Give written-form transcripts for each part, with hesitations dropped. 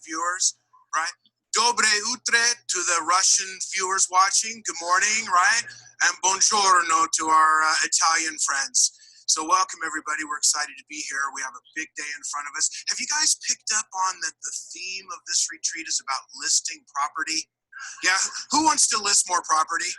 viewers, right? Dobre utre to the Russian viewers watching. Good morning, right? And buongiorno to our Italian friends. So welcome, everybody. We're excited to be here. We have a big day in front of us. Have you guys picked up on that the theme of this retreat is about listing property? Yeah, who wants to list more property?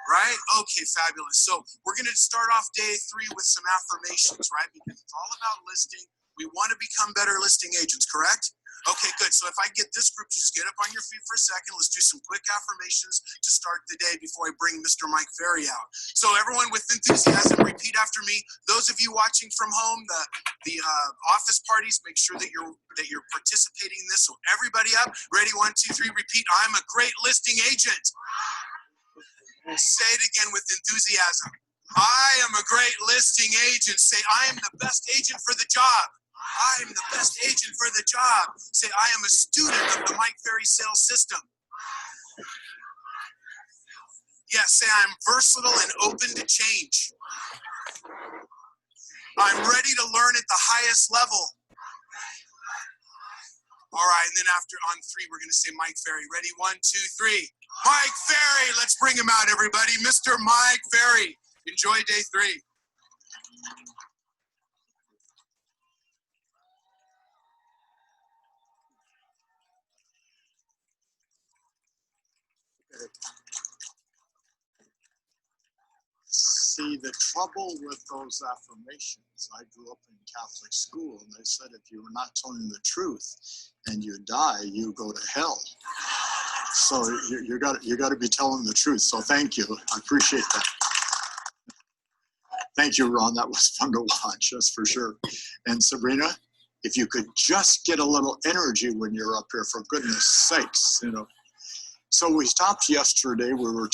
Right? Okay, fabulous. So we're going to start off day 3 with some affirmations, right? Because it's all about listing. We want to become better listing agents, correct? Okay, good. So if I get this group to just get up on your feet for a second, let's do some quick affirmations to start the day before I bring Mr. Mike Ferry out. So everyone with enthusiasm, repeat after me. Those of you watching from home, the office parties, make sure that you're participating in this. So everybody up, ready? 1, 2, 3. Repeat. I'm a great listing agent. Say it again with enthusiasm. I am a great listing agent. Say, I am the best agent for the job. I am the best agent for the job. Say, I am a student of the Mike Ferry sales system. Yes, say, I'm versatile and open to change. I'm ready to learn at the highest level. All right, and then after on 3, we're going to say Mike Ferry. Ready? 1, 2, 3. Mike Ferry. Let's bring him out, everybody. Mr. Mike Ferry. Enjoy day 3. See, the trouble with those affirmations, I grew up in Catholic school, and they said if you were not telling the truth and you die, you go to hell. So you got to be telling the truth. So thank you. I appreciate that. Thank you, Ron. That was fun to watch, that's for sure. And Sabrina, if you could just get a little energy when you're up here, for goodness sakes, you know. So we stopped yesterday. We were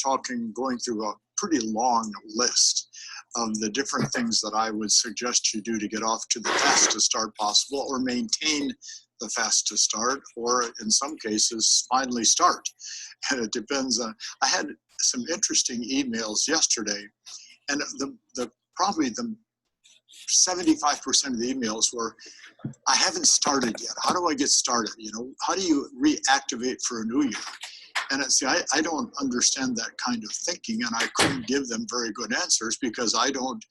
going through a pretty long list of the different things that I would suggest you do to get off to the fastest start possible, or maintain the fastest start, or in some cases, finally start. And it depends on, I had some interesting emails yesterday, and probably the 75% of the emails were, I haven't started yet. How do I get started? You know, how do you reactivate for a new year? And see, I don't understand that kind of thinking, and I couldn't give them very good answers because I don't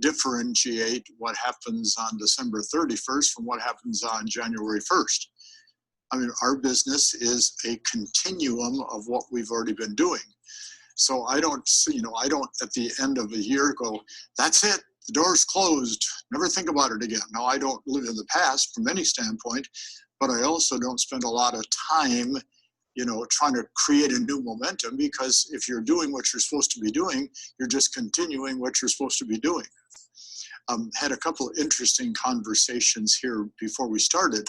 differentiate what happens on December 31st from what happens on January 1st. I mean, our business is a continuum of what we've already been doing. So I don't at the end of a year go, that's it, the door's closed, never think about it again. Now, I don't live in the past from any standpoint, but I also don't spend a lot of time trying to create a new momentum, because if you're doing what you're supposed to be doing, you're just continuing what you're supposed to be doing. Had a couple of interesting conversations here before we started,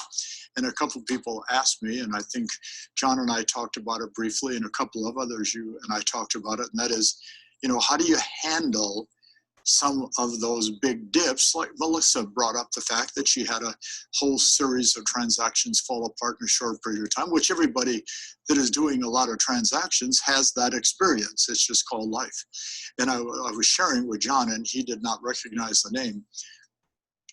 and a couple of people asked me, and I think John and I talked about it briefly, and a couple of others, you and I talked about it, and that is, how do you handle some of those big dips? Like Melissa brought up the fact that she had a whole series of transactions fall apart in a short period of time, which everybody that is doing a lot of transactions has that experience. It's just called life. And I was sharing with John, and he did not recognize the name.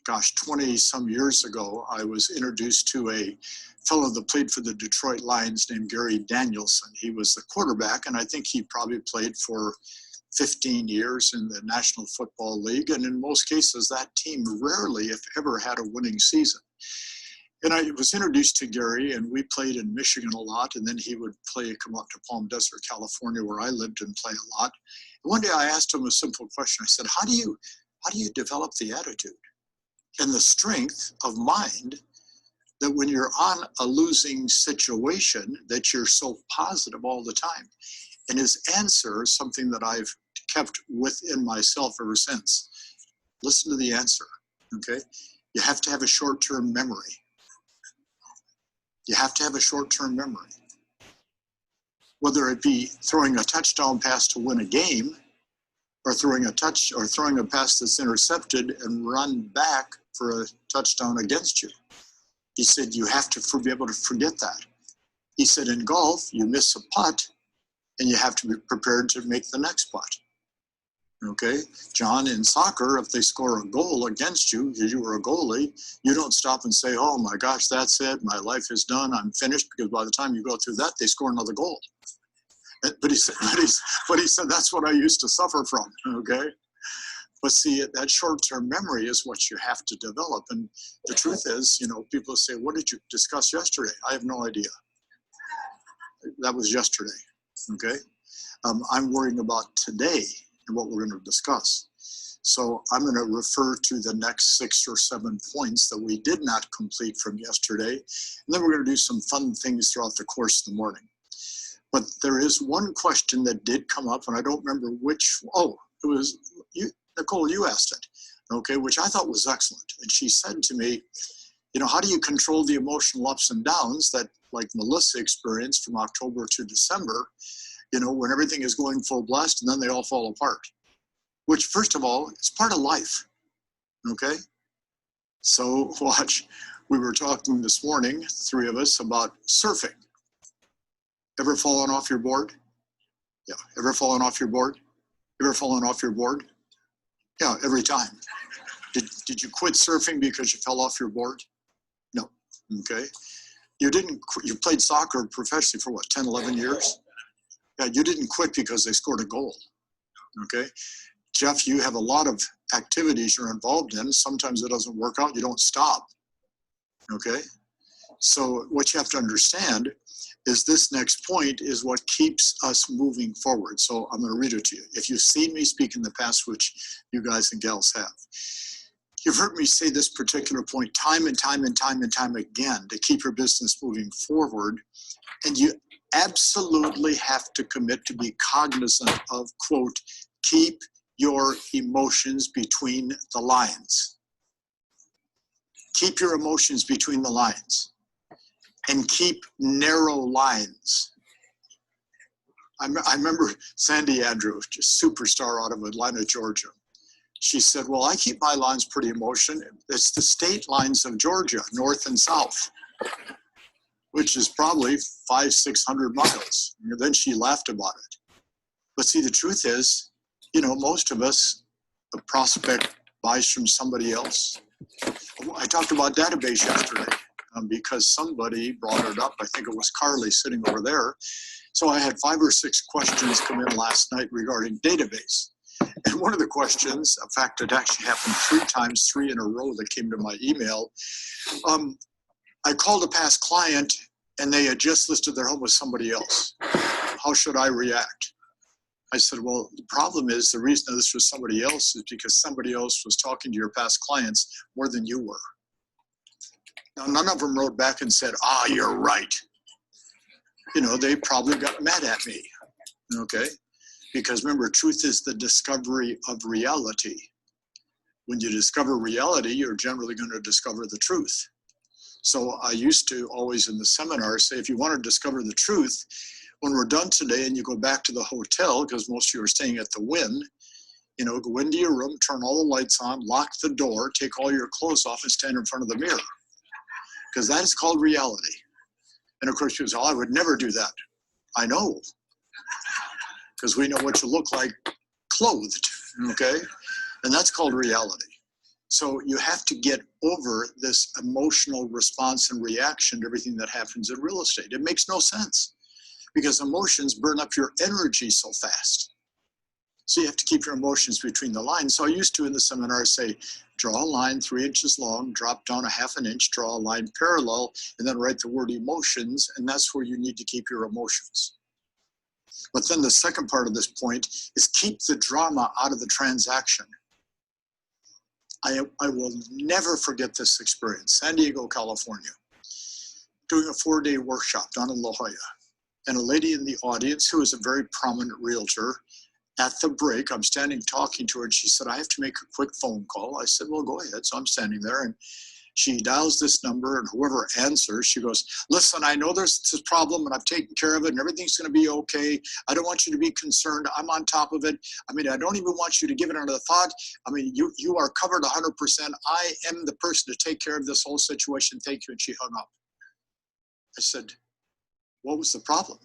Gosh, 20 some years ago, I was introduced to a fellow that played for the Detroit Lions named Gary Danielson. He was the quarterback, and I think he probably played for 15 years in the National Football League, and in most cases that team rarely, if ever, had a winning season. And I was introduced to Gary, and we played in Michigan a lot, and then he would come up to Palm Desert, California, where I lived, and play a lot. And one day I asked him a simple question. I said, how do you develop the attitude and the strength of mind that when you're on a losing situation that you're so positive all the time? And his answer is something that I've kept within myself ever since. Listen to the answer, okay? You have to have a short-term memory. You have to have a short-term memory. Whether it be throwing a touchdown pass to win a game, or throwing a pass that's intercepted and run back for a touchdown against you. He said, you have to be able to forget that. He said, in golf, you miss a putt, and you have to be prepared to make the next putt. Okay, John, in soccer, if they score a goal against you, because you were a goalie, you don't stop and say, oh my gosh, that's it, my life is done, I'm finished, because by the time you go through that, they score another goal. But he said, that's what I used to suffer from, okay? But see, that short-term memory is what you have to develop. And the truth is, people say, what did you discuss yesterday? I have no idea. That was yesterday, okay? I'm worrying about today and what we're going to discuss. So I'm going to refer to the next 6 or 7 points that we did not complete from yesterday. And then we're going to do some fun things throughout the course of the morning. But there is one question that did come up, and I don't remember which. Oh, it was you, Nicole, you asked it, okay, which I thought was excellent. And she said to me, how do you control the emotional ups and downs that, like Melissa experienced from October to December, when everything is going full blast and then they all fall apart? Which, first of all, it's part of life, okay? So watch, we were talking this morning, 3 of us, about surfing. Ever fallen off your board? Yeah, ever fallen off your board? Ever fallen off your board? Yeah, every time. Did you quit surfing because you fell off your board? No, okay. You played soccer professionally for what, 10, 11 years? Yeah, you didn't quit because they scored a goal, okay? Jeff, you have a lot of activities you're involved in. Sometimes it doesn't work out, you don't stop, okay? So what you have to understand is this next point is what keeps us moving forward. So I'm going to read it to you. If you've seen me speak in the past, which you guys and gals have, you've heard me say this particular point time and time and time and time again to keep your business moving forward. And you absolutely have to commit to be cognizant of, quote, keep your emotions between the lines. Keep your emotions between the lines. And keep narrow lines. I remember Sandy Andrew, just superstar out of Atlanta, Georgia. She said, well, I keep my lines pretty emotional. It's the state lines of Georgia, north and south, which is probably 500-600 miles. And then she laughed about it. But see, the truth is, most of us, the prospect buys from somebody else. I talked about database yesterday. Because somebody brought it up. I think it was Carly sitting over there. So I had 5 or 6 questions come in last night regarding database. And one of the questions, in fact, it actually happened 3 times, 3 in a row that came to my email. I called a past client and they had just listed their home with somebody else. How should I react? I said, well, the problem is the reason this was somebody else is because somebody else was talking to your past clients more than you were. Now, none of them wrote back and said, you're right. They probably got mad at me, okay? Because remember, truth is the discovery of reality. When you discover reality, you're generally going to discover the truth. So I used to always in the seminar say, if you want to discover the truth, when we're done today and you go back to the hotel, because most of you are staying at the Wynn, go into your room, turn all the lights on, lock the door, take all your clothes off and stand in front of the mirror. Because that is called reality. And of course, you say, I would never do that. I know. Because we know what you look like clothed, okay? And that's called reality. So you have to get over this emotional response and reaction to everything that happens in real estate. It makes no sense because emotions burn up your energy so fast. So you have to keep your emotions between the lines. So I used to in the seminar say, draw a line 3 inches long, drop down a 1/2 inch, draw a line parallel, and then write the word emotions, and that's where you need to keep your emotions. But then the second part of this point is keep the drama out of the transaction. I will never forget this experience. San Diego, California, doing a 4-day workshop down in La Jolla. And a lady in the audience who is a very prominent realtor, at the break, I'm standing talking to her and she said, I have to make a quick phone call. I said, well, go ahead. So I'm standing there and she dials this number and whoever answers, she goes, listen, I know there's this problem and I've taken care of it and everything's going to be okay. I don't want you to be concerned. I'm on top of it. I mean, I don't even want you to give it another thought. I mean, you are covered 100%. I am the person to take care of this whole situation. Thank you. And she hung up. I said, what was the problem?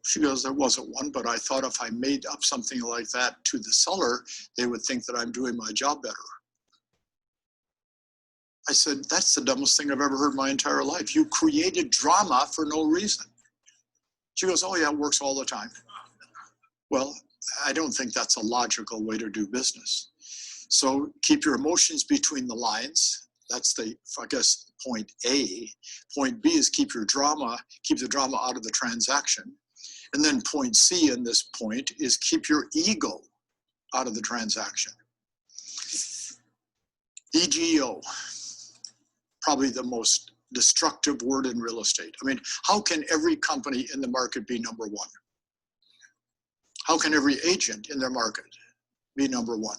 She goes, there wasn't one, but I thought if I made up something like that to the seller, they would think that I'm doing my job better. I said, that's the dumbest thing I've ever heard in my entire life. You created drama for no reason. She goes, oh yeah, it works all the time. Well, I don't think that's a logical way to do business. So keep your emotions between the lines. That's the, I guess, point A. Point B is keep the drama out of the transaction. And then point C in this point is keep your ego out of the transaction. EGO, probably the most destructive word in real estate. I mean, how can every company in the market be number one? How can every agent in their market be number one?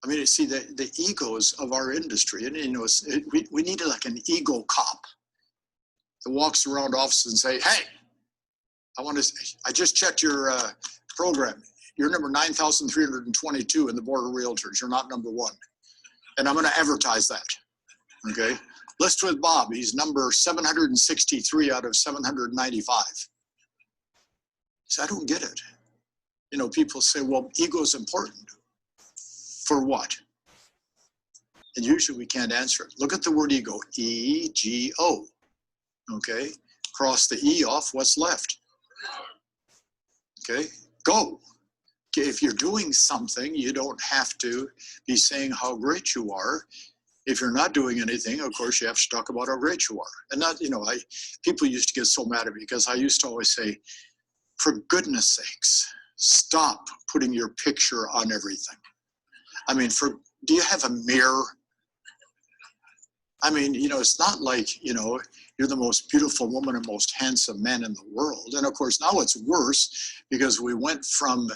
I mean, you see the egos of our industry, and you know, we need like an ego cop that walks around offices and say, hey, I just checked your program. You're number 9,322 in the Board of Realtors. You're not number one. And I'm going to advertise that. Okay. List with Bob. He's number 763 out of 795. So I don't get it. You know, people say, well, ego is important. For what? And usually we can't answer it. Look at the word ego. E-G-O. Okay. Cross the E off. What's left? Okay. Go. If you're doing something, you don't have to be saying how great you are. If you're not doing anything, of course, you have to talk about how great you are. And that, you know, people used to get so mad at me because I used to always say, for goodness sakes, stop putting your picture on everything. I mean, do you have a mirror? I mean, you know, it's not like, you know, you're the most beautiful woman and most handsome man in the world. And of course, now it's worse because we went from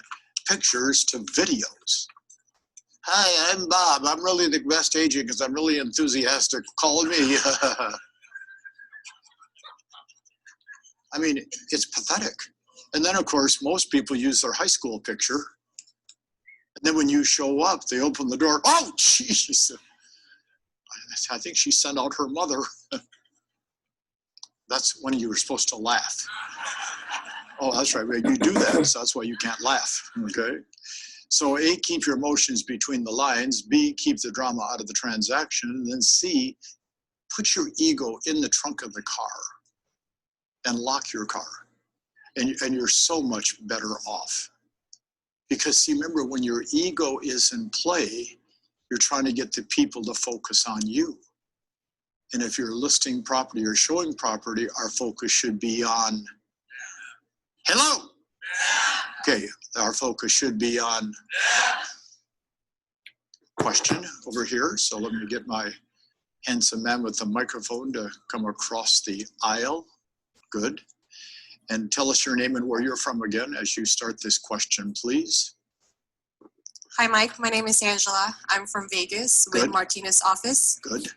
pictures to videos. Hi, I'm Bob. I'm really the best agent because I'm really enthusiastic. Call me. I mean, it's pathetic. And then, of course, most people use their high school picture. And then when you show up, they open the door. Oh, jeez. I think she sent out her mother. That's when you were supposed to laugh. Oh, that's right. You do that, so that's why you can't laugh. Okay. So A, keep your emotions between the lines. B, keep the drama out of the transaction. And then C, put your ego in the trunk of the car and lock your car. And you're so much better off. Because see, remember, when your ego is in play, you're trying to get the people to focus on you. And if you're listing property or showing property, our focus should be on, hello. Okay, our focus should be on question over here. So let me get my handsome man with the microphone to come across the aisle. Good. And tell us your name and where you're from again as you start this question, please. Hi, Mike. My name is Angela. I'm from Vegas with Martinez office. Good.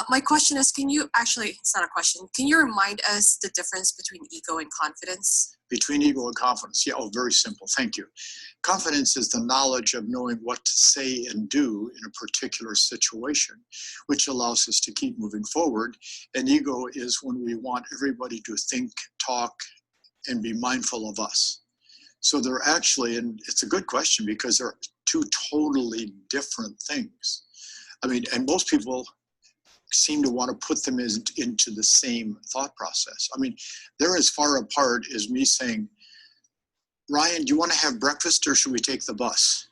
My question is, it's not a question. Can you remind us the difference between ego and confidence? Between ego and confidence. Yeah, very simple. Thank you. Confidence is the knowledge of knowing what to say and do in a particular situation, which allows us to keep moving forward. And ego is when we want everybody to think, talk, and be mindful of us. So they're actually, and it's a good question because they're two totally different things. I mean, and most people seem to want to put them into the same thought process. I mean, they're as far apart as me saying, Ryan, do you want to have breakfast or should we take the bus?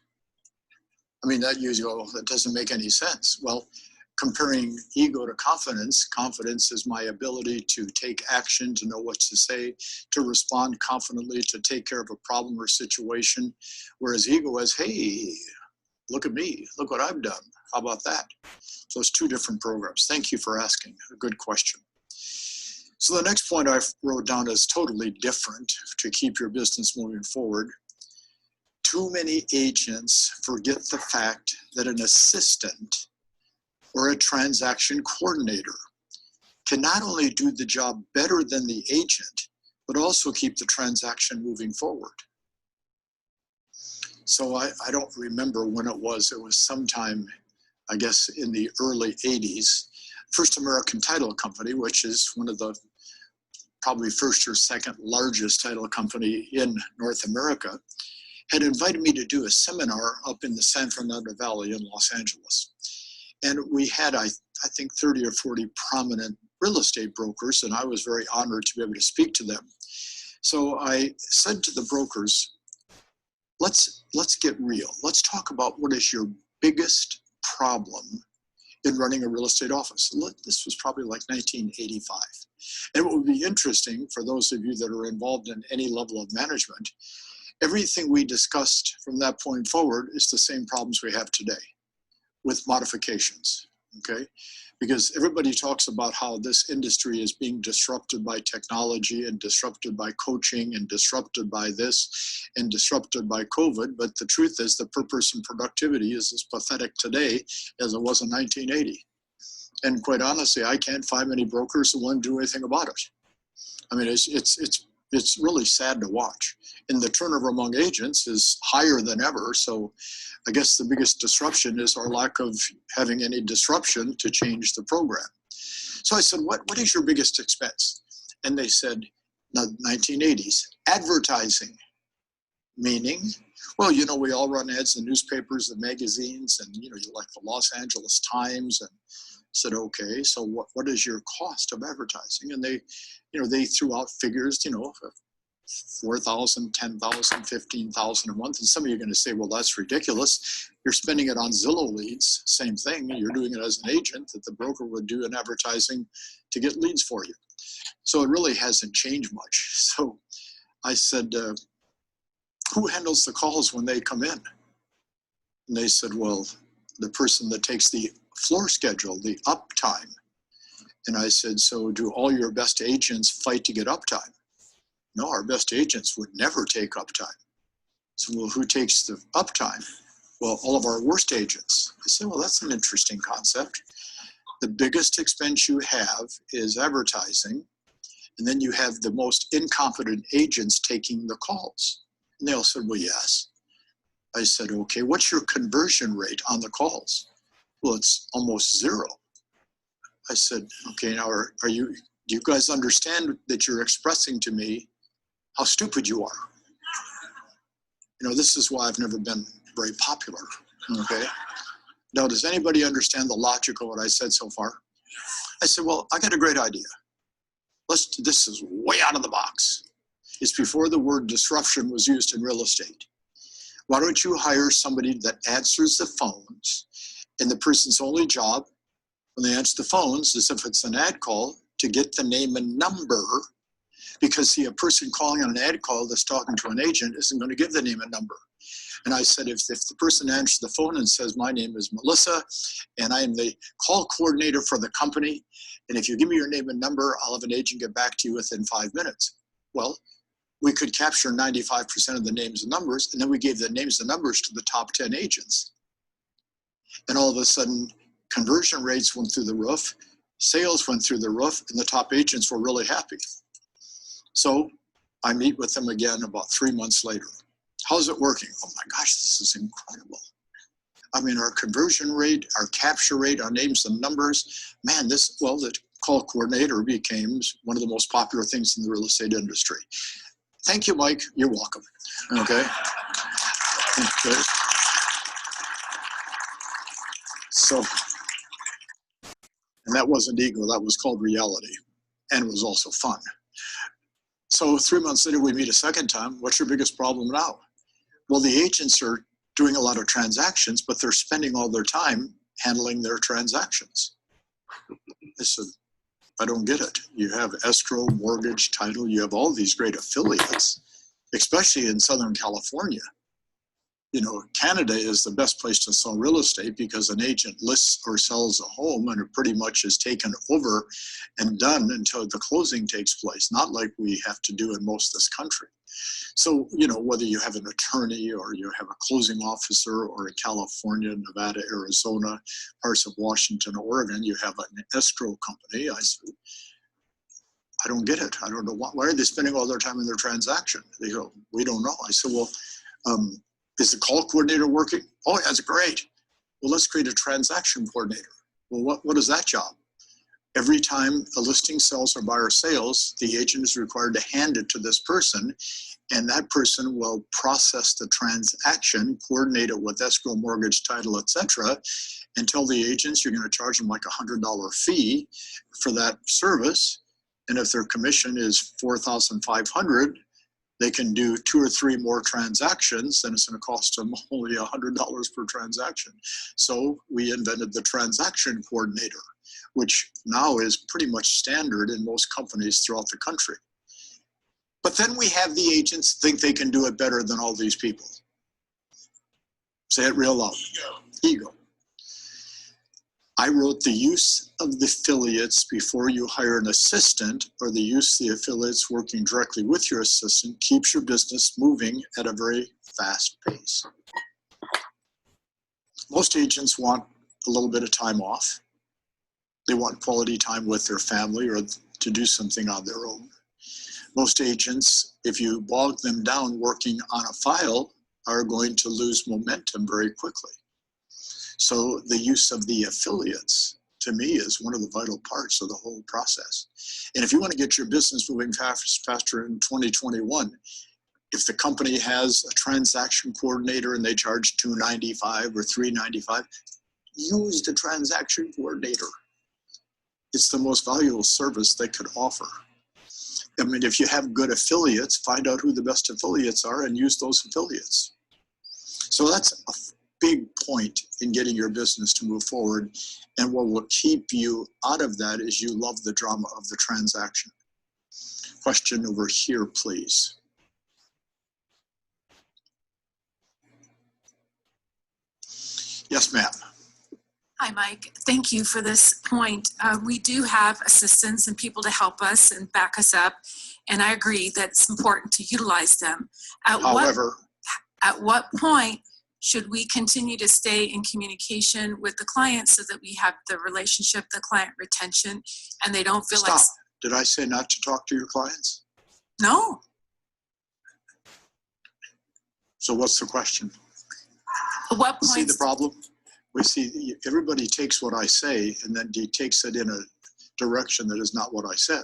I mean, that usually, that doesn't make any sense. Well, comparing ego to confidence, confidence is my ability to take action, to know what to say, to respond confidently, to take care of a problem or situation. Whereas ego is, hey, look at me, look what I've done. How about that? So it's two different programs. Thank you for asking. A good question. So the next point I wrote down is totally different to keep your business moving forward. Too many agents forget the fact that an assistant or a transaction coordinator can not only do the job better than the agent, but also keep the transaction moving forward. So I don't remember when it was sometime, I guess, in the early 80s. First American Title Company, which is one of the probably first or second largest title company in North America, had invited me to do a seminar up in the San Fernando Valley in Los Angeles. And we had, I think, 30 or 40 prominent real estate brokers, and I was very honored to be able to speak to them. So I said to the brokers, let's get real. Let's talk about what is your biggest problem in running a real estate office. This was probably like 1985. And what would be interesting for those of you that are involved in any level of management, everything we discussed from that point forward is the same problems we have today with modifications, okay? Because everybody talks about how this industry is being disrupted by technology and disrupted by coaching and disrupted by this and disrupted by COVID. But the truth is the per person productivity is as pathetic today as it was in 1980. And quite honestly, I can't find many brokers who want to do anything about it. I mean, it's really sad to watch. And the turnover among agents is higher than ever. So I guess the biggest disruption is our lack of having any disruption to change the program. So I said, what is your biggest expense? And they said, the 1980s, advertising. Meaning, well, you know, we all run ads in newspapers and magazines and, you know, you like the Los Angeles Times, and said, okay, so what is your cost of advertising? And they, you know, they threw out figures, you know, $4,000, $10,000, $15,000 a month. And some of you are going to say, well, that's ridiculous. You're spending it on Zillow leads. Same thing. You're doing it as an agent that the broker would do in advertising to get leads for you. So it really hasn't changed much. So I said, who handles the calls when they come in? And they said, well, the person that takes the floor schedule, the uptime. And I said, so do all your best agents fight to get uptime? No, our best agents would never take uptime. So, well, who takes the uptime? Well, all of our worst agents. I said, well, that's an interesting concept. The biggest expense you have is advertising, and then you have the most incompetent agents taking the calls. And they all said, well, yes. I said, okay, what's your conversion rate on the calls? Well, it's almost zero. I said, okay, now do you guys understand that you're expressing to me how stupid you are? You know, this is why I've never been very popular, okay? Now, does anybody understand the logic of what I said so far? I said, well, I got a great idea. This is way out of the box. It's before the word disruption was used in real estate. Why don't you hire somebody that answers the phones, and the person's only job when they answer the phones is, if it's an ad call, to get the name and number, because see, a person calling on an ad call that's talking to an agent isn't going to give the name and number. And I said, if the person answers the phone and says, my name is Melissa, and I am the call coordinator for the company, and if you give me your name and number, I'll have an agent get back to you within 5 minutes. Well, we could capture 95% of the names and numbers, and then we gave the names and numbers to the top 10 agents. And all of a sudden, conversion rates went through the roof, sales went through the roof, and the top agents were really happy. So I meet with them again about 3 months later. How's it working? Oh my gosh, this is incredible. I mean, our conversion rate, our capture rate, our names and numbers, man, the call coordinator became one of the most popular things in the real estate industry. Thank you, Mike. You're welcome. Okay. Okay. So, and that wasn't ego, that was called reality. And it was also fun. So 3 months later, we meet a second time. What's your biggest problem now? Well, the agents are doing a lot of transactions, but they're spending all their time handling their transactions. I said, I don't get it. You have escrow, mortgage, title, you have all these great affiliates, especially in Southern California. You know, Canada is the best place to sell real estate because an agent lists or sells a home and it pretty much is taken over and done until the closing takes place, not like we have to do in most of this country. So, you know, whether you have an attorney or you have a closing officer, or in California, Nevada, Arizona, parts of Washington, Oregon, you have an escrow company. I said, I don't get it. I don't know why are they spending all their time in their transaction? They go, we don't know. I said, well, is the call coordinator working? Oh, yeah, that's great. Well, let's create a transaction coordinator. Well, what is that job? Every time a listing sells or buyer sales, the agent is required to hand it to this person, and that person will process the transaction, coordinate it with escrow, mortgage, title, etc., and tell the agents you're going to charge them like $100 fee for that service. And if their commission is $4,500, they can do 2 or 3 more transactions, and it's going to cost them only $100 per transaction. So we invented the transaction coordinator, which now is pretty much standard in most companies throughout the country. But then we have the agents think they can do it better than all these people. Say it real loud. Ego. I wrote the use of the affiliates before you hire an assistant, or the use of the affiliates working directly with your assistant, keeps your business moving at a very fast pace. Most agents want a little bit of time off. They want quality time with their family or to do something on their own. Most agents, if you bog them down working on a file, are going to lose momentum very quickly. So the use of the affiliates, to me, is one of the vital parts of the whole process. And if you want to get your business moving faster in 2021, if the company has a transaction coordinator and they charge $295 or $395, use the transaction coordinator. It's the most valuable service they could offer. I mean, if you have good affiliates, find out who the best affiliates are and use those affiliates. So that's a big point in getting your business to move forward. And what will keep you out of that is you love the drama of the transaction. Question over here, please. Yes, ma'am. Hi, Mike. Thank you for this point. We do have assistants and people to help us and back us up, and I agree that it's important to utilize them. However, at what point should we continue to stay in communication with the client so that we have the relationship, the client retention, and they don't feel stop. Did I say not to talk to your clients? No. So what's the question? At what point? See the problem? We see everybody takes what I say and then he takes it in a direction that is not what I said.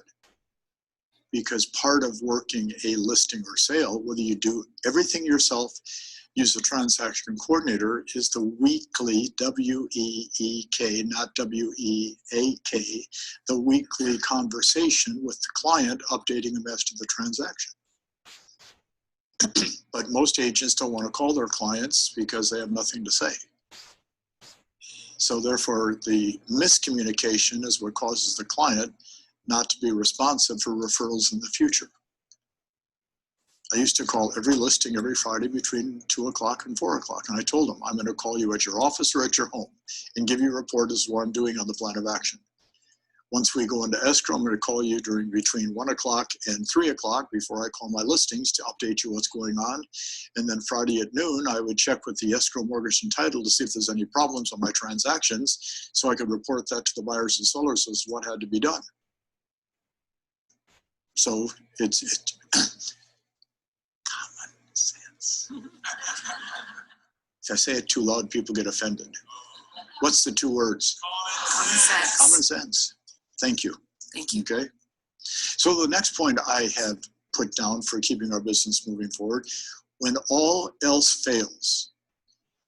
Because part of working a listing or sale, whether you do everything yourself, use a transaction coordinator, is the weekly, W-E-E-K, not W-E-A-K, the weekly conversation with the client, updating them as to the transaction. But most agents don't want to call their clients because they have nothing to say. So therefore, the miscommunication is what causes the client not to be responsive for referrals in the future. I used to call every listing every Friday between 2 o'clock and 4 o'clock. And I told them, I'm going to call you at your office or at your home and give you a report as to what I'm doing on the plan of action. Once we go into escrow, I'm going to call you between 1 o'clock and 3 o'clock before I call my listings to update you what's going on. And then Friday at noon, I would check with the escrow, mortgage, and title to see if there's any problems on my transactions so I could report that to the buyers and sellers as to what had to be done. So it's common sense. If I say it too loud, people get offended. What's the 2 words? Common sense. Common sense. Thank you. Thank you. Okay. So the next point I have put down for keeping our business moving forward, when all else fails,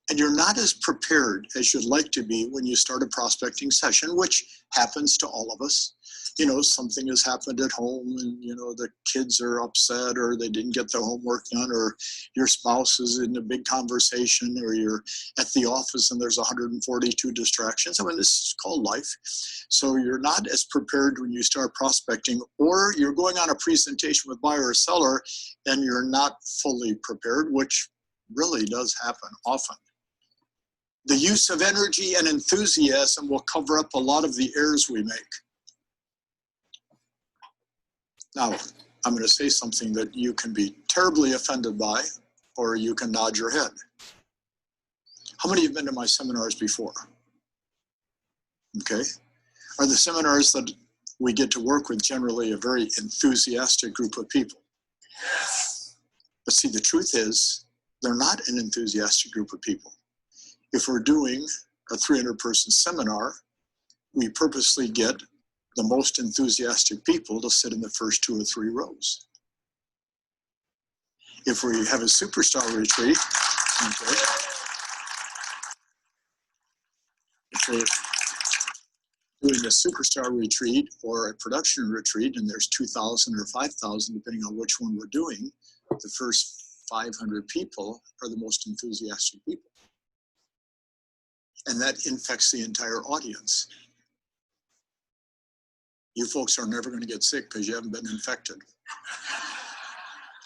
and you're not as prepared as you'd like to be when you start a prospecting session, which happens to all of us. You know, something has happened at home and, you know, the kids are upset or they didn't get their homework done, or your spouse is in a big conversation, or you're at the office and there's 142 distractions. I mean, this is called life. So you're not as prepared when you start prospecting, or you're going on a presentation with buyer or seller and you're not fully prepared, which really does happen often. The use of energy and enthusiasm will cover up a lot of the errors we make. Now, I'm going to say something that you can be terribly offended by, or you can nod your head. How many have been to my seminars before? Okay. Are the seminars that we get to work with generally a very enthusiastic group of people? Yes. But see, the truth is, they're not an enthusiastic group of people. If we're doing a 300-person seminar, we purposely get the most enthusiastic people to sit in the first 2 or 3 rows. If we have a superstar retreat, okay, if we're doing a superstar retreat or a production retreat and there's 2,000 or 5,000, depending on which one we're doing, the first 500 people are the most enthusiastic people. And that infects the entire audience. You folks are never going to get sick because you haven't been infected.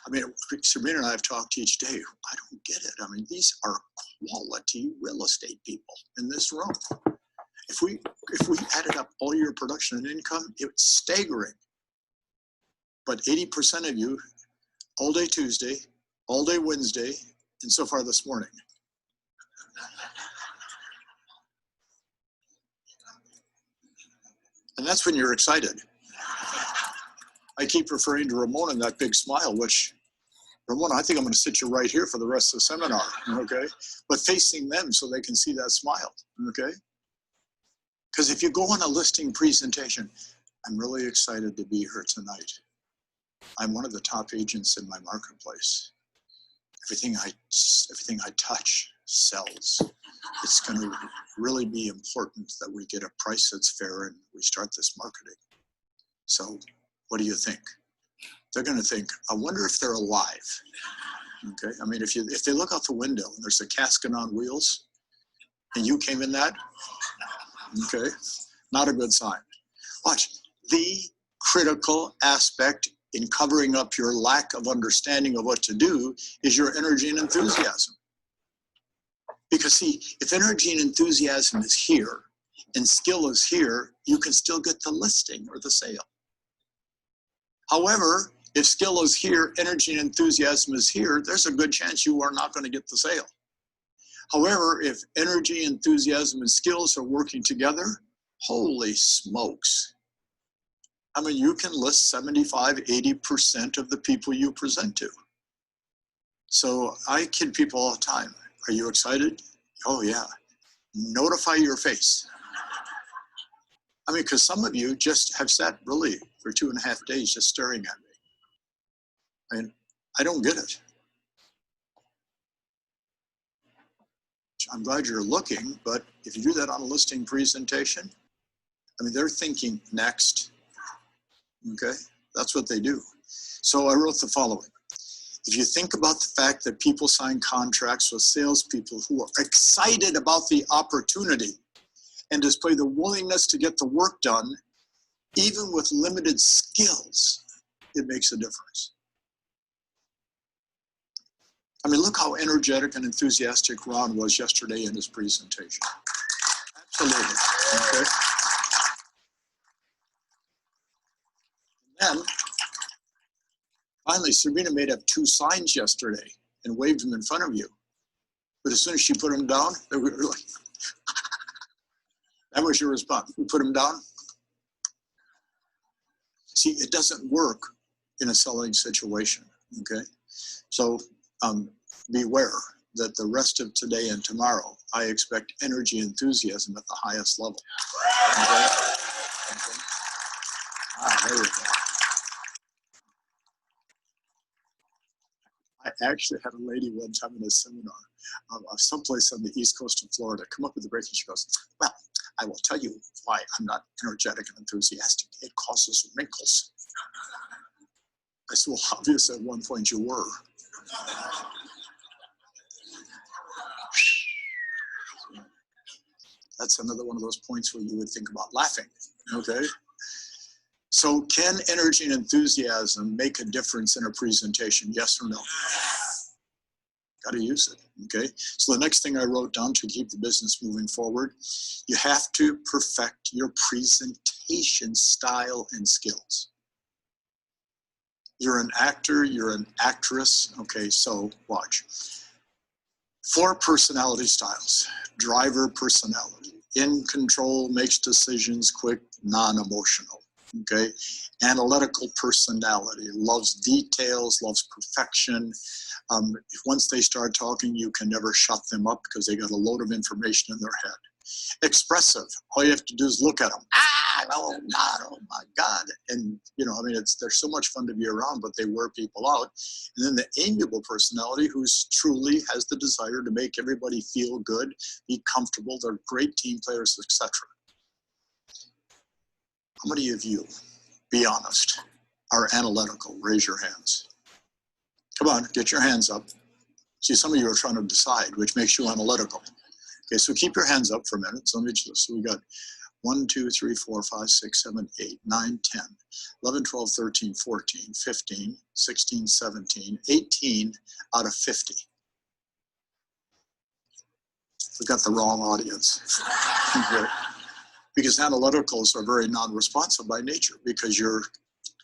I mean, Sabrina and I have talked each day. I don't get it. I mean, these are quality real estate people in this room. If we added up all your production and income, it's staggering. But 80% of you, all day Tuesday, all day Wednesday, and so far this morning. And that's when you're excited. I keep referring to Ramona and that big smile, which, Ramona, I think I'm going to sit you right here for the rest of the seminar, okay? But facing them so they can see that smile, okay? Because if you go on a listing presentation, I'm really excited to be here tonight. I'm one of the top agents in my marketplace. Everything I touch sells. It's going to really be important that we get a price that's fair and we start this marketing. So what do you think? They're going to think, I wonder if they're alive. Okay, I mean, if they look out the window and there's a casket on wheels and you came in that, okay, not a good sign. Watch, the critical aspect in covering up your lack of understanding of what to do is your energy and enthusiasm. Because see, if energy and enthusiasm is here and skill is here, you can still get the listing or the sale. However, if skill is here, energy and enthusiasm is here, there's a good chance you are not going to get the sale. However, if energy, enthusiasm, and skills are working together, holy smokes. I mean, you can list 75, 80% of the people you present to. So I kid people all the time. Are you excited? Oh yeah. Notify your face. I mean, because some of you just have sat really for 2.5 days just staring at me. I mean, I don't get it. I'm glad you're looking, but if you do that on a listing presentation, I mean, they're thinking next. Okay, that's what they do. So I wrote the following. If you think about the fact that people sign contracts with salespeople who are excited about the opportunity and display the willingness to get the work done, even with limited skills, it makes a difference. I mean, look how energetic and enthusiastic Ron was yesterday in his presentation. Absolutely, okay? And then, finally, Sabrina made up 2 signs yesterday and waved them in front of you. But as soon as she put them down, they were like, that was your response. We put them down. See, it doesn't work in a selling situation, okay? So beware that the rest of today and tomorrow, I expect energy, enthusiasm at the highest level. Okay? Okay. Ah, there we go. I actually had a lady one time in a seminar, someplace on the east coast of Florida, come up with the break and she goes, well, I will tell you why I'm not energetic and enthusiastic. It causes wrinkles. I said, well, obviously at one point you were. That's another one of those points where you would think about laughing, okay? So can energy and enthusiasm make a difference in a presentation? Yes or no? Got to use it, okay? So the next thing I wrote down to keep the business moving forward, you have to perfect your presentation style and skills. You're an actor, you're an actress, okay, so watch. 4 personality styles. Driver personality, in control, makes decisions quick, non-emotional. Okay, analytical personality, loves details, loves perfection. Once they start talking, you can never shut them up because they got a load of information in their head. Expressive, all you have to do is look at them. Ah! oh God, oh my God. And, you know, I mean, they're so much fun to be around, but they wear people out. And then the amiable personality who's truly has the desire to make everybody feel good, be comfortable, they're great team players, etc. How many of you, be honest, are analytical? Raise your hands. Come on, get your hands up. See, some of you are trying to decide, which makes you analytical. Okay, so keep your hands up for a minute. So we got 1, 2, 3, 4, 5, 6, 7, 8, 9, 10, 11, 12, 13, 14, 15, 16, 17, 18 out of 50. We got the wrong audience. Okay. Because analyticals are very non-responsive by nature because you're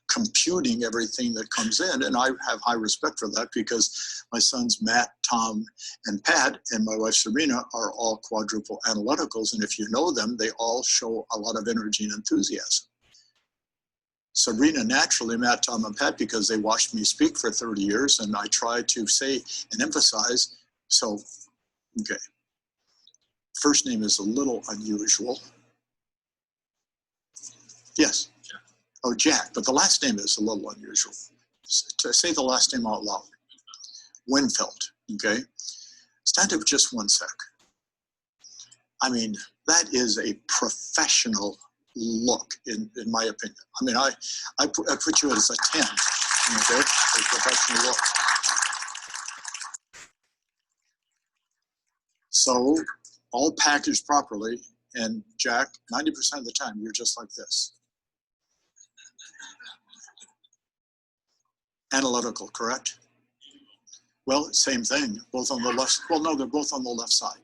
computing everything that comes in. And I have high respect for that because my sons, Matt, Tom, and Pat, and my wife, Sabrina, are all quadruple analyticals. And if you know them, they all show a lot of energy and enthusiasm. Sabrina, naturally, Matt, Tom, and Pat, because they watched me speak for 30 years, and I try to say and emphasize. So, okay. First name is a little unusual. Yes. Oh, Jack, but the last name is a little unusual. To say the last name out loud. Winfeld, okay? Stand up just one sec. I mean, that is a professional look, in my opinion. I mean, I put you as a 10, okay? A professional look. So, all packaged properly, and Jack, 90% of the time, you're just like this. Analytical, correct? Well, same thing, both on the left. Well, no, they're both on the left side.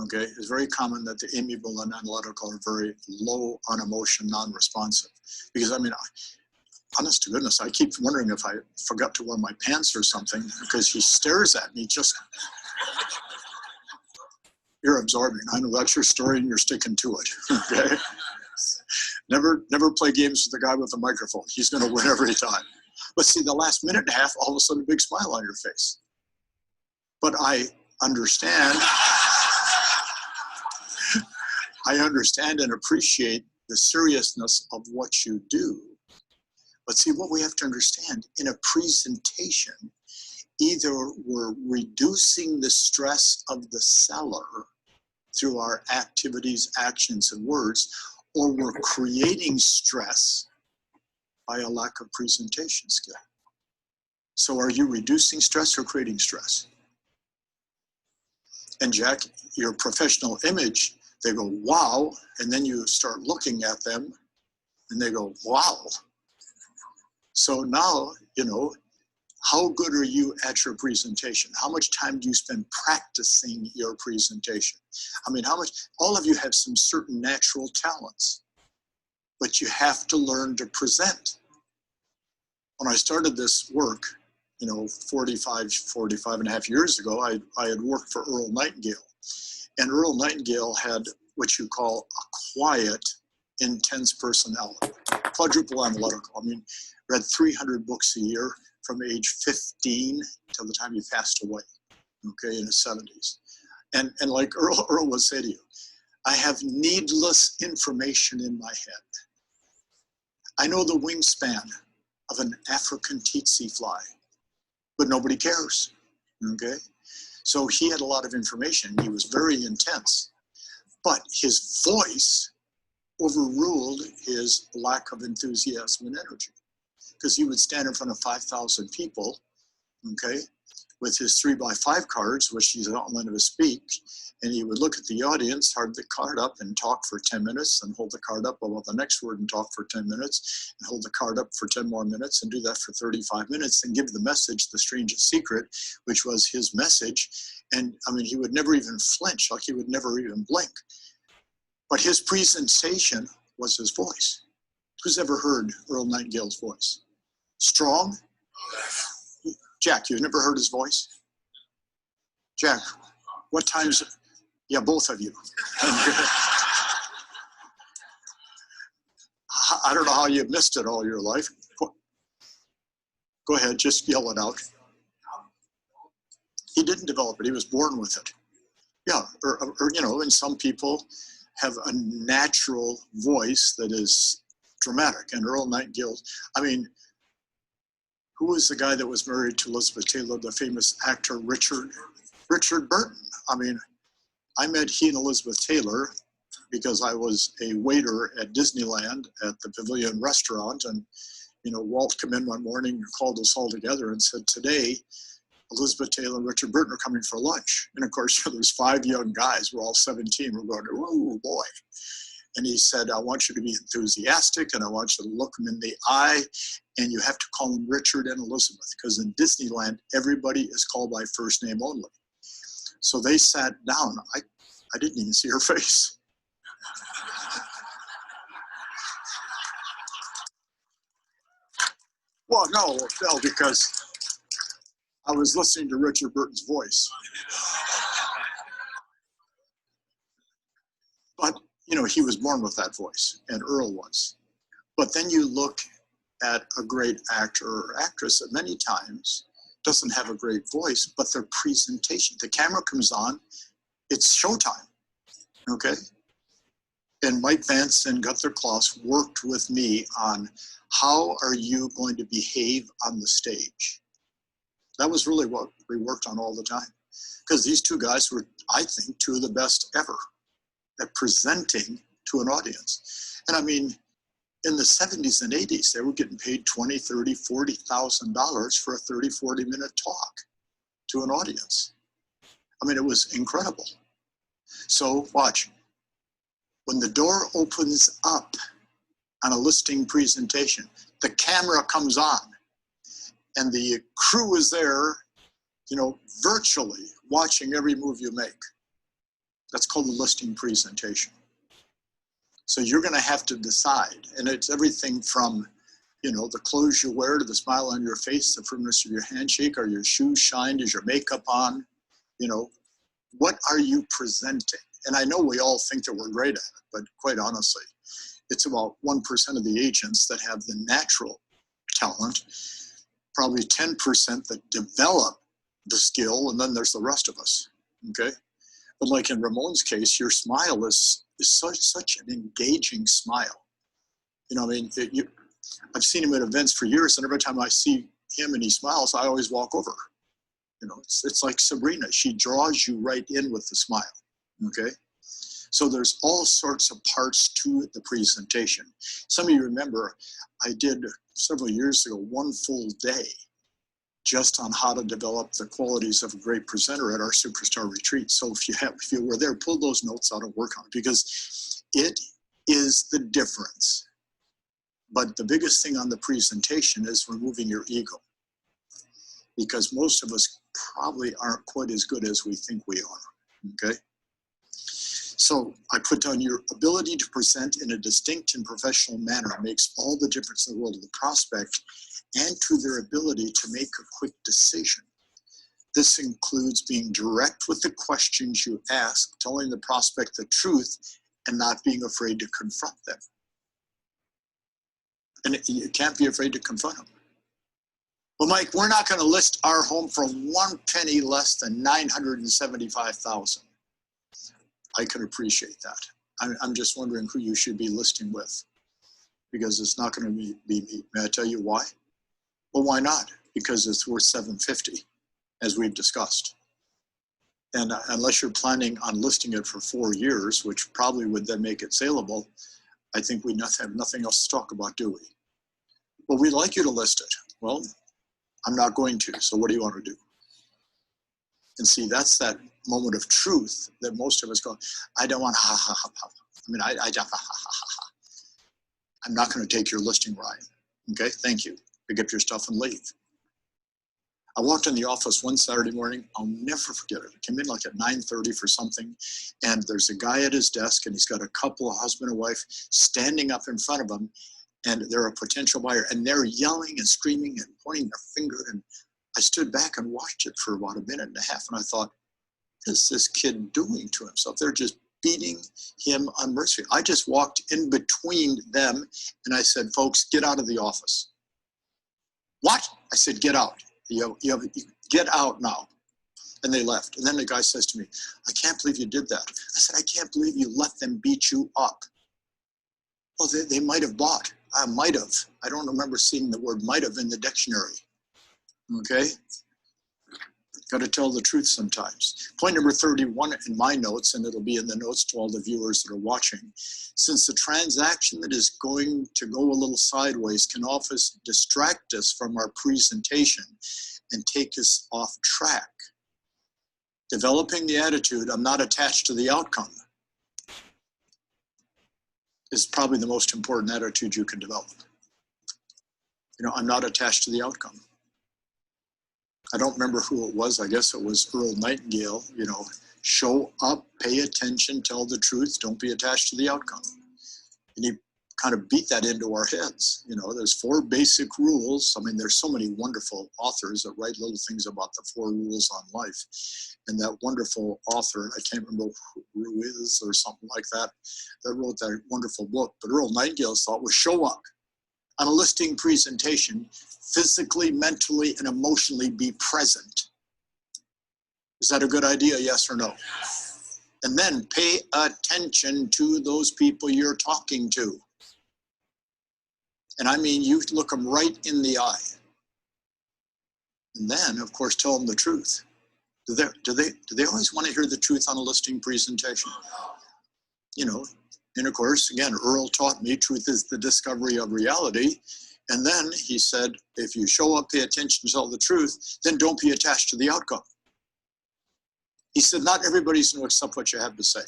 Okay, it's very common that the amiable and analytical are very low on emotion, non-responsive. Because I mean, honest to goodness, I keep wondering if I forgot to wear my pants or something because he stares at me just. You're absorbing. I know that's your story and you're sticking to it. Okay. Never play games with the guy with the microphone. He's going to win every time. But see, the last minute and a half, all of a sudden, a big smile on your face. But I understand. I understand and appreciate the seriousness of what you do. But see, what we have to understand in a presentation, either we're reducing the stress of the seller through our activities, actions, and words, or we're creating stress by a lack of presentation skill. So are you reducing stress or creating stress? And Jack, your professional image, they go, wow, and then you start looking at them and they go, wow. So now, you know, how good are you at your presentation? How much time do you spend practicing your presentation? I mean, how much, all of you have some certain natural talents, but you have to learn to present. When I started this work, you know, 45 and a half years ago, I had worked for Earl Nightingale. And Earl Nightingale had what you call a quiet, intense personality, quadruple analytical. I mean, read 300 books a year from age 15 till the time he passed away, okay, in his 70s. And like Earl would say to you, I have needless information in my head. I know the wingspan of an African tsetse fly, but nobody cares, okay? So he had a lot of information. He was very intense, but his voice overruled his lack of enthusiasm and energy, because he would stand in front of 5,000 people, okay, with his 3x5 cards, which he's outlined of his speech, and he would look at the audience, hold the card up and talk for 10 minutes, and hold the card up about the next word and talk for 10 minutes, and hold the card up for 10 more minutes, and do that for 35 minutes, and give the message, the strangest secret, which was his message. And I mean, he would never even flinch, like he would never even blink. But his presentation was his voice. Who's ever heard Earl Nightingale's voice? Strong? Jack, you've never heard his voice? Jack, what times? Yeah, both of you. I don't know how you missed it all your life. Go ahead, just yell it out. He didn't develop it, he was born with it. Yeah, or you know, and some people have a natural voice that is dramatic. And Earl Nightingale, I mean, who was the guy that was married to Elizabeth Taylor, the famous actor Richard Burton? I mean, I met he and Elizabeth Taylor because I was a waiter at Disneyland at the Pavilion Restaurant, and Walt came in one morning and called us all together and said, today, Elizabeth Taylor and Richard Burton are coming for lunch. And of course, there's 5 young guys, we're all 17, we're going, oh boy. And he said, I want you to be enthusiastic and I want you to look them in the eye, and you have to call them Richard and Elizabeth, because in Disneyland, everybody is called by first name only. So they sat down. I didn't even see her face. Well, no, because I was listening to Richard Burton's voice. But, he was born with that voice, and Earl was. But then you look at a great actor or actress that many times doesn't have a great voice, but their presentation, the camera comes on, it's showtime, okay? And Mike Vance and Gunther Klaus worked with me on how are you going to behave on the stage? That was really what we worked on all the time. Because these two guys were, I think, two of the best ever at presenting to an audience. And I mean, in the 70s and 80s, they were getting paid $20, $30, $40,000 for a 30, 40-minute talk to an audience. I mean, it was incredible. So watch. When the door opens up on a listing presentation, the camera comes on and the crew is there, virtually watching every move you make. That's called the listing presentation. So you're going to have to decide, and it's everything from, the clothes you wear to the smile on your face, the firmness of your handshake, are your shoes shined, is your makeup on, what are you presenting? And I know we all think that we're great at it, but quite honestly, it's about 1% of the agents that have the natural talent, probably 10% that develop the skill, and then there's the rest of us, okay? But like in Ramon's case, your smile is such an engaging smile. I've seen him at events for years, and every time I see him and he smiles, I always walk over. It's like Sabrina. She draws you right in with the smile, okay? So there's all sorts of parts to the presentation. Some of you remember I did several years ago 1 full day just on how to develop the qualities of a great presenter at our Superstar Retreat. So if you were there, pull those notes out and work on it, because it is the difference. But the biggest thing on the presentation is removing your ego, because most of us probably aren't quite as good as we think we are, okay? So I put down your ability to present in a distinct and professional manner makes all the difference in the world to the prospect and to their ability to make a quick decision. This includes being direct with the questions you ask, telling the prospect the truth, and not being afraid to confront them. And you can't be afraid to confront them. Well, Mike, we're not going to list our home for 1 penny less than $975,000. I can appreciate that. I'm just wondering who you should be listing with, because it's not going to be me. May I tell you why? Well, why not? Because it's worth $750, as we've discussed. And unless you're planning on listing it for 4 years, which probably would then make it saleable, I think we have nothing else to talk about, do we? Well, we'd like you to list it. Well, I'm not going to, so what do you want to do? And see, that's that moment of truth that most of us go, I don't want ha ha ha ha. I mean, I don't ha ha ha ha. I'm not going to take your listing, Ryan. Okay, thank you. Pick up your stuff and leave. I walked in the office one Saturday morning. I'll never forget it. I came in like at 9:30 for something, and there's a guy at his desk, and he's got a couple, a husband and wife, standing up in front of him, and they're a potential buyer, and they're yelling and screaming and pointing their finger. And I stood back and watched it for about 1.5 minutes, and I thought, what is this kid doing to himself? They're just beating him unmercifully. I just walked in between them, and I said, folks, get out of the office. What? I said, get out. You get out now. And they left. And then the guy says to me, I can't believe you did that. I said, I can't believe you let them beat you up. Well, they might have bought. I might have. I don't remember seeing the word might have in the dictionary. Okay? Got to tell the truth sometimes. Point number 31 in my notes, and it'll be in the notes to all the viewers that are watching. Since the transaction that is going to go a little sideways can often distract us from our presentation and take us off track. Developing the attitude, I'm not attached to the outcome, is probably the most important attitude you can develop. You know, I'm not attached to the outcome. I don't remember who it was. I guess it was Earl Nightingale. You know, show up, pay attention, tell the truth, don't be attached to the outcome. And he kind of beat that into our heads. You know, there's 4 basic rules. I mean, there's so many wonderful authors that write little things about the 4 rules on life. And that wonderful author, I can't remember who is or something like that, that wrote that wonderful book. But Earl Nightingale's thought was show up on a listing presentation, physically, mentally, and emotionally be present. Is that a good idea, yes or no? And then pay attention to those people you're talking to. And I mean, you look them right in the eye. And then, of course, tell them the truth. Do they always want to hear the truth on a listing presentation? You know, and of course, again, Earl taught me truth is the discovery of reality. And then he said, if you show up, pay attention, tell the truth, then don't be attached to the outcome. He said, not everybody's going to accept what you have to say.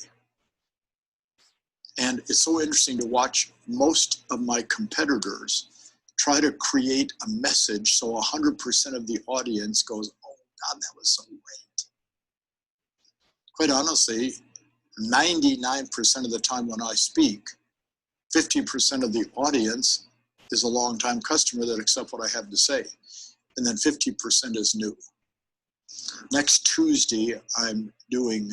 And it's so interesting to watch most of my competitors try to create a message so 100% of the audience goes, oh God, that was so great. Quite honestly, 99% of the time when I speak, 50% of the audience is a long-time customer that accepts what I have to say. And then 50% is new. Next Tuesday, I'm doing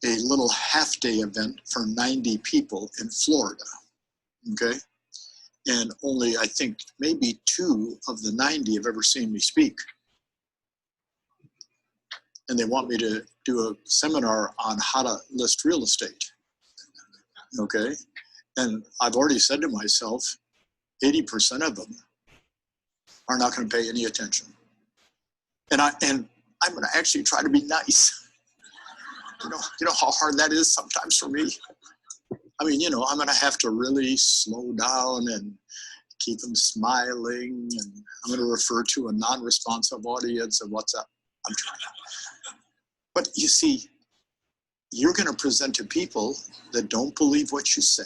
a little half-day event for 90 people in Florida, okay? And only, I think, maybe 2 of the 90 have ever seen me speak. And they want me to do a seminar on how to list real estate, okay? And I've already said to myself, 80% of them are not going to pay any attention. And I'm going to actually try to be nice. You know how hard that is sometimes for me. I mean, you know, I'm going to have to really slow down and keep them smiling, and I'm going to refer to a non-responsive audience and what's up. I'm trying. But you see, you're going to present to people that don't believe what you say.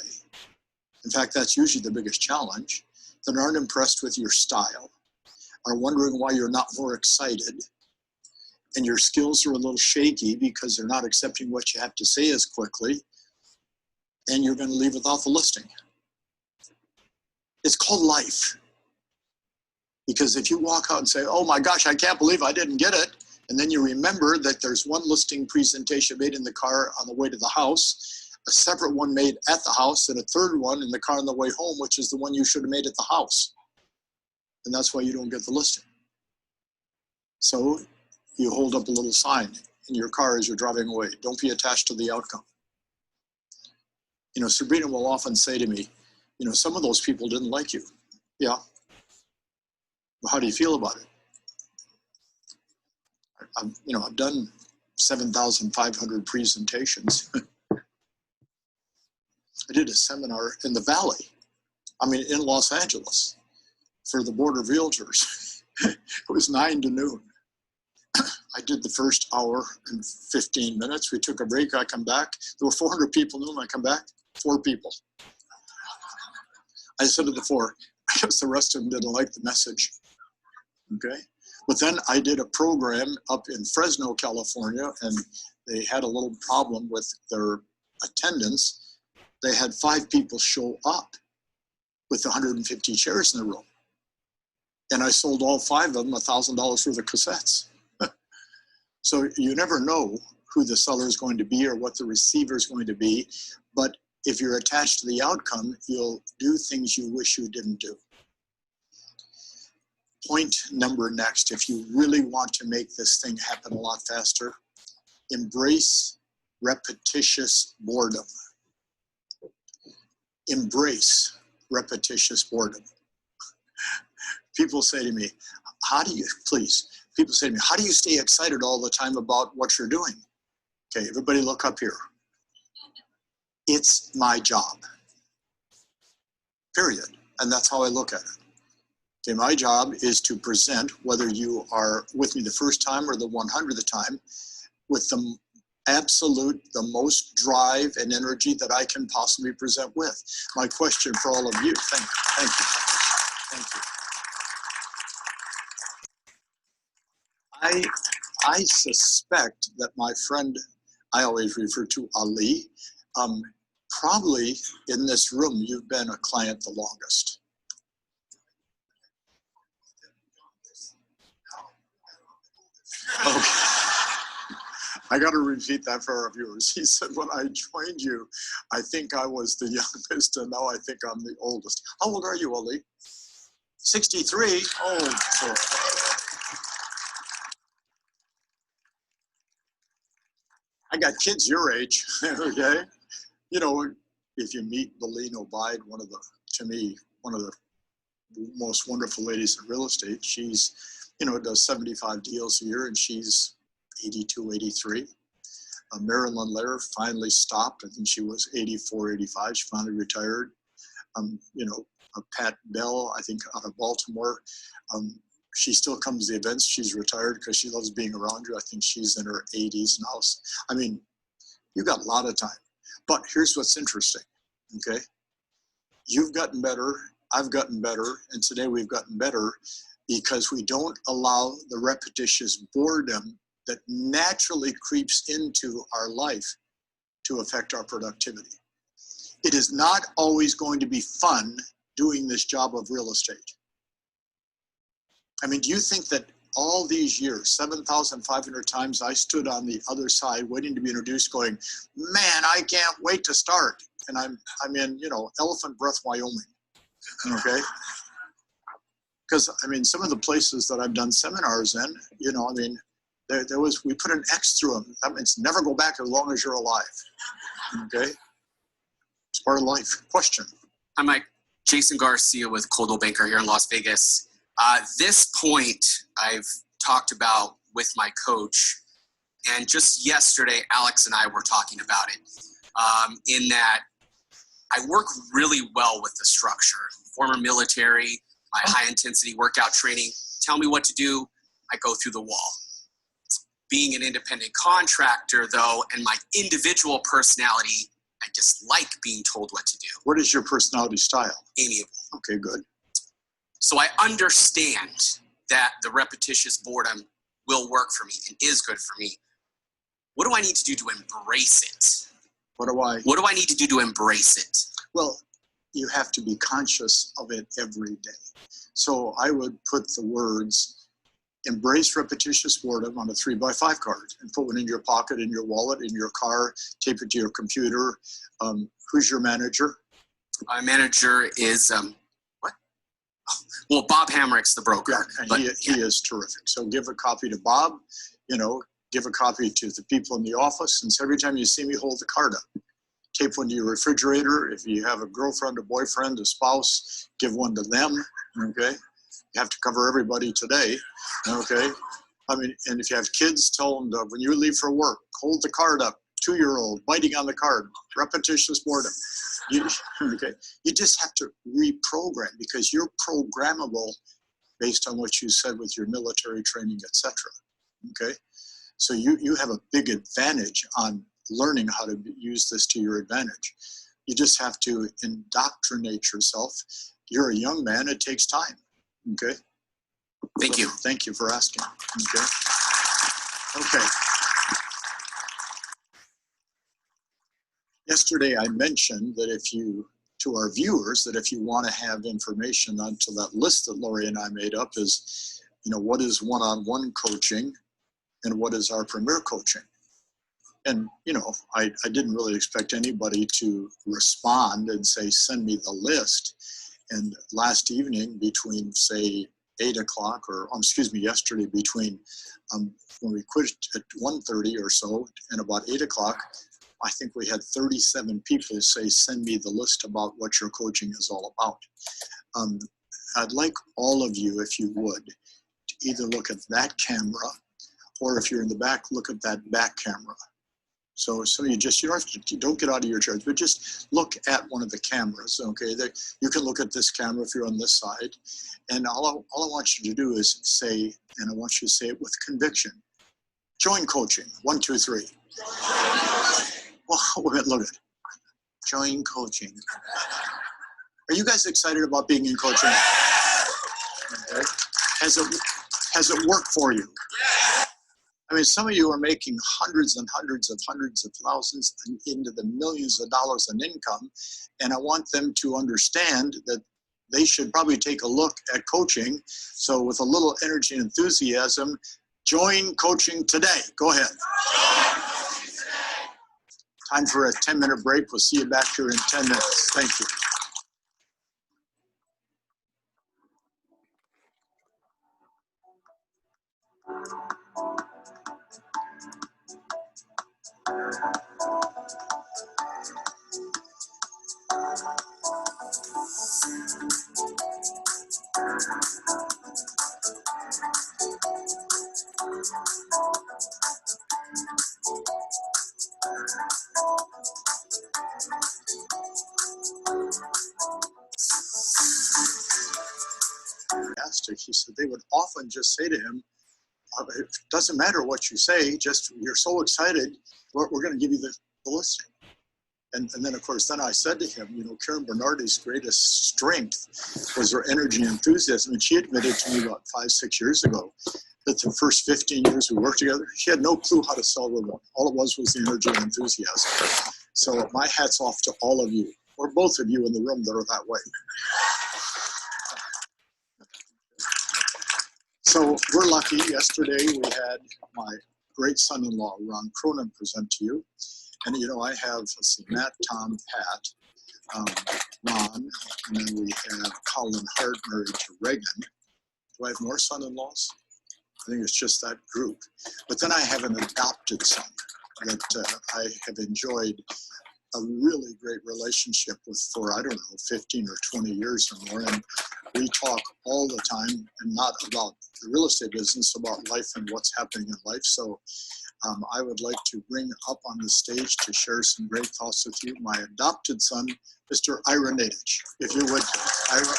In fact, that's usually the biggest challenge, that aren't impressed with your style, are wondering why you're not more excited, and your skills are a little shaky because they're not accepting what you have to say as quickly, and you're going to leave without the listing. It's called life. Because if you walk out and say, oh my gosh, I can't believe I didn't get it, and then you remember that there's one listing presentation made in the car on the way to the house, a separate one made at the house, and a third one in the car on the way home, which is the one you should have made at the house. And that's why you don't get the listing. So you hold up a little sign in your car as you're driving away. Don't be attached to the outcome. You know, Sabrina will often say to me, you know, some of those people didn't like you. Yeah. Well, how do you feel about it? I've done 7,500 presentations. I did a seminar in the Valley, in Los Angeles, for the Board of Realtors. It was 9 to noon. I did the first hour and 15 minutes. We took a break. I come back. There were 400 people in the room. I come back, 4 people. I said to the 4, I guess the rest of them didn't like the message. Okay. But then I did a program up in Fresno, California, and they had a little problem with their attendance. They had 5 people show up with 150 chairs in the room. And I sold all 5 of them $1,000 worth of cassettes. So you never know who the seller is going to be or what the receiver is going to be. But if you're attached to the outcome, you'll do things you wish you didn't do. point number next, if you really want to make this thing happen a lot faster, embrace repetitious boredom. Embrace repetitious boredom. People say to me, people say to me, how do you stay excited all the time about what you're doing? Okay, everybody look up here. It's my job. Period. And that's how I look at it. Okay, my job is to present, whether you are with me the first time or the 100th time, with the most drive and energy that I can possibly present with. My question for all of you, thank you. I suspect that my friend, I always refer to Ali, probably in this room, you've been a client the longest. Okay. I got to repeat that for our viewers. He said, when I joined you, I think I was the youngest, and now I think I'm the oldest. How old are you, Ali? 63? Oh, so. I got kids your age, okay? You know, if you meet Beline Obaid, one of the most wonderful ladies in real estate, she's, does 75 deals a year, and she's 82, 83. Marilyn Lair finally stopped. I think she was 84, 85. She finally retired. Pat Bell, I think out of Baltimore. She still comes to the events. She's retired because she loves being around you. I think she's in her 80s now. I mean, you got a lot of time. But here's what's interesting, okay? You've gotten better, I've gotten better, and today we've gotten better because we don't allow the repetitious boredom that naturally creeps into our life to affect our productivity. It is not always going to be fun doing this job of real estate. I mean, do you think that all these years, 7,500 times I stood on the other side waiting to be introduced going, man, I can't wait to start. And I'm in, Elephant Breath, Wyoming, okay? Because, some of the places that I've done seminars in, we put an X through them. That means never go back as long as you're alive, okay? It's part of life. Question. Hi, Mike. Jason Garcia with Coldwell Banker here in Las Vegas. This point I've talked about with my coach, and just yesterday, Alex and I were talking about it, in that I work really well with the structure. Former military, my high-intensity workout training, tell me what to do, I go through the wall. Being an independent contractor, though, and my individual personality, I just like being told what to do. What is your personality style? Amiable. Okay, good. So I understand that the repetitious boredom will work for me and is good for me. What do I need to do to embrace it? What do I need to do to embrace it? Well, you have to be conscious of it every day. So I would put the words, embrace repetitious boredom on a 3x5 card and put one in your pocket, in your wallet, in your car, tape it to your computer. Who's your manager? My manager is, well, Bob Hamrick's the broker. Yeah, and he is terrific. So give a copy to Bob, give a copy to the people in the office, and so every time you see me, hold the card up. Tape one to your refrigerator. If you have a girlfriend, a boyfriend, a spouse, give one to them, okay? You have to cover everybody today, okay? And if you have kids, tell them when you leave for work, hold the card up, 2-year-old, biting on the card, repetitious boredom. You just have to reprogram because you're programmable based on what you said with your military training, etc. Okay, so you have a big advantage on learning how to use this to your advantage. You just have to indoctrinate yourself. You're a young man, it takes time. Okay. Thank you. Thank you for asking. Okay. Yesterday I mentioned that to our viewers, that if you want to have information onto that list that Lori and I made up is, what is one-on-one coaching and what is our premier coaching? And, I didn't really expect anybody to respond and say, send me the list. And last evening between, say, 8 o'clock, or excuse me, yesterday between when we quit at 1:30 or so and about 8 o'clock, I think we had 37 people say, send me the list about what your coaching is all about. I'd like all of you, if you would, to either look at that camera, or if you're in the back, look at that back camera. So some of you just, don't get out of your chairs, but just look at one of the cameras, okay? You can look at this camera if you're on this side. And all I want you to do is say, and I want you to say it with conviction, join coaching, 1, 2, 3. Well, look at it. Join coaching. Are you guys excited about being in coaching? Okay. Has it worked for you? I mean, some of you are making hundreds and hundreds of thousands and into the millions of dollars in income. And I want them to understand that they should probably take a look at coaching. So with a little energy and enthusiasm, join coaching today. Go ahead. Time for a 10-minute break. We'll see you back here in 10 minutes. Thank you. He said they would often just say to him, it doesn't matter what you say, just you're so excited, we're going to give you the listing. And then, of course, then I said to him, you know, Karen Bernardi's greatest strength was her energy and enthusiasm. And she admitted to me about 5, 6 years ago that the first 15 years we worked together, she had no clue how to sell remote. All it was the energy and enthusiasm. So my hat's off to all of you, or both of you in the room that are that way. So we're lucky. Yesterday we had my great son-in-law, Ron Cronin, present to you. And, you know, I have, let's see, Matt, Tom, Pat, Ron, and then we have Colin Hart married to Reagan. Do I have more son-in-laws? I think it's just that group. But then I have an adopted son that I have enjoyed a really great relationship with for, I don't know, 15 or 20 years or more. And we talk all the time, and not about the real estate business, about life and what's happening in life. So I would like to bring up on the stage to share some great thoughts with you, my adopted son, Mr. Ira Nadich, if you would. Ira.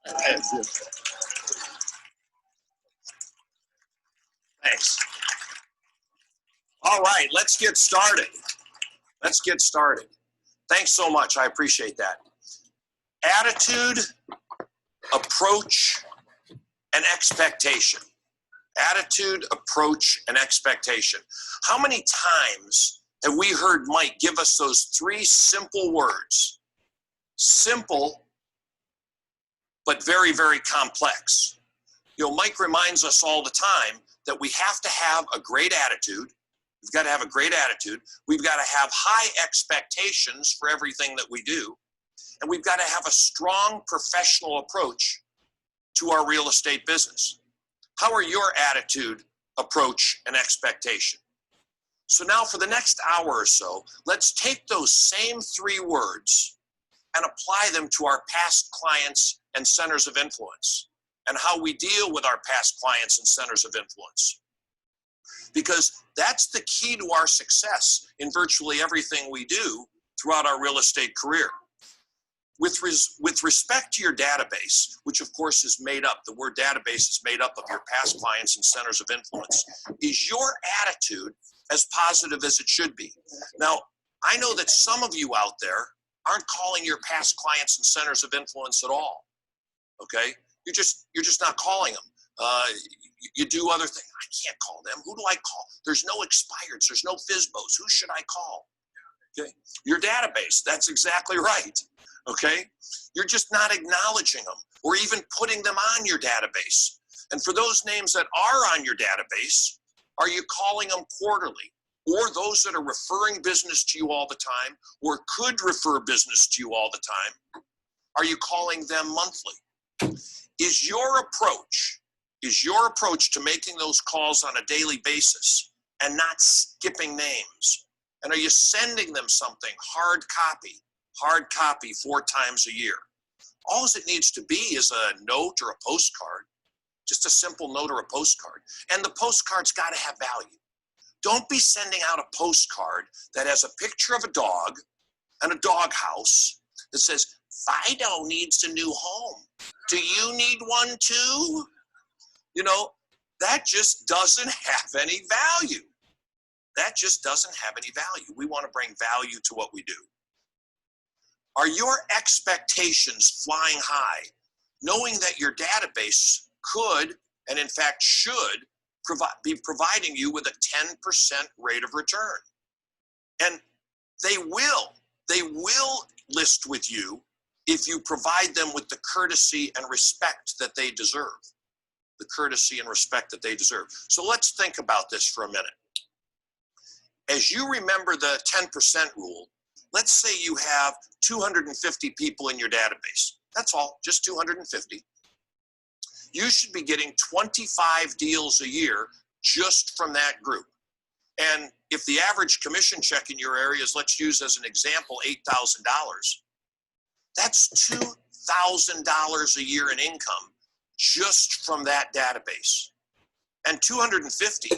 Thank you. Thanks. All right, let's get started. Let's get started. Thanks so much. I appreciate that. Attitude, approach, and expectation. Attitude, approach, and expectation. How many times have we heard Mike give us those 3 simple words? Simple, but very, very complex. You know, Mike reminds us all the time that we have to have a great attitude. We've got to have a great attitude. We've got to have high expectations for everything that we do. And we've got to have a strong professional approach to our real estate business. How are your attitude, approach, and expectation? So now for the next hour or so, let's take those same 3 words and apply them to our past clients and centers of influence, and how we deal with our past clients and centers of influence. Because that's the key to our success in virtually everything we do throughout our real estate career. With respect to your database, which of course is made up, the word database is made up of your past clients and centers of influence, is your attitude as positive as it should be? Now, I know that some of you out there aren't calling your past clients and centers of influence at all, okay? You're just not calling them. You do other things. I can't call them. Who do I call? There's no expireds. There's no FSBOs. Who should I call? Okay, your database. That's exactly right. Okay, you're just not acknowledging them or even putting them on your database. And for those names that are on your database, are you calling them quarterly? Or those that are referring business to you all the time or could refer business to you all the time? Are you calling them monthly? Is your approach to making those calls on a daily basis and not skipping names? And are you sending them something, hard copy 4 times a year? All it needs to be is a note or a postcard, just a simple note or a postcard. And the postcard's got to have value. Don't be sending out a postcard that has a picture of a dog and a doghouse that says, Fido needs a new home. Do you need one too? You know, that just doesn't have any value. That just doesn't have any value. We want to bring value to what we do. Are your expectations flying high, knowing that your database could, and in fact should, be providing you with a 10% rate of return? And they will list with you if you provide them with the courtesy and respect that they deserve. The courtesy and respect that they deserve. So let's think about this for a minute. As you remember the 10% rule, let's say you have 250 people in your database. That's all, just 250. You should be getting 25 deals a year just from that group. And if the average commission check in your area is, let's use as an example, $8,000, that's $2,000 a year in income just from that database. And 250,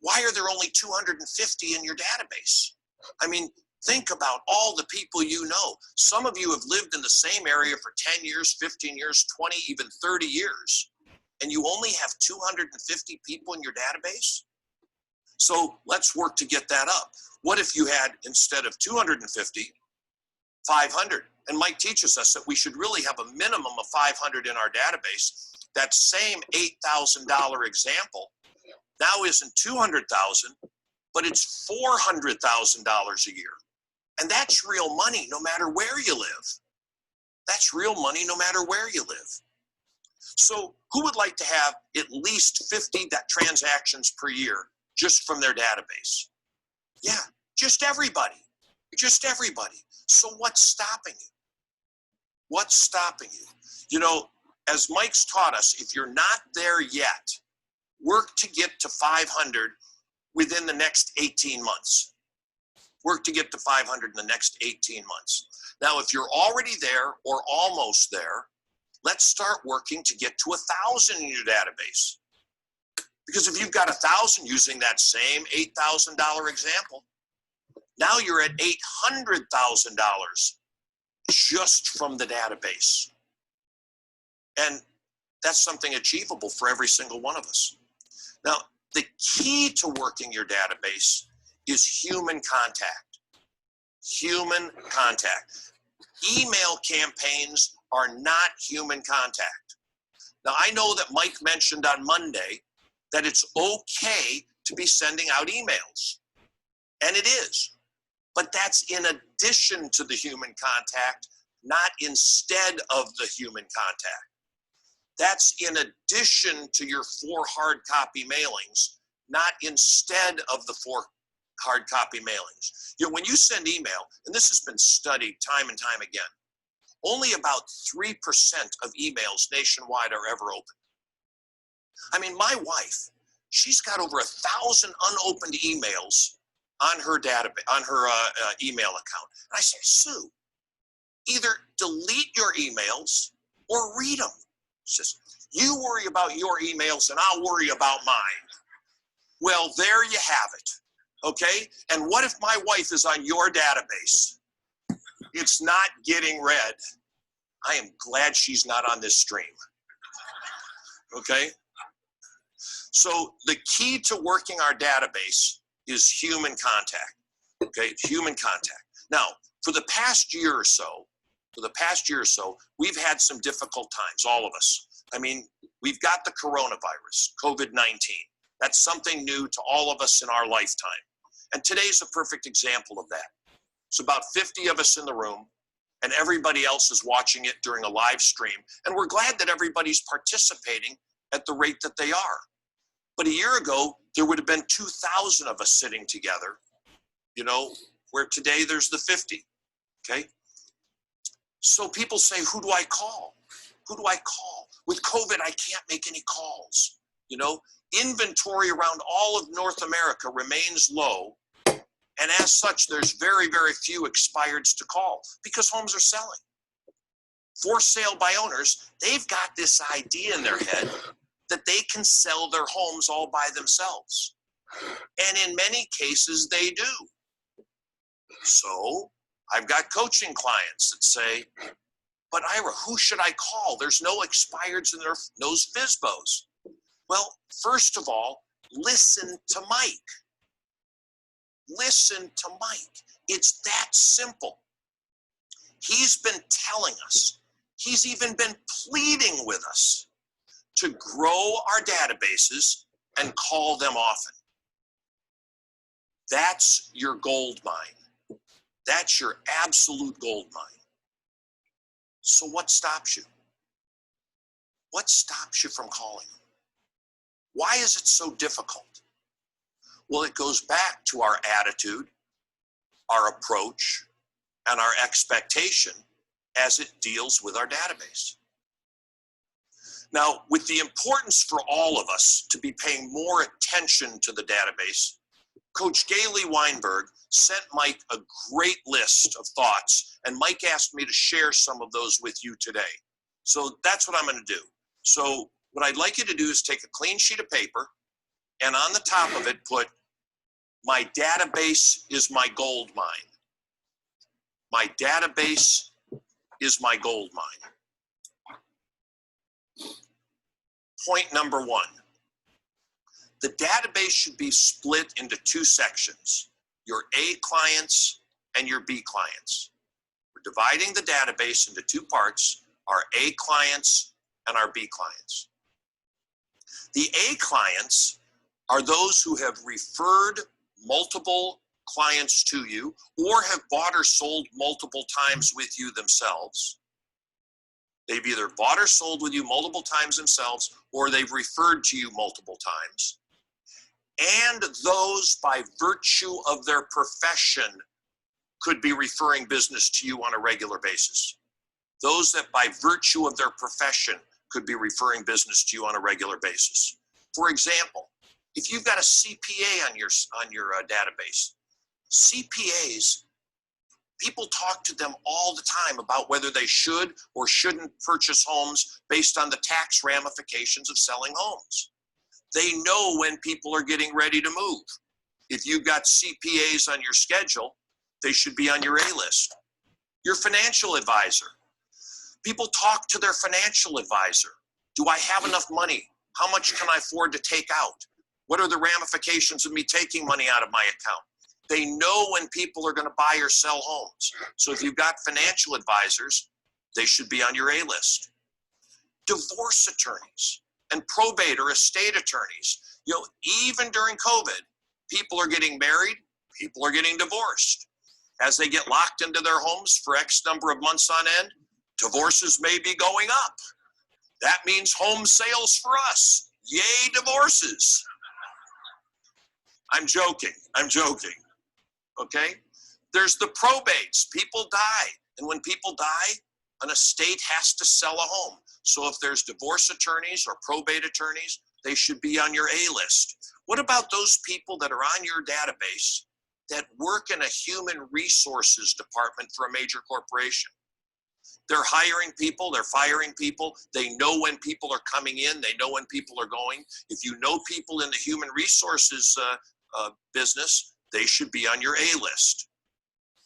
why are there only 250 in your database? I mean, think about all the people you know. Some of you have lived in the same area for 10 years, 15 years, 20, even 30 years, and you only have 250 people in your database? So let's work to get that up. What if you had, instead of 250, 500? And Mike teaches us that we should really have a minimum of 500 in our database. That same $8,000 example now isn't 200,000, but it's $400,000 a year. And that's real money no matter where you live. That's real money no matter where you live. So who would like to have at least 50 transactions per year just from their database? Yeah, just everybody. Just everybody. So what's stopping you? What's stopping you? You know, as Mike's taught us, if you're not there yet, work to get to 500 within the next 18 months. Work to get to 500 in the next 18 months. Now, if you're already there or almost there, let's start working to get to 1,000 in your database. Because if you've got 1,000 using that same $8,000 example, now you're at $800,000 just from the database. And that's something achievable for every single one of us. Now, the key to working your database is human contact. Human contact. Email campaigns are not human contact. Now, I know that Mike mentioned on Monday that it's okay to be sending out emails. And it is. But that's in addition to the human contact, not instead of the human contact. That's in addition to your 4 hard copy mailings, not instead of the 4 hard copy mailings. You know, when you send email, and this has been studied time and time again, only about 3% of emails nationwide are ever opened. I mean, my wife, she's got over 1,000 unopened emails on her database, on her email account. And I say, Sue, either delete your emails or read them. She says, you worry about your emails and I'll worry about mine. Well, there you have it. Okay? And what if my wife is on your database? It's not getting read. I am glad she's not on this stream. Okay? So the key to working our database is human contact. Okay? Human contact. Now, for the past year or so, we've had some difficult times, all of us. I mean, we've got the coronavirus, COVID-19. That's something new to all of us in our lifetime. And today's a perfect example of that. It's about 50 of us in the room, and everybody else is watching it during a live stream. And we're glad that everybody's participating at the rate that they are. But a year ago, there would have been 2,000 of us sitting together, you know, where today there's the 50, okay? So people say, who do I call? Who do I call? With COVID, I can't make any calls. You know, inventory around all of North America remains low. And as such, there's very, very few expireds to call because homes are selling. For sale by owners, they've got this idea in their head that they can sell their homes all by themselves. And in many cases, they do. So I've got coaching clients that say, but Ira, who should I call? There's no expireds and there's no FSBOs. Well, first of all, listen to Mike. Listen to Mike. It's that simple. He's been telling us, he's even been pleading with us to grow our databases and call them often. That's your gold mine. That's your absolute gold mine. So what stops you? What stops you from calling? Why is it so difficult? Well, it goes back to our attitude, our approach, and our expectation as it deals with our database. Now, with the importance for all of us to be paying more attention to the database, Coach Gailey Weinberg sent Mike a great list of thoughts, and Mike asked me to share some of those with you today. So that's what I'm going to do. So what I'd like you to do is take a clean sheet of paper, and on the top of it put, my database is my gold mine. My database is my gold mine. Point number one. The database should be split into two sections, your A clients and your B clients. We're dividing the database into two parts, our A clients and our B clients. The A clients are those who have referred multiple clients to you or have bought or sold multiple times with you themselves. They've either bought or sold with you multiple times themselves, or they've referred to you multiple times. And those by virtue of their profession could be referring business to you on a regular basis. Those that by virtue of their profession could be referring business to you on a regular basis. For example, if you've got a CPA on your database, CPAs, people talk to them all the time about whether they should or shouldn't purchase homes based on the tax ramifications of selling homes. They know when people are getting ready to move. If you've got CPAs on your schedule, they should be on your A list. Your financial advisor. People talk to their financial advisor. Do I have enough money? How much can I afford to take out? What are the ramifications of me taking money out of my account? They know when people are going to buy or sell homes. So if you've got financial advisors, they should be on your A list. Divorce attorneys and probate or estate attorneys. You know, even during COVID, people are getting married, people are getting divorced. As they get locked into their homes for X number of months on end, divorces may be going up. That means home sales for us. Yay, divorces. I'm joking. Okay? There's the probates. People die. And when people die, an estate has to sell a home. So if there's divorce attorneys or probate attorneys, they should be on your A list. What about those people that are on your database that work in a human resources department for a major corporation? They're hiring people, they're firing people, they know when people are coming in, they know when people are going. If you know people in the human resources business, they should be on your A list.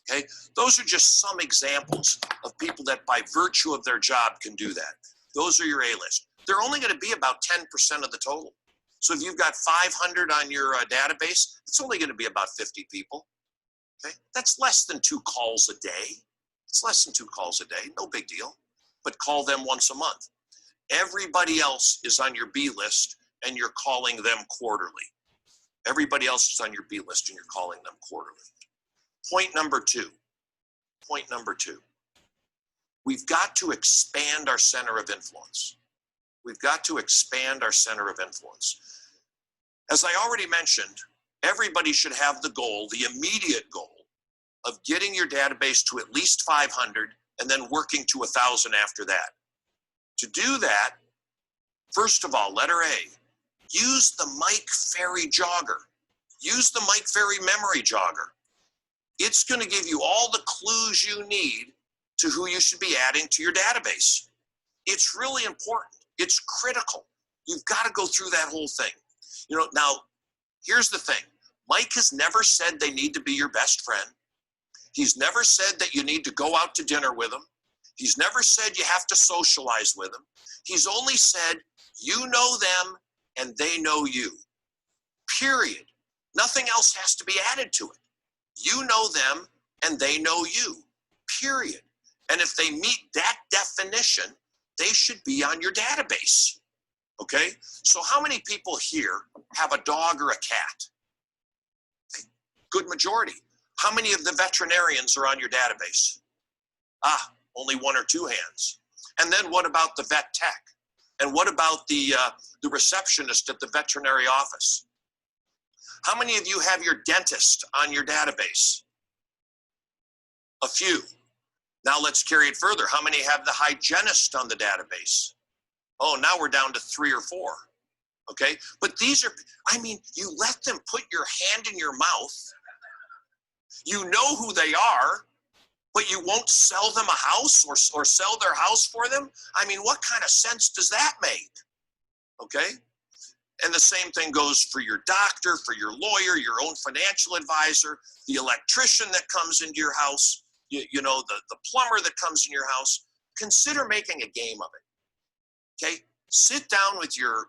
Okay, those are just some examples of people that by virtue of their job can do that. Those are your A list. They're only going to be about 10% of the total. So if you've got 500 on your database, it's only going to be about 50 people. Okay, that's less than 2 calls a day. It's less than 2 calls a day, no big deal. But call them once a month. Everybody else is on your B list, and you're calling them quarterly. Everybody else is on your B list, and you're calling them quarterly. Point number two. We've got to expand our center of influence. We've got to expand our center of influence. As I already mentioned, everybody should have the goal, the immediate goal, of getting your database to at least 500 and then working to 1,000 after that. To do that, first of all, letter A, use the Mike Ferry jogger. Use the Mike Ferry memory jogger. It's going to give you all the clues you need to who you should be adding to your database. It's really important. It's critical. You've got to go through that whole thing. You know, now, here's the thing. Mike has never said they need to be your best friend. He's never said that you need to go out to dinner with them. He's never said you have to socialize with them. He's only said you know them and they know you. Period. Nothing else has to be added to it. You know them and they know you. Period. And if they meet that definition, they should be on your database. Okay? So how many people here have a dog or a cat? Good majority. How many of the veterinarians are on your database? Only 1 or 2 hands. And then what about the vet tech? And what about the receptionist at the veterinary office? How many of you have your dentist on your database? A few. Now let's carry it further. How many have the hygienist on the database? Oh, now we're down to 3 or 4. Okay? But these are, I mean, you let them put your hand in your mouth. You know who they are, but you won't sell them a house or sell their house for them? I mean, what kind of sense does that make? Okay? And the same thing goes for your doctor, for your lawyer, your own financial advisor, the electrician that comes into your house, you know, the plumber that comes in your house. Consider making a game of it. Okay? Sit down with your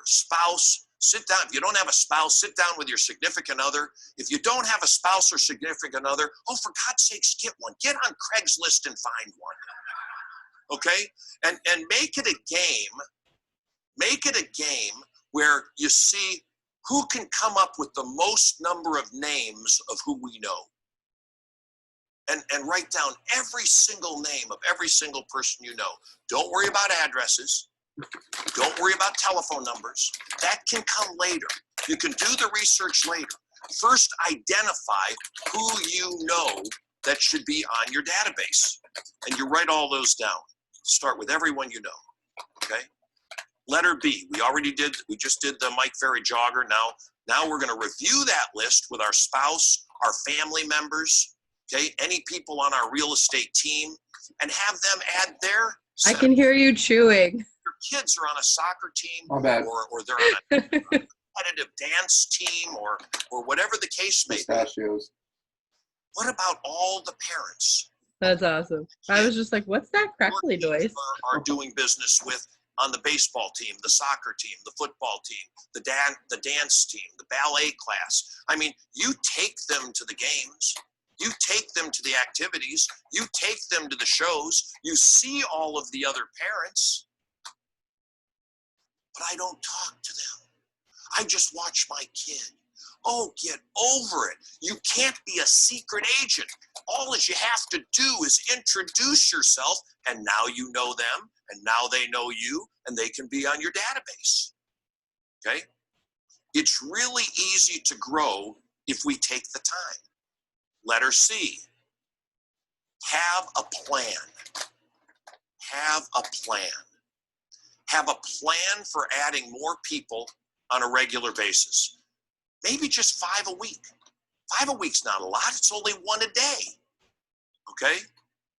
spouse. Sit down. If you don't have a spouse, sit down with your significant other. If you don't have a spouse or significant other, oh, for God's sakes, get one. Get on Craigslist and find one. Okay? And make it a game. Make it a game where you see who can come up with the most number of names of who we know. And write down every single name of every single person you know. Don't worry about addresses. Don't worry about telephone numbers. That can come later. You can do the research later. First, identify who you know that should be on your database. And you write all those down. Start with everyone you know. Okay? Letter B, we just did the Mike Ferry jogger. Now we're going to review that list with our spouse, our family members, okay, any people on our real estate team, and have them add their I can hear you chewing. Your kids are on a soccer team, My bad. or they're on a competitive dance team, or whatever the case may be. Pistachios. What about all the parents? That's awesome. I was just like, what's that crackly Your kids noise? Are doing business with on the baseball team, the soccer team, the football team, the dance team, the ballet class. I mean, you take them to the games. You take them to the activities. You take them to the shows. You see all of the other parents. But I don't talk to them. I just watch my kid. Oh, get over it. You can't be a secret agent. All that you have to do is introduce yourself, and now you know them, and now they know you, and they can be on your database. Okay? It's really easy to grow if we take the time. Letter C, have a plan. Have a plan. Have a plan for adding more people on a regular basis. Maybe just 5 a week. 5 a week's not a lot. It's only 1 a day. Okay?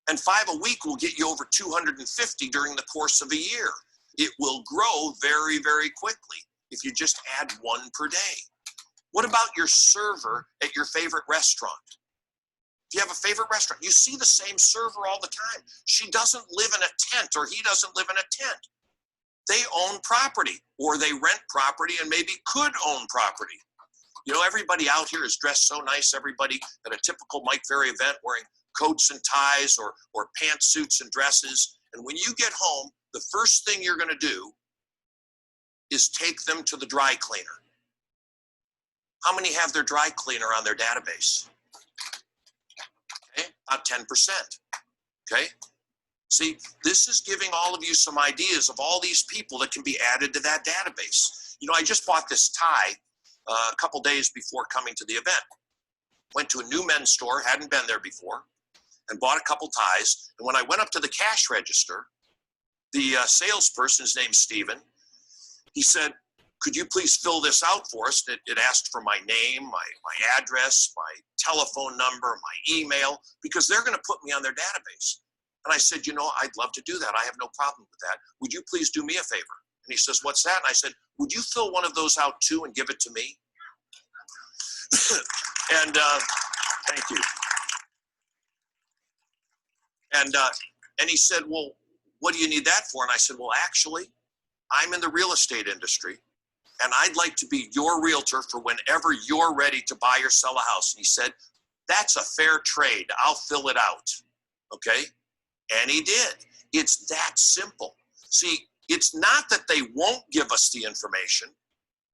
And 5 a week will get you over 250 during the course of a year. It will grow very, very quickly if you just add 1 per day. What about your server at your favorite restaurant? If you have a favorite restaurant, you see the same server all the time. She doesn't live in a tent, or he doesn't live in a tent. They own property, or they rent property and maybe could own property. You know, everybody out here is dressed so nice. Everybody at a typical Mike Ferry event wearing coats and ties or pantsuits and dresses. And when you get home, the first thing you're going to do is take them to the dry cleaner. How many have their dry cleaner on their database? Okay, about 10%. Okay? See, this is giving all of you some ideas of all these people that can be added to that database. You know, I just bought this tie a couple days before coming to the event. Went to a new men's store, hadn't been there before. and bought a couple ties. And when I went up to the cash register, the salesperson, his name's Steven, he said, could you please fill this out for us? It asked for my name, my address, my telephone number, my email, because they're going to put me on their database. And I said, you know, I'd love to do that. I have no problem with that. Would you please do me a favor? And he says, what's that? And I said, would you fill one of those out too and give it to me? And thank you. And he said, well, what do you need that for? And I said, well, actually, I'm in the real estate industry, and I'd like to be your realtor for whenever you're ready to buy or sell a house. And he said, that's a fair trade. I'll fill it out. Okay? And he did. It's that simple. See, it's not that they won't give us the information.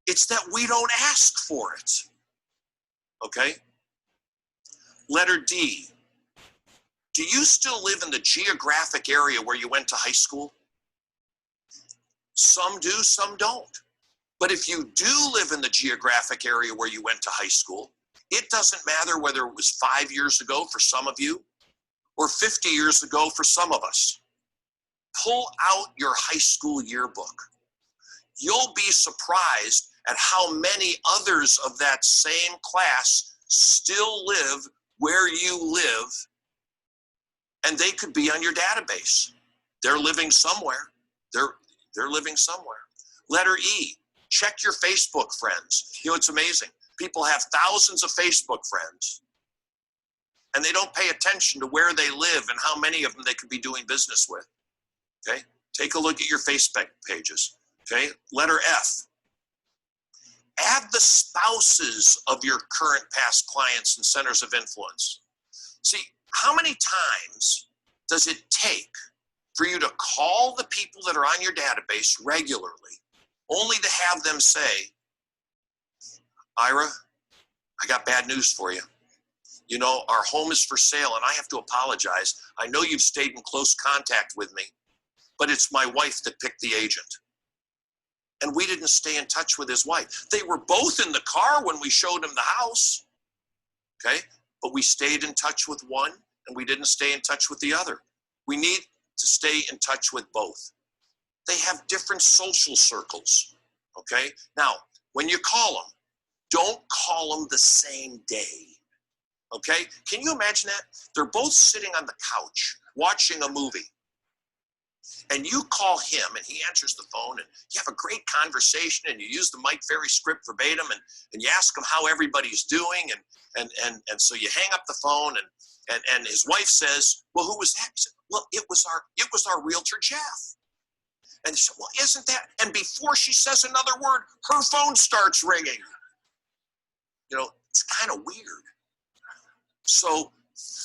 It's that we don't ask for it. Okay? Letter D. Do you still live in the geographic area where you went to high school? Some do, some don't. But if you do live in the geographic area where you went to high school, it doesn't matter whether it was 5 years ago for some of you or 50 years ago for some of us. Pull out your high school yearbook. You'll be surprised at how many others of that same class still live where you live, and they could be on your database. They're living somewhere. They're living somewhere. Letter E, check your Facebook friends. You know, it's amazing. People have thousands of Facebook friends, and they don't pay attention to where they live and how many of them they could be doing business with. Okay? Take a look at your Facebook pages. Okay? Letter F, add the spouses of your current past clients and centers of influence. See, how many times does it take for you to call the people that are on your database regularly, only to have them say, Ira, I got bad news for you. You know, our home is for sale and I have to apologize. I know you've stayed in close contact with me, but it's my wife that picked the agent. And we didn't stay in touch with his wife. They were both in the car when we showed him the house, okay? But we stayed in touch with one and we didn't stay in touch with the other. We need to stay in touch with both. They have different social circles, okay? Now, when you call them, don't call them the same day, okay? Can you imagine that? They're both sitting on the couch watching a movie, and you call him and he answers the phone and you have a great conversation and you use the Mike Ferry script verbatim and you ask him how everybody's doing and so you hang up the phone and his wife says, well, who was that? He said, well, it was our realtor, Jeff. And he said, well, isn't that? And before she says another word, her phone starts ringing. You know, it's kind of weird. So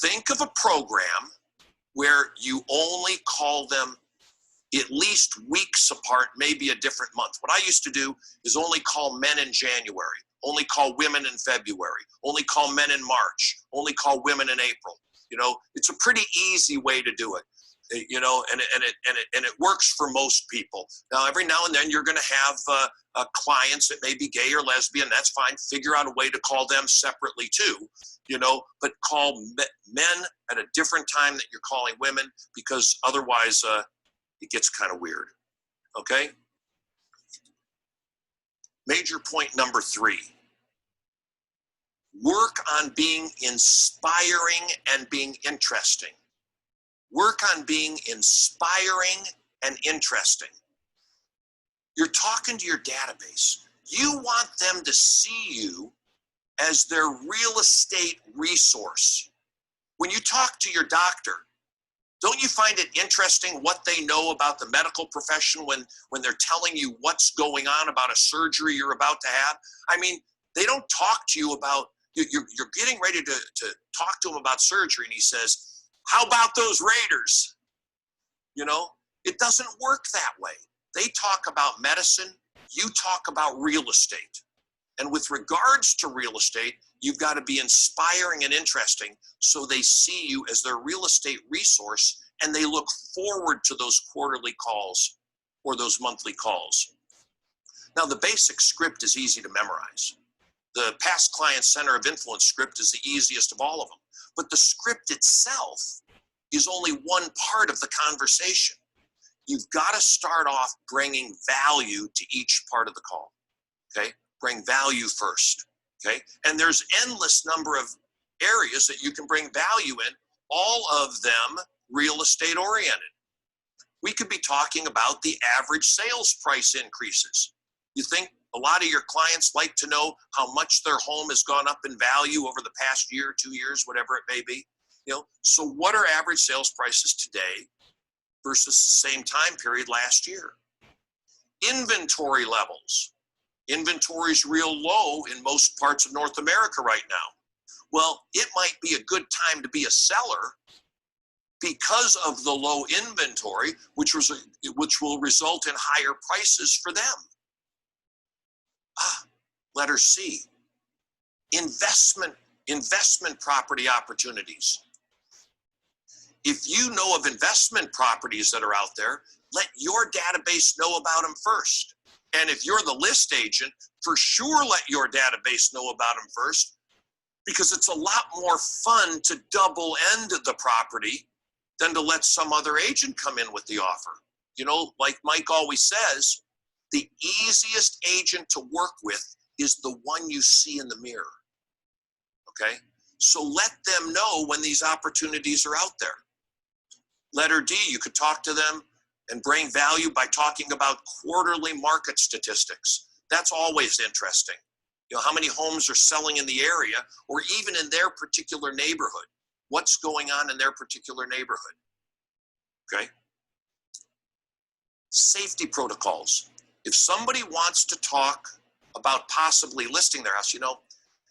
think of a program where you only call them at least weeks apart, maybe a different month. What I used to do is only call men in January, only call women in February, only call men in March, only call women in April. You know, it's a pretty easy way to do it. You know, and it works for most people. Now, every now and then you're going to have clients that may be gay or lesbian. That's fine. Figure out a way to call them separately too. You know, but call men at a different time that you're calling women, because otherwise it gets kind of weird. Okay. Major point number 3. Work on being inspiring and being interesting. Work on being inspiring and interesting. You're talking to your database. You want them to see you as their real estate resource. When you talk to your doctor, don't you find it interesting what they know about the medical profession when they're telling you what's going on about a surgery you're about to have? I mean, they don't talk to you about, you're getting ready to talk to him about surgery, and he says, how about those Raiders? You know, it doesn't work that way. They talk about medicine, you talk about real estate. And with regards to real estate, you've got to be inspiring and interesting so they see you as their real estate resource and they look forward to those quarterly calls or those monthly calls. Now, the basic script is easy to memorize. The past client center of influence script is the easiest of all of them. But the script itself is only one part of the conversation. You've got to start off bringing value to each part of the call, okay? Bring value first, okay? And there's endless number of areas that you can bring value in, all of them real estate oriented. We could be talking about the average sales price increases. You think a lot of your clients like to know how much their home has gone up in value over the past year, 2 years, whatever it may be. You know, so what are average sales prices today versus the same time period last year? Inventory levels. Inventory's real low in most parts of North America right now. Well, it might be a good time to be a seller because of the low inventory, which will result in higher prices for them. Letter C, investment property opportunities. If you know of investment properties that are out there, let your database know about them first. And if you're the list agent, for sure let your database know about them first, because it's a lot more fun to double end the property than to let some other agent come in with the offer. You know, like Mike always says, the easiest agent to work with is the one you see in the mirror, okay? So let them know when these opportunities are out there. Letter D, you could talk to them and bring value by talking about quarterly market statistics. That's always interesting. You know, how many homes are selling in the area or even in their particular neighborhood? What's going on in their particular neighborhood, okay? Safety protocols. If somebody wants to talk about possibly listing their house, you know,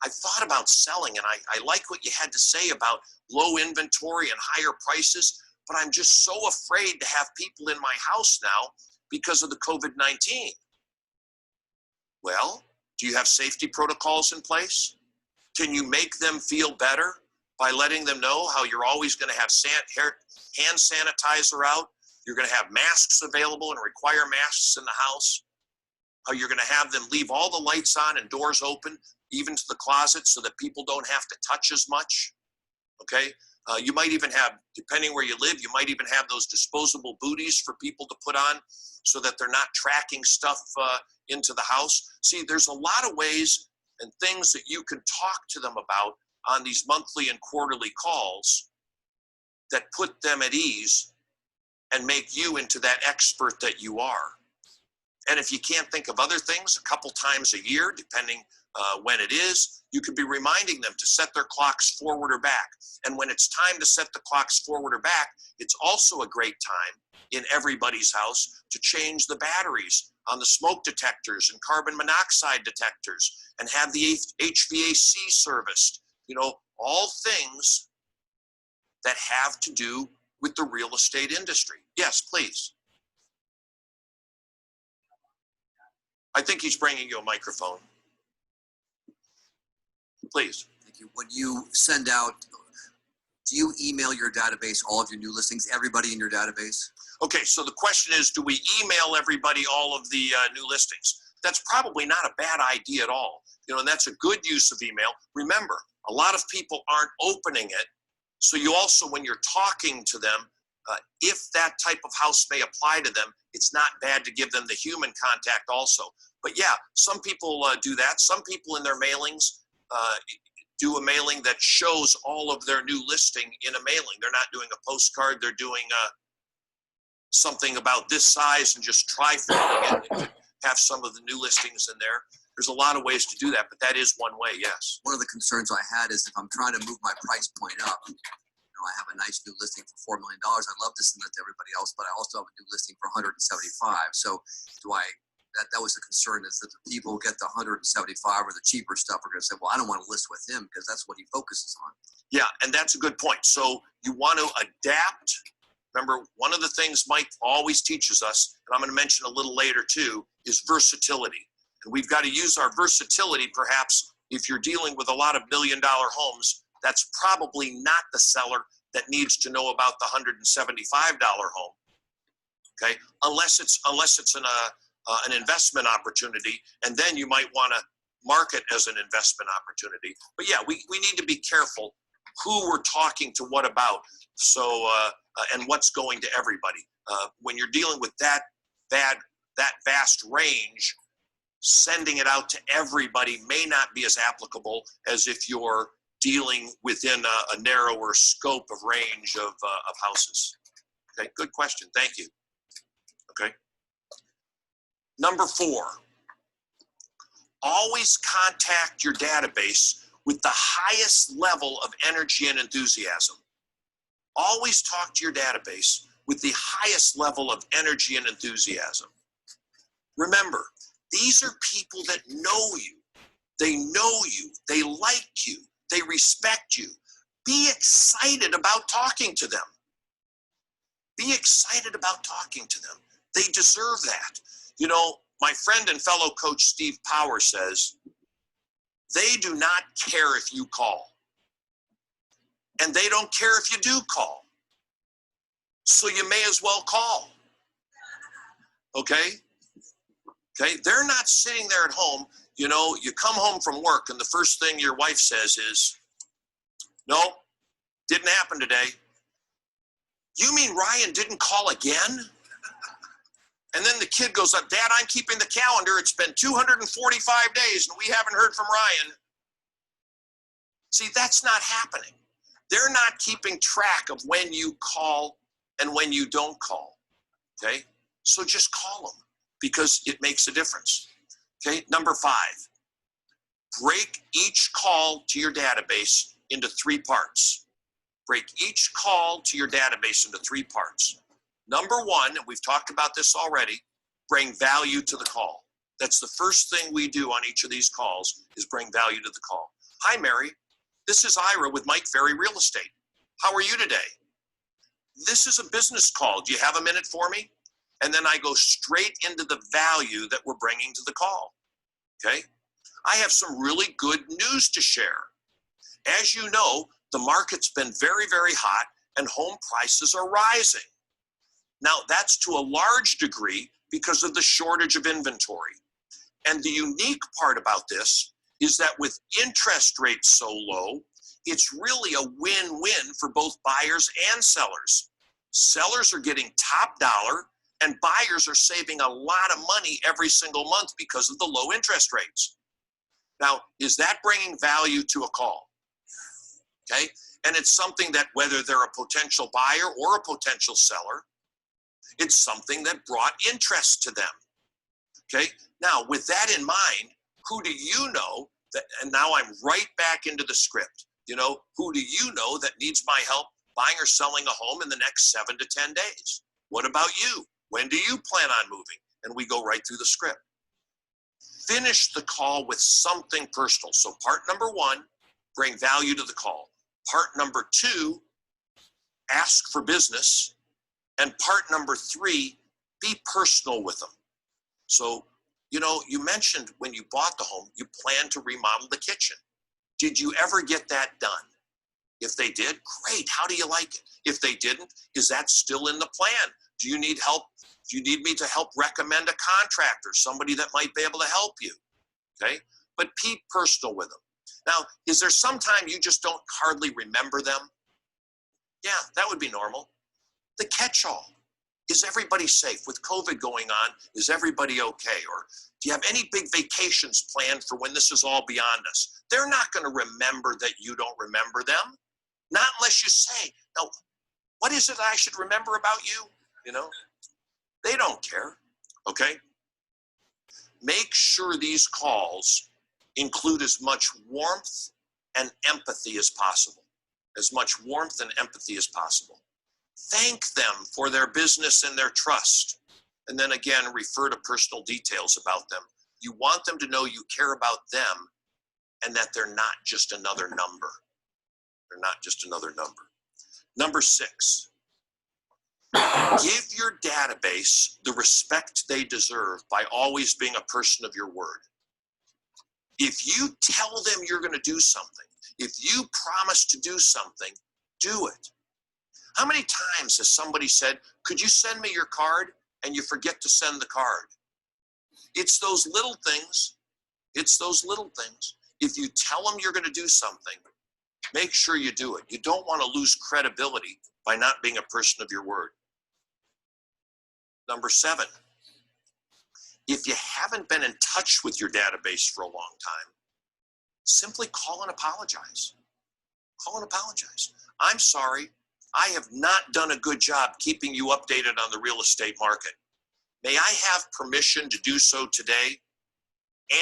I thought about selling and I like what you had to say about low inventory and higher prices, but I'm just so afraid to have people in my house now because of the COVID-19. Well, do you have safety protocols in place? Can you make them feel better by letting them know how you're always going to have hand sanitizer out, you're going to have masks available and require masks in the house, how you're going to have them leave all the lights on and doors open, even to the closet, so that people don't have to touch as much, okay? You might even have, depending where you live, you might even have those disposable booties for people to put on so that they're not tracking stuff into the house. See, there's a lot of ways and things that you can talk to them about on these monthly and quarterly calls that put them at ease and make you into that expert that you are. And if you can't think of other things, a couple times a year, depending when it is, you could be reminding them to set their clocks forward or back. And when it's time to set the clocks forward or back, it's also a great time in everybody's house to change the batteries on the smoke detectors and carbon monoxide detectors and have the HVAC serviced. You know, all things that have to do with the real estate industry. Yes, please. I think he's bringing you a microphone. Please. Thank you. When you send out, do you email your database all of your new listings, everybody in your database? Okay, so the question is, do we email everybody all of the new listings? That's probably not a bad idea at all. You know, and that's a good use of email. Remember, a lot of people aren't opening it. So you also, when you're talking to them, if that type of house may apply to them, it's not bad to give them the human contact also. But yeah, some people do that. Some people in their mailings do a mailing that shows all of their new listing in a mailing. They're not doing a postcard. They're doing something about this size and just trifling it and have some of the new listings in there. There's a lot of ways to do that, but that is one way, yes. One of the concerns I had is if I'm trying to move my price point up, you know, I have a nice new listing for $4 million. I'd love to send it to everybody else, but I also have a new listing for 175. So that was the concern, is that the people who get the 175 or the cheaper stuff are going to say, well, I don't want to list with him because that's what he focuses on. Yeah, and that's a good point. So you want to adapt. Remember, one of the things Mike always teaches us, and I'm going to mention a little later too, is versatility. And we've got to use our versatility. Perhaps if you're dealing with a lot of $1 million homes, that's probably not the seller that needs to know about the $175 home. Okay, unless it's an investment opportunity, and then you might want to market as an investment opportunity. But yeah, we need to be careful who we're talking to what about. So, and what's going to everybody. When you're dealing with that vast range, sending it out to everybody may not be as applicable as if you're dealing within a narrower scope of range of houses. Okay, good question. Thank you. Okay. Number 4, always contact your database with the highest level of energy and enthusiasm. Always talk to your database with the highest level of energy and enthusiasm. Remember, these are people that know you. They know you. They like you. They respect you. Be excited about talking to them. Be excited about talking to them. They deserve that. You know, my friend and fellow coach Steve Power says, they do not care if you call. And they don't care if you do call. So you may as well call. Okay? Okay? They're not sitting there at home. You know, you come home from work and the first thing your wife says is, no, didn't happen today. You mean Ryan didn't call again? And then the kid goes up, Dad, I'm keeping the calendar. It's been 245 days and we haven't heard from Ryan. See, that's not happening. They're not keeping track of when you call and when you don't call. Okay? So just call them because it makes a difference. Okay? Number 5, break each call to your database into 3 parts. Break each call to your database into 3 parts. Number 1, and we've talked about this already, bring value to the call. That's the first thing we do on each of these calls is bring value to the call. Hi, Mary. This is Ira with Mike Ferry Real Estate. How are you today? This is a business call. Do you have a minute for me? And then I go straight into the value that we're bringing to the call. Okay? I have some really good news to share. As you know, the market's been very, very hot and home prices are rising. Now, that's to a large degree because of the shortage of inventory. And the unique part about this is that with interest rates so low, it's really a win-win for both buyers and sellers. Sellers are getting top dollar and buyers are saving a lot of money every single month because of the low interest rates. Now, is that bringing value to a call? Okay, and it's something that whether they're a potential buyer or a potential seller, it's something that brought interest to them. Okay, now with that in mind, who do you know that, and now I'm right back into the script, you know, who do you know that needs my help buying or selling a home in the next 7 to 10 days? What about you? When do you plan on moving? And we go right through the script. Finish the call with something personal. So part number 1, bring value to the call. Part number 2, ask for business. And part number 3, be personal with them. So, you know, you mentioned when you bought the home, you planned to remodel the kitchen. Did you ever get that done? If they did, great. How do you like it? If they didn't, is that still in the plan? Do you need help? Do you need me to help recommend a contractor, somebody that might be able to help you? Okay, but be personal with them. Now, is there some time you just don't hardly remember them? Yeah, that would be normal. The catch-all. Is everybody safe? With COVID going on, is everybody okay? Or do you have any big vacations planned for when this is all beyond us? They're not going to remember that you don't remember them. Not unless you say, now, what is it I should remember about you? You know, they don't care, okay? Make sure these calls include as much warmth and empathy as possible. As much warmth and empathy as possible. Thank them for their business and their trust. And then again, refer to personal details about them. You want them to know you care about them and that they're not just another number. They're not just another number. Number 6, give your database the respect they deserve by always being a person of your word. If you tell them you're going to do something, if you promise to do something, do it. How many times has somebody said, could you send me your card? And you forget to send the card. It's those little things. It's those little things. If you tell them you're going to do something, Make sure you do it. You don't want to lose credibility by not being a person of your word. Number 7, if you haven't been in touch with your database for a long time, simply call and apologize. Call and apologize. I'm sorry. I have not done a good job keeping you updated on the real estate market. May I have permission to do so today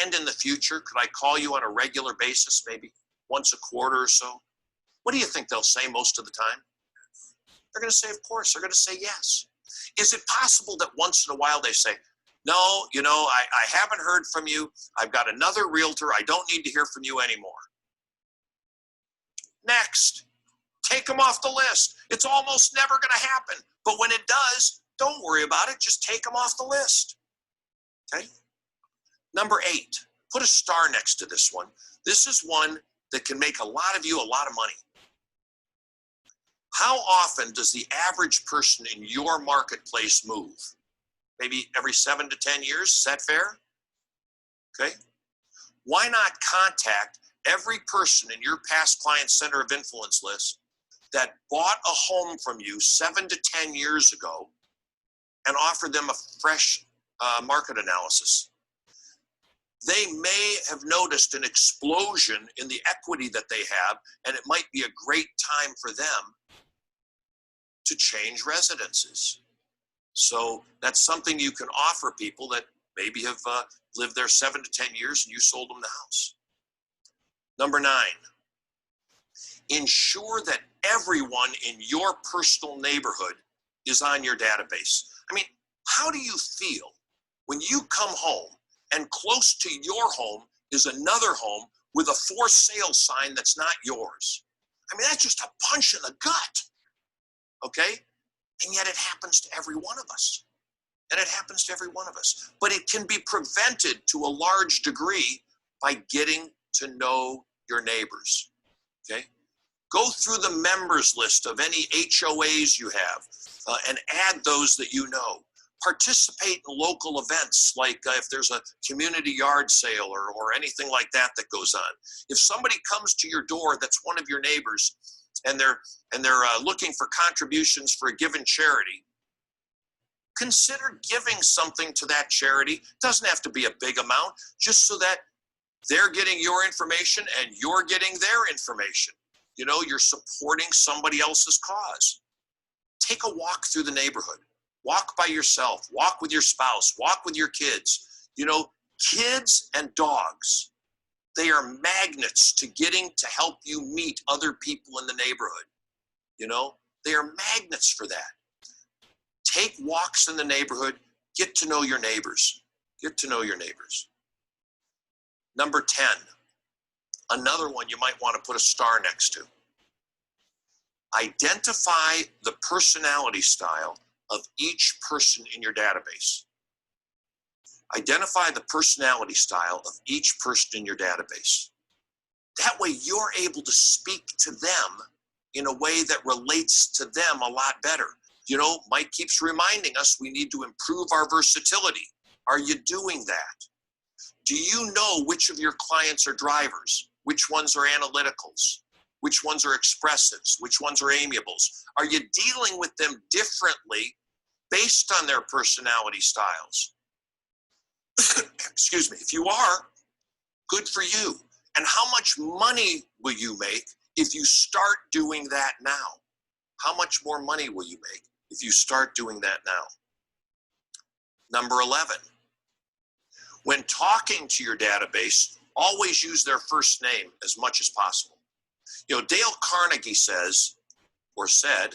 and in the future? Could I call you on a regular basis, maybe once a quarter or so? What do you think they'll say most of the time? They're going to say, of course. They're going to say yes. Is it possible that once in a while they say, no, you know, I haven't heard from you. I've got another realtor. I don't need to hear from you anymore. Next, take them off the list. It's almost never going to happen. But when it does, don't worry about it. Just take them off the list. Okay? Number 8, put a star next to this one. This is one that can make a lot of you a lot of money. How often does the average person in your marketplace move? Maybe every 7 to 10 years. Is that fair? Okay. Why not contact every person in your past client center of influence list that bought a home from you 7 to 10 years ago and offer them a fresh market analysis? They may have noticed an explosion in the equity that they have, and it might be a great time for them to change residences. So that's something you can offer people that maybe have lived there 7 to 10 years and you sold them the house. Number 9, ensure that everyone in your personal neighborhood is on your database. I mean, how do you feel when you come home and close to your home is another home with a for sale sign that's not yours? I mean, that's just a punch in the gut, okay? And yet it happens to every one of us. And it happens to every one of us. But it can be prevented to a large degree by getting to know your neighbors, okay? Go through the members list of any HOAs you have and add those that you know. Participate in local events, like if there's a community yard sale or anything like that that goes on. If somebody comes to your door that's one of your neighbors and they're looking for contributions for a given charity, consider giving something to that charity. It doesn't have to be a big amount, just so that they're getting your information and you're getting their information. You know, you're supporting somebody else's cause. Take a walk through the neighborhood. Walk by yourself, walk with your spouse, walk with your kids. You know, kids and dogs, they are magnets to getting to help you meet other people in the neighborhood. You know, they are magnets for that. Take walks in the neighborhood, get to know your neighbors. Get to know your neighbors. Number 10, another one you might want to put a star next to. Identify the personality style of each person in your database. Identify the personality style of each person in your database. That way you're able to speak to them in a way that relates to them a lot better. You know, Mike keeps reminding us we need to improve our versatility. Are you doing that? Do you know which of your clients are drivers? Which ones are analyticals? Which ones are expressives? Which ones are amiables? Are you dealing with them differently based on their personality styles? Excuse me. If you are, good for you. And how much money will you make if you start doing that now? How much more money will you make if you start doing that now? Number 11, when talking to your database, always use their first name as much as possible. You know, Dale Carnegie says, or said,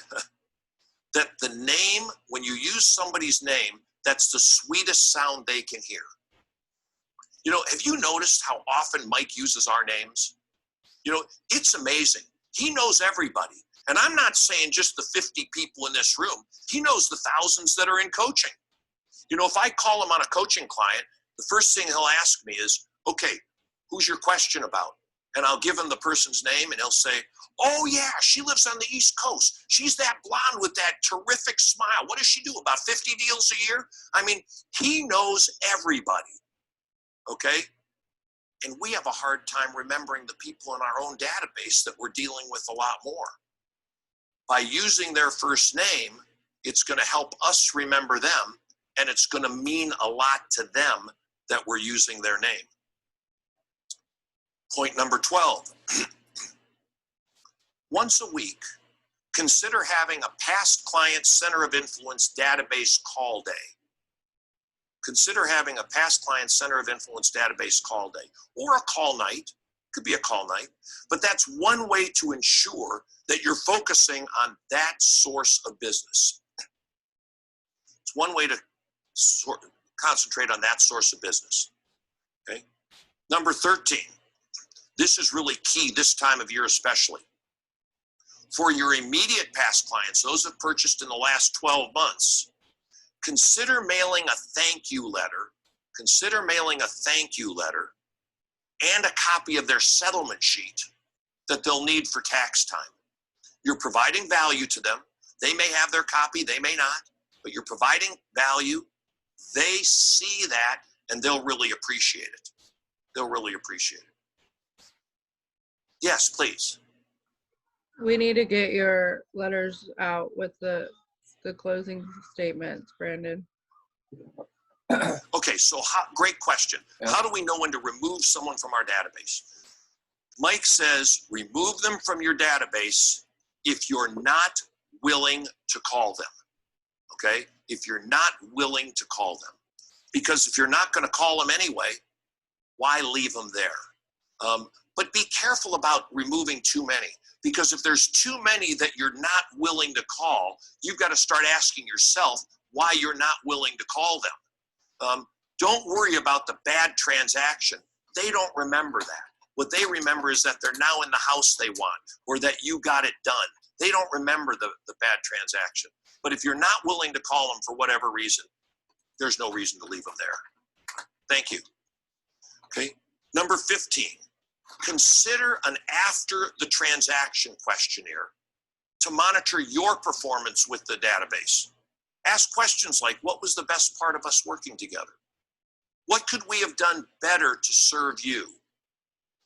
that the name, when you use somebody's name, that's the sweetest sound they can hear. You know, have you noticed how often Mike uses our names? You know, it's amazing. He knows everybody. And I'm not saying just the 50 people in this room. He knows the thousands that are in coaching. You know, if I call him on a coaching client, the first thing he'll ask me is, okay, who's your question about? And I'll give him the person's name and he'll say, oh yeah, she lives on the East Coast. She's that blonde with that terrific smile. What does she do, about 50 deals a year? I mean, he knows everybody, okay? And we have a hard time remembering the people in our own database that we're dealing with a lot more. By using their first name, it's going to help us remember them, and it's going to mean a lot to them that we're using their name. Point number 12. Once a week, consider having a past client center of influence database call day. Consider having a past client center of influence database call day, or a call night. Could be a call night, but that's one way to ensure that you're focusing on that source of business. It's one way to concentrate on that source of business. Okay. Number 13. This is really key this time of year especially. For your immediate past clients, those that purchased in the last 12 months, consider mailing a thank you letter. Consider mailing a thank you letter and a copy of their settlement sheet that they'll need for tax time. You're providing value to them. They may have their copy, they may not, but you're providing value. They see that and they'll really appreciate it. They'll really appreciate it. Yes, please. We need to get your letters out with the closing statements, Brandon. Okay, so great question. How do we know when to remove someone from our database? Mike says remove them from your database if you're not willing to call them. Okay, if you're not willing to call them. Because if you're not going to call them anyway, why leave them there? But be careful about removing too many, because if there's too many that you're not willing to call, you've got to start asking yourself why you're not willing to call them. Don't worry about the bad transaction. They don't remember that. What they remember is that they're now in the house they want, or that you got it done. They don't remember the bad transaction. But if you're not willing to call them for whatever reason, there's no reason to leave them there. Thank you. Okay. Number 15, consider an after the transaction questionnaire to monitor your performance with the database. Ask questions like, what was the best part of us working together? What could we have done better to serve you?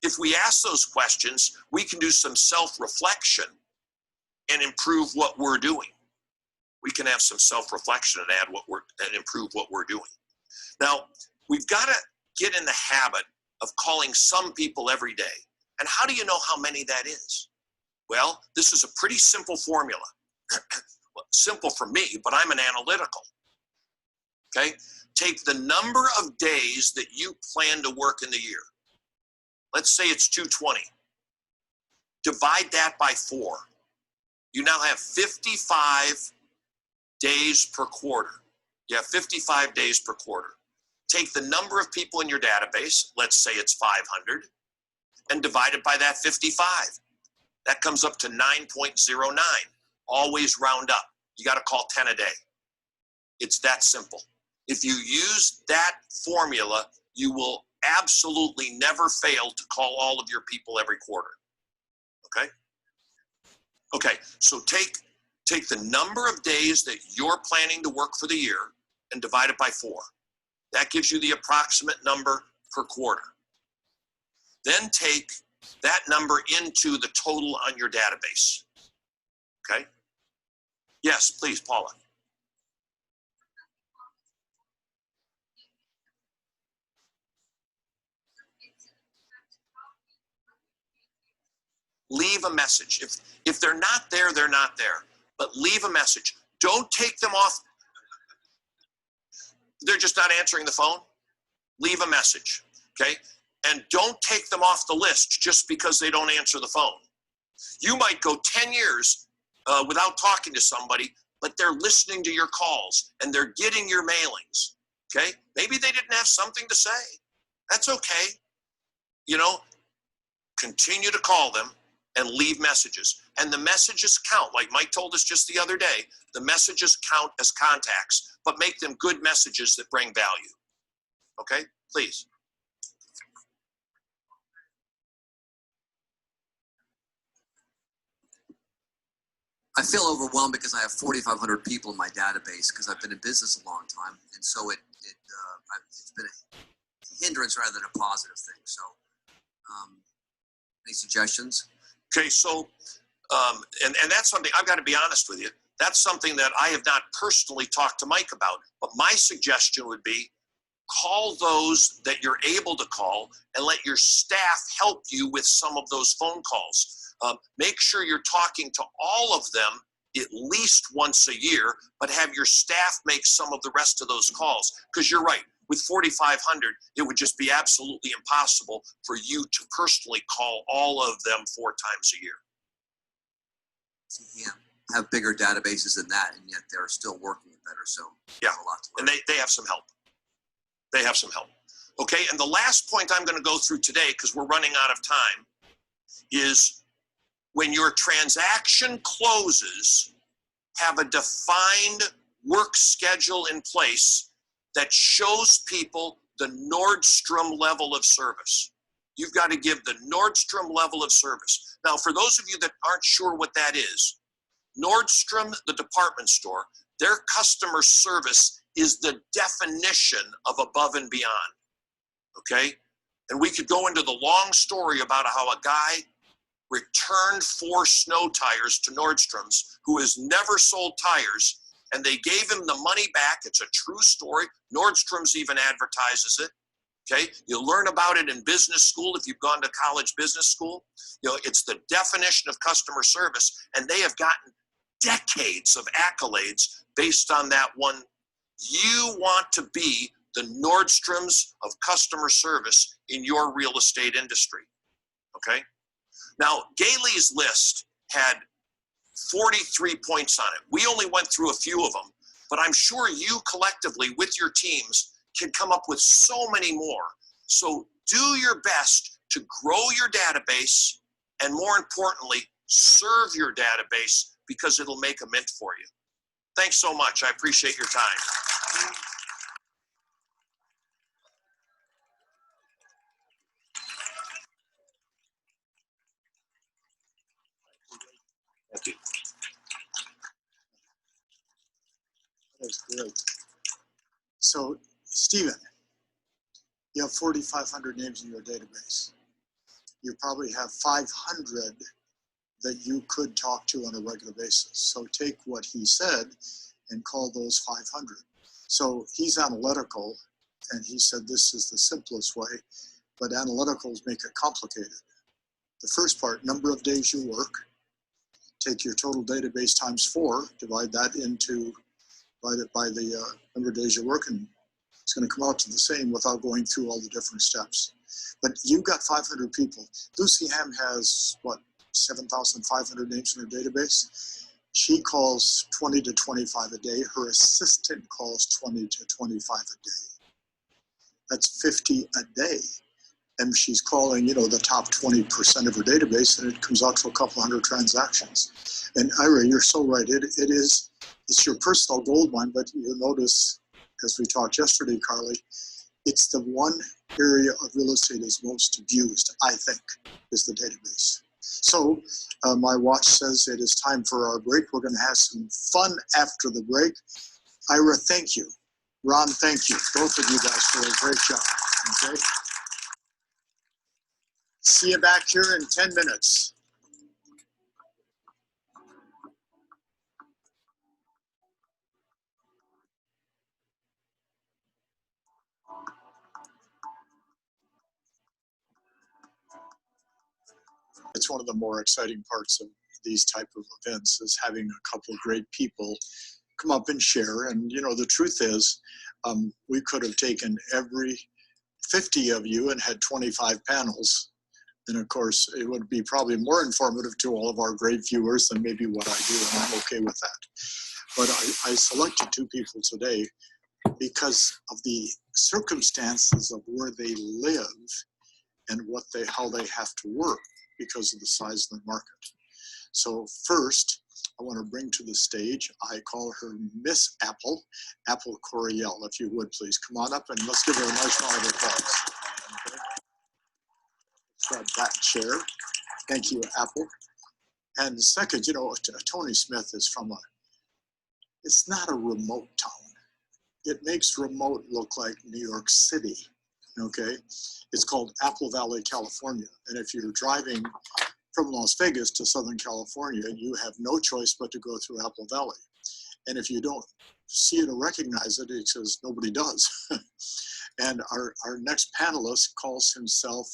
If we ask those questions, we can do some self-reflection and improve what we're doing. We can have some self-reflection and improve what we're doing. Now, we've got to get in the habit of calling some people every day. And how do you know how many that is? Well, this is a pretty simple formula. Simple for me, but I'm an analytical. Okay? Take the number of days that you plan to work in the year. Let's say it's 220. Divide that by 4. You now have 55 days per quarter. You have 55 days per quarter. Take the number of people in your database, let's say it's 500, and divide it by that 55. That comes up to 9.09. Always round up. You got to call 10 a day. It's that simple. If you use that formula, you will absolutely never fail to call all of your people every quarter. Okay? Okay, so take the number of days that you're planning to work for the year and divide it by 4. That gives you the approximate number per quarter. Then take that number into the total on your database. Okay? Yes, please, Paula. Leave a message. If they're not there, they're not there. But leave a message. Don't take them off. They're just not answering the phone. Leave a message, okay? And don't take them off the list just because they don't answer the phone. You might go 10 years without talking to somebody, but they're listening to your calls and they're getting your mailings, okay? Maybe they didn't have something to say. That's okay. You know, continue to call them and leave messages. And the messages count, like Mike told us just the other day, the messages count as contacts, but make them good messages that bring value. Okay, please. I feel overwhelmed because I have 4,500 people in my database because I've been in business a long time, and so it's been a hindrance rather than a positive thing. So Any suggestions? Okay, so, and that's something, I've got to be honest with you, that's something that I have not personally talked to Mike about. But my suggestion would be call those that you're able to call and let your staff help you with some of those phone calls. Make sure you're talking to all of them at least once a year, but have your staff make some of the rest of those calls. Because you're right, with 4,500, it would just be absolutely impossible for you to personally call all of them 4 times a year. You can't have bigger databases than that, and yet they're still working it better. So Yeah, a lot to and learn. they have some help. They have some help. Okay, and the last point I'm going to go through today, because we're running out of time, is when your transaction closes, have a defined work schedule in place that shows people the Nordstrom level of service. You've got to give the Nordstrom level of service. Now, for those of you that aren't sure what that is, Nordstrom, the department store, their customer service is the definition of above and beyond, okay? And we could go into the long story about how a guy returned 4 snow tires to Nordstrom's who has never sold tires, and they gave him the money back. It's a true story. Nordstrom's even advertises it, okay? You learn about it in business school if you've gone to college business school. You know, it's the definition of customer service, and they have gotten decades of accolades based on that one. You want to be the Nordstroms of customer service in your real estate industry, okay? Now, Gailey's list had 43 points on it. We only went through a few of them, but I'm sure you collectively with your teams can come up with so many more. So do your best to grow your database, and more importantly, serve your database, because it'll make a mint for you. Thanks so much. I appreciate your time. Thank you. That's great. So, Stephen, you have 4,500 names in your database. You probably have 500 that you could talk to on a regular basis. So take what he said and call those 500. So he's analytical, and he said this is the simplest way, but analyticals make it complicated. The first part, number of days you work, take your total database times 4, divide that into by the number of days you work, and it's going to come out to the same without going through all the different steps. But you've got 500 people. Lucy Ham has, what, 7,500 names in her database. She calls 20 to 25 a day. Her assistant calls 20 to 25 a day. That's 50 a day. And she's calling, you know, the top 20% of her database, and it comes out to a couple hundred transactions. And Ira, you're so right. It's your personal gold mine, but you'll notice, as we talked yesterday, Carly, it's the one area of real estate is most abused, I think, is the database. So my watch says it is time for our break. We're going to have some fun after the break. Ira, thank you. Ron, thank you. Both of you guys for a great job. Okay. See you back here in 10 minutes. It's one of the more exciting parts of these type of events is having a couple of great people come up and share. And, you know, the truth is, we could have taken every 50 of you and had 25 panels. And of course, it would be probably more informative to all of our great viewers than maybe what I do, and I'm okay with that. But I selected 2 people today because of the circumstances of where they live and how they have to work because of the size of the market. So first, I want to bring to the stage, I call her Miss Apple, Apple Coriel, if you would please. Come on up and let's give her a nice round of applause. Okay. Grab that chair. Thank you, Apple. And second, you know, Tony Smith is from it's not a remote town. It makes remote look like New York City, Okay, it's called Apple Valley, California. And if you're driving from Las Vegas to Southern California, you have no choice but to go through Apple Valley. And if you don't see it or recognize it, it's because nobody does. And our next panelist calls himself,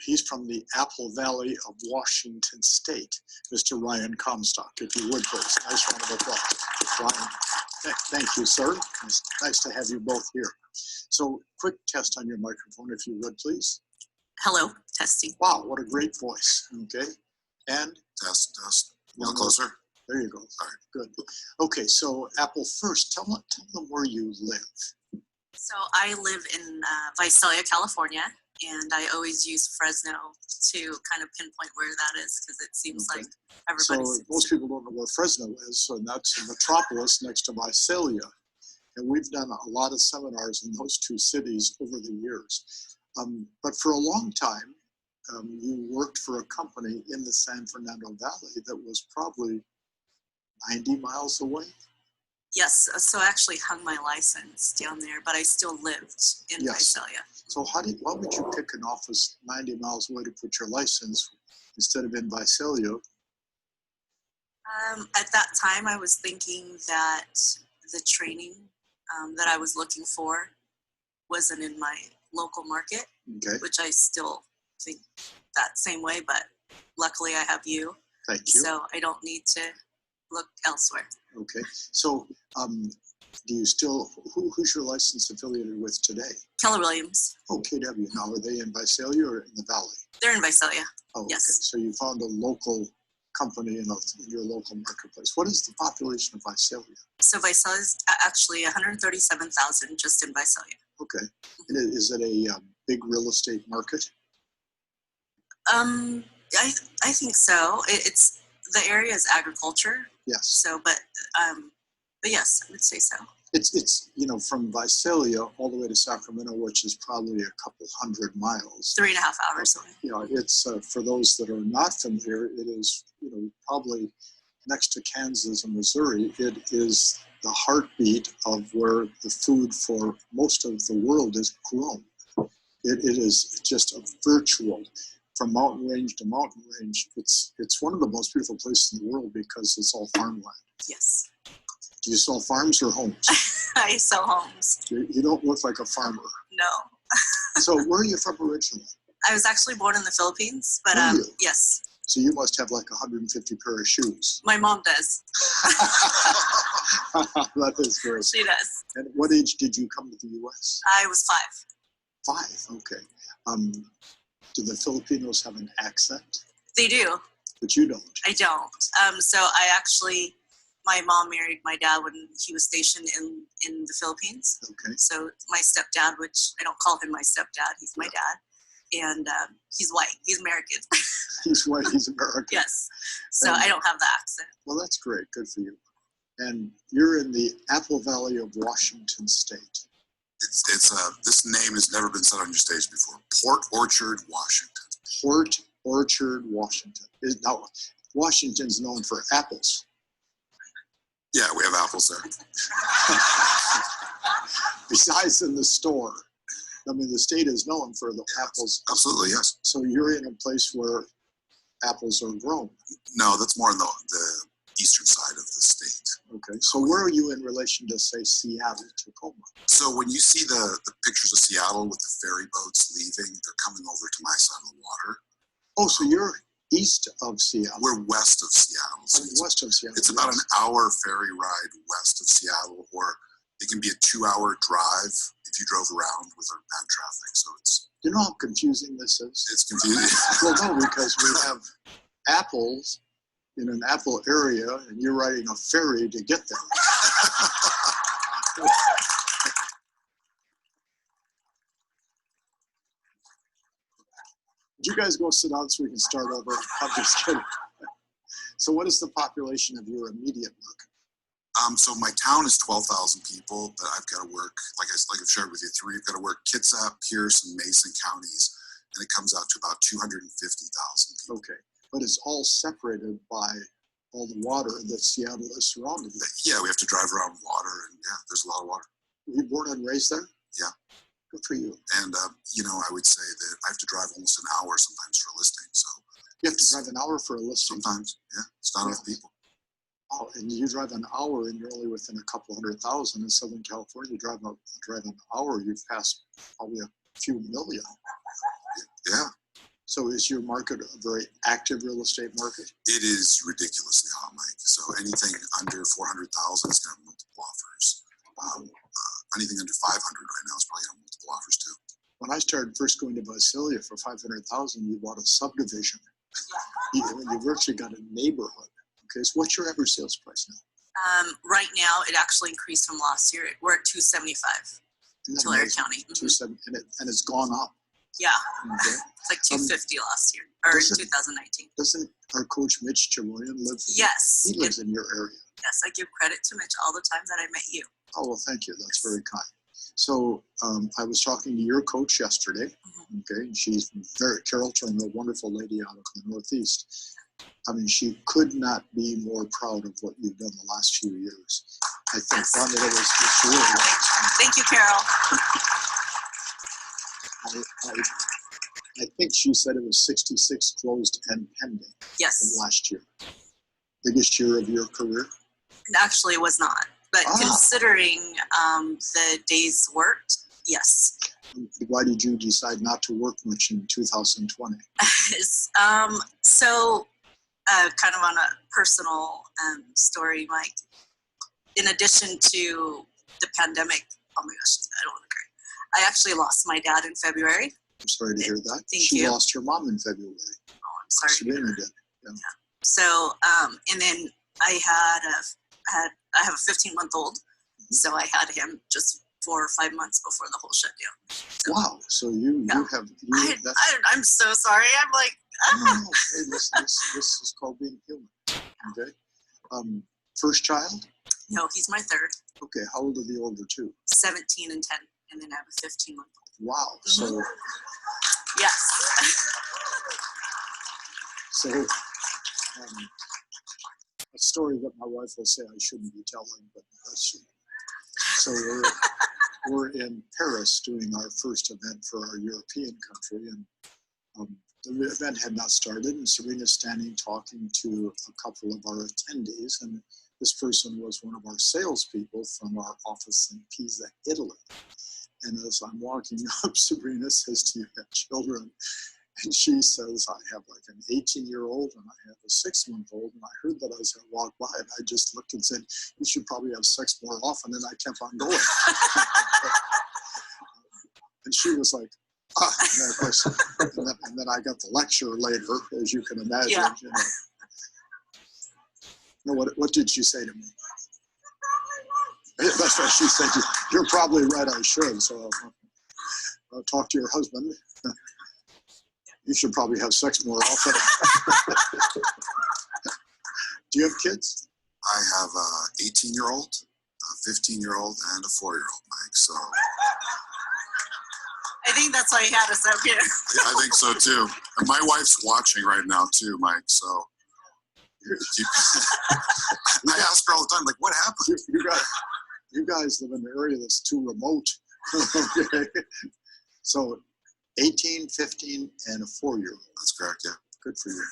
he's from the Apple Valley of Washington State, Mr. Ryan Comstock, if you would please. Nice round of applause. Ryan, thank you, sir. It's nice to have you both here. So quick test on your microphone, if you would please. Hello, testing. Wow, what a great voice. Okay. And Test. A little closer. there you go. All right, good. Okay, so Apple, first, tell them where you live. So I live in Visalia, California, and I always use Fresno to kind of pinpoint where that is because it seems Okay. like everybody So seems most people don't know where Fresno is, and that's a metropolis next to Visalia. And we've done a lot of seminars in those two cities over the years. But for a long time, you worked for a company in the San Fernando Valley that was probably 90 miles away. Yes, so I actually hung my license down there, but I still lived in Yes. Visalia. So why would you pick an office 90 miles away to put your license instead of in Visalia? At that time, I was thinking that the training that I was looking for wasn't in my local market, Okay, which I still think that same way, but luckily I have you, thank you. so I don't need to look elsewhere. Okay, so do you still, who's your license affiliated with today? Keller Williams, Oh, KW. Now, are they in Visalia or in the Valley? they're in Visalia. Oh, okay. Yes. So you found a local company in your local marketplace. What is the population of Visalia? So Visalia is actually 137,000 just in Visalia. Okay. And is it a big real estate market? I think so. It's the area is agriculture. Yes. So, but yes, I would say so. It's from Visalia all the way to Sacramento, which is probably a couple hundred miles. 3.5 hours away. It's for those that are not familiar, it is probably next to Kansas and Missouri. It is the heartbeat of where the food for most of the world is grown. It is just a virtual, from mountain range to mountain range. It's one of the most beautiful places in the world because it's all farmland. Yes. Do you sell farms or homes? I sell homes. You don't look like a farmer. No. So where are you from originally? I was actually born in the Philippines, but Were you? yes, So you must have like 150 pair of shoes. my mom does. That is great. She does. And what age did you come to the U.S.? I was 5. 5, okay. Do the Filipinos have an accent? They do. But you don't. I don't. So I actually, my mom married my dad when he was stationed in the Philippines. Okay. So my stepdad, which I don't call him my stepdad, he's my dad, and he's white. He's American. He's white, he's American. Yes. So And- I don't have the accent. Well, that's great. Good for you. And you're in the Apple Valley of Washington State. It's this name has never been said on your stage before. Port Orchard, Washington. Port Orchard, Washington. Now, Washington's known for apples. Yeah, we have apples there. Besides in the store. I mean, the state is known for the apples. Absolutely, yes. So you're in a place where apples are grown. No, that's more on the eastern side of the state. Okay. So where are you in relation to, say, Seattle, Tacoma? So when you see the pictures of Seattle with the ferry boats leaving, they're coming over to my side of the water. Oh, so you're east of Seattle. We're west of Seattle. So West of Seattle. it's about an hour ferry ride west of Seattle, or it can be a 2-hour drive if you drove around with our bad traffic. So You know how confusing this is? it's confusing. Well, no, because we have apples in an apple area, and you're riding a ferry to get there. Would you guys go sit down so we can start over? I'm just kidding. So what is the population of your immediate market? So my town is 12,000 people, but I've got to work, like I've shared with you, I've got to work Kitsap, Pierce, and Mason counties, and it comes out to about 250,000 people. Okay, but it's all separated by all the water that Seattle is surrounded with. Yeah, we have to drive around water, and yeah, there's a lot of water. Were you born and raised there? Yeah. Good for you. And, I would say that I have to drive almost an hour sometimes for a listing. So You have to drive an hour for a listing. sometimes, it's not enough people. Oh, and you drive an hour and you're only within a couple 100,000 in Southern California. You drive an hour, you've passed probably a few million. Yeah, So is your market a very active real estate market? it is ridiculously hot, Mike. So anything under 400,000 is going to have multiple offers. Anything under 500 right now is probably going to have multiple offers too. When I started first going to Visalia for 500,000, you bought a subdivision. You virtually got a neighborhood. Okay, so what's your average sales price now? Right now, it actually increased from last year. We're at 275 Isn't that Tulare amazing? County. Mhm. 270, and it's gone up. Yeah, Okay. it's like 250 last year or doesn't- 2019. Doesn't our coach Mitch Cheroyan live? Yes, He lives in your area. yes, I give credit to Mitch all the time that I met you. Oh, well, thank you. That's very kind. So I was talking to your coach yesterday. Okay, and she's Carol Turner, a wonderful lady out of the Northeast. I mean, she could not be more proud of what you've done the last few years. I think Yes. one that it was really was. Thank you, Carol. I think she said it was 66 closed and pending from Yes, last year. Biggest year of your career? it actually was not. But Ah. considering the days worked, yes. Why did you decide not to work much in 2020? So, kind of on a personal story, Mike, in addition to the pandemic, oh my gosh, I don't want to cry. I actually lost my dad in February. I'm sorry to hear that. Thank She you. lost her mom in February. Oh, I'm sorry. Serena did. So, and then I have a 15-month-old, so I had him just 4 or 5 months before the whole shutdown. So, Wow. So you have I'm so sorry. I'm like, no. Hey, this is called being human. Okay. First child. no, he's my third, Okay. How old are the older two? 17 and 10, and then I have a 15-month-old. Wow. Mm-hmm. Yes. So a story that my wife will say I shouldn't be telling, but that's so we're in Paris doing our first event for our European country, and the event had not started, and Serena's standing talking to a couple of our attendees, and this person was one of our salespeople from our office in Pisa, Italy. And as I'm walking up, Serena says, "Do you have children?" And she says, "I have like an 18-year-old and I have a 6-month-old." And I heard that as I walked by, and I just looked and said, "You should probably have sex more often." And I kept on going. And she was like, "Ah." And, of course, and then I got the lecture later, as you can imagine. Yeah. You know, what did she say to me? That's what she said. "You're probably right, I should. So I'll talk to your husband. You should probably have sex more often." Do you have kids? I have a 18-year-old, a 15-year-old, and a 4-year-old, Mike. So I think that's why he had us up here. I think so too. And my wife's watching right now too, Mike. So I ask her all the time, like, what happened? You guys live in an area that's too remote. Okay. So 18, 15, and a 4-year-old. That's correct, yeah. Good for you.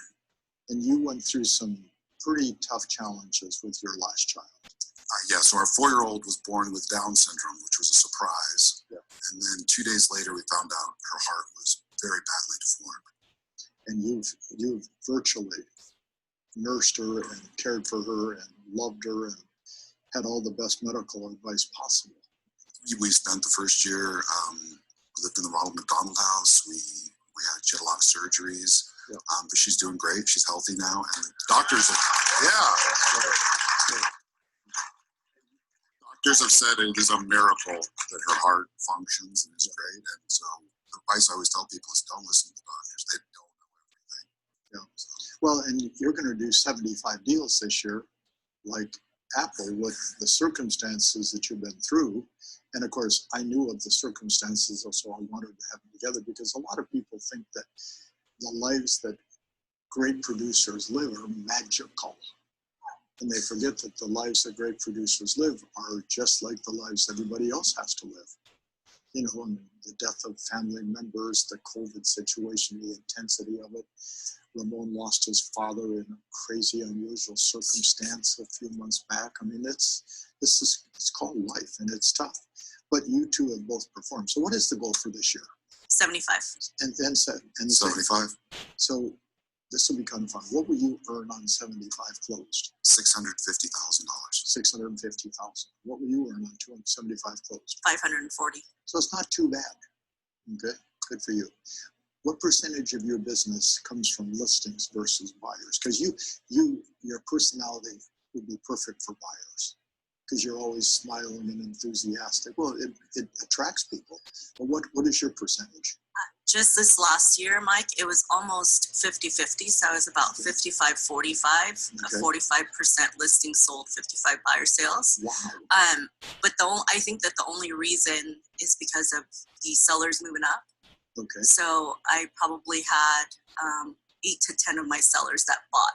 And you went through some pretty tough challenges with your last child. Yeah, so our 4-year-old was born with Down syndrome, which was a surprise. Yeah. And then 2 days later, we found out her heart was very badly deformed. And you've virtually nursed her and cared for her and loved her and had all the best medical advice possible. We spent the first year, we lived in the Ronald McDonald House. She had a lot of surgeries, Yeah. but she's doing great. She's healthy now. And the doctors have said it is a miracle that her heart functions and is great. And so the advice I always tell people is don't listen to the doctors. They don't know everything. Yeah. Well, and you're going to do 75 deals this year, like Apple, with the circumstances that you've been through. And of course, I knew of the circumstances, so I wanted to have them together, because a lot of people think that the lives that great producers live are magical. And they forget that the lives that great producers live are just like the lives everybody else has to live. you know, and the death of family members, the COVID situation, the intensity of it. Ramon lost his father in a crazy, unusual circumstance a few months back. I mean, it's called life, and it's tough. But you two have both performed. So what is the goal for this year? 75. And then said, and 75, so this will be kind of fun. What will you earn on 75 closed? $650,000. 650,000. What will you earn on 275 closed? 540. So it's not too bad. Okay, good for you. What percentage of your business comes from listings versus buyers? Because your personality would be perfect for buyers because you're always smiling and enthusiastic. Well, it attracts people. But what is your percentage? Just this last year, Mike, it was almost 50-50. So I was about 55-45, Okay. 45% listing sold, 55 buyer sales. Wow. But I think that the only reason is because of the sellers moving up. Okay. So I probably had 8 to 10 of my sellers that bought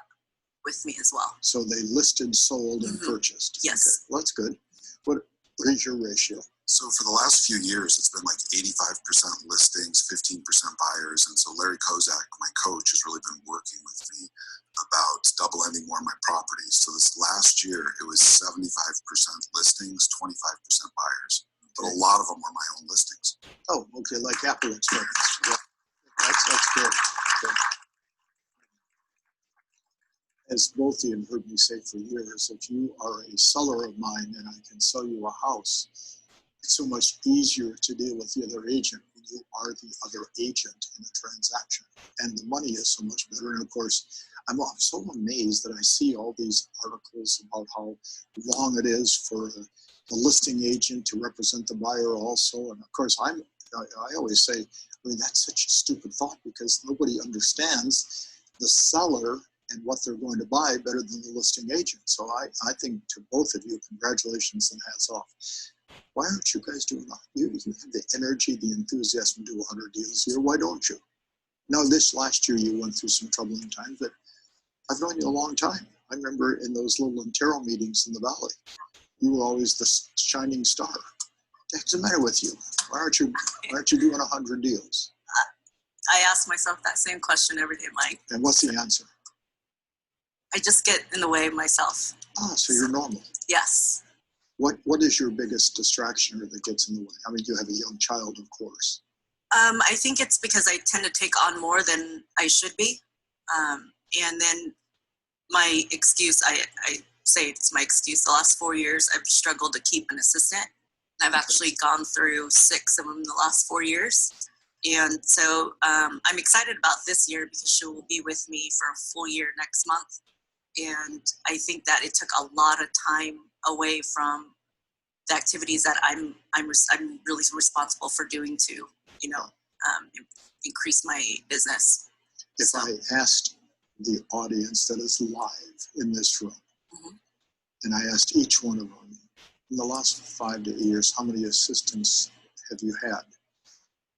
with me as well. So they listed, sold, and purchased. Yes. Okay. Well, that's good. What is your ratio? So for the last few years, it's been like 85% listings, 15% buyers. And so Larry Kozak, my coach, has really been working with me about double ending more of my properties. So this last year, it was 75% listings, 25% buyers. But a lot of them were my own listings. Oh, okay, like Apple experience. Yeah. That's good. Okay. As both of you have heard me say for years, if you are a seller of mine and I can sell you a house, it's so much easier to deal with the other agent when you are the other agent in a transaction. And the money is so much better. And of course, I'm so amazed that I see all these articles about how long it is for the listing agent to represent the buyer also. And of course, I always say, I mean, that's such a stupid thought because nobody understands the seller and what they're going to buy better than the listing agent. So I think to both of you, congratulations and hats off. Why aren't you guys doing that? You have the energy, the enthusiasm to do 100 deals a year. Why don't you? Now, this last year you went through some troubling times, but I've known you a long time. I remember in those little Intero meetings in the Valley, you were always the shining star. What's the matter with you? Why aren't you doing 100 deals? I ask myself that same question every day, Mike. And what's the answer? I just get in the way of myself. Ah, so you're normal. Yes. What is your biggest distraction or that gets in the way? I mean, you have a young child, of course. I think it's because I tend to take on more than I should be. And then my excuse, I say it's my excuse. The last 4 years, I've struggled to keep an assistant. I've actually gone through 6 of them in the last 4 years. And so I'm excited about this year because she will be with me for a full year next month. And I think that it took a lot of time away from the activities that I'm really responsible for doing to, increase my business. If I asked the audience that is live in this room, and I asked each one of them, in the last 5 to 8 years, how many assistants have you had?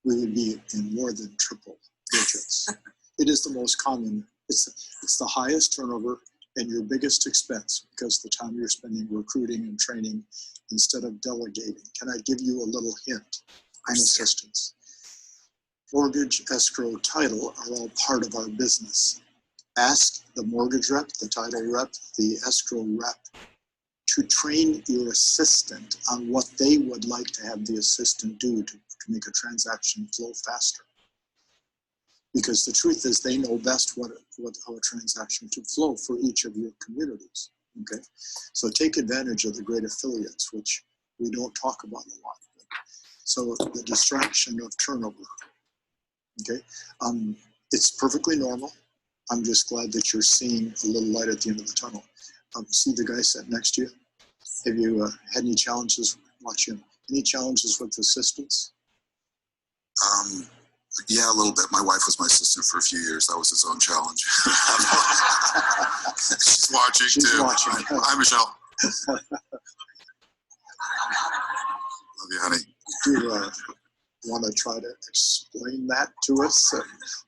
We would be in more than triple digits. It is the most common. It's the highest turnover and your biggest expense because the time you're spending recruiting and training instead of delegating. Can I give you a little hint on assistance? Mortgage, escrow, title are all part of our business. Ask the mortgage rep, the title rep, the escrow rep to train your assistant on what they would like to have the assistant do to make a transaction flow faster. Because the truth is they know best how a transaction should flow for each of your communities, okay? So take advantage of the great affiliates, which we don't talk about a lot. So the distraction of turnover, okay? It's perfectly normal. I'm just glad that you're seeing a little light at the end of the tunnel. See the guy sitting next to you? Have you had any challenges watching? Any challenges with assistants? Yeah, a little bit. My wife was my assistant for a few years. That was his own challenge. She's watching too. Watching. Hi, Michelle. Love you, honey. Do you want to try to explain that to us?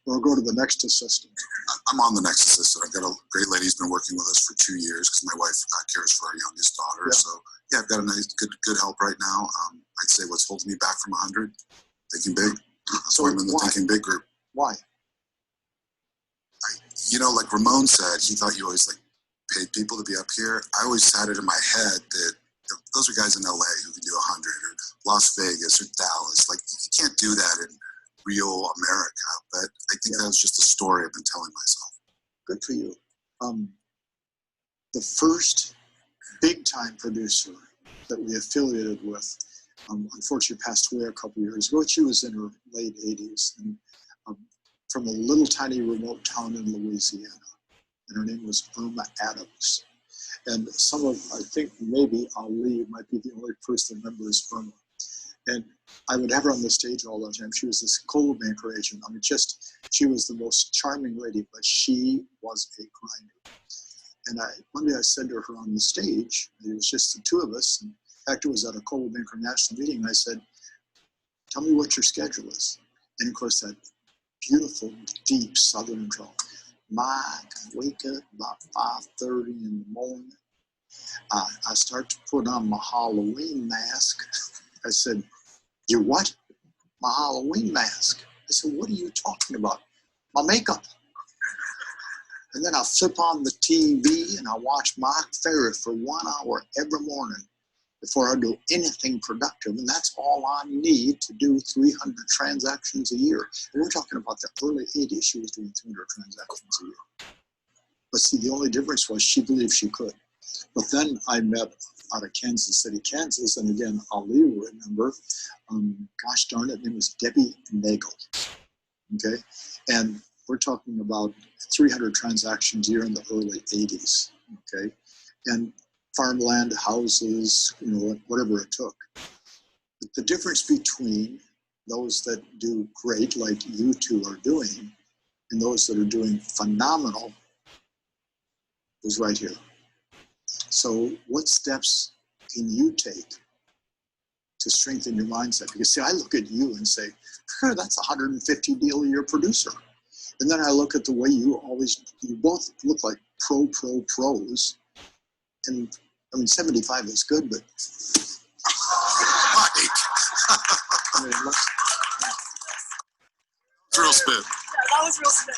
We'll go to the next assistant. I'm on the next assistant. I've got a great lady who's been working with us for 2 years because my wife cares for our youngest daughter. Yeah. So yeah, I've got a nice, good help right now. I'd say what's holding me back from 100, thinking big. That's So why I'm in the why? Thinking Big group. Why? Like Ramon said, he thought you always like paid people to be up here. I always had it in my head that those are guys in LA who can do 100 or Las Vegas or Dallas. Like you can't do that in real America. But I think that was just a story I've been telling myself. Good for you. The first big time producer that we affiliated with, unfortunately passed away a couple years ago. She was in her late 80s and from a little tiny remote town in Louisiana. And her name was Irma Adams. And I think maybe Ali might be the only person that remembers Irma. And I would have her on the stage all the time. She was this coal banker agent. I mean, she was the most charming lady, but she was a grinder. And one day I said to her on the stage, it was just the two of us, and in fact, it was at a coal banker national meeting, and I said, tell me what your schedule is. And of course, that beautiful, deep Southern drawl. Mike, I wake up about 5:30 in the morning. I start to put on my Halloween mask. I said, you what? My Halloween mask. I said, what are you talking about? My makeup. And then I flip on the TV and I watch Mike Ferry for 1 hour every morning before I do anything productive. And that's all I need to do 300 transactions a year. And we're talking about the early 80s. She was doing 300 transactions a year. But see, the only difference was she believed she could. But then I met out of Kansas City, Kansas, and again, Ali will remember, gosh darn it, her name was Debbie Nagel, okay? And we're talking about 300 transactions a year in the early 80s, okay? And farmland, houses, whatever it took. But the difference between those that do great, like you two are doing, and those that are doing phenomenal is right here. So what steps can you take to strengthen your mindset? Because see, I look at you and say, that's a 150 deal a year producer. And then I look at the way you both look like pros. And I mean, 75 is good, but I mean, Real spin. That was real spit.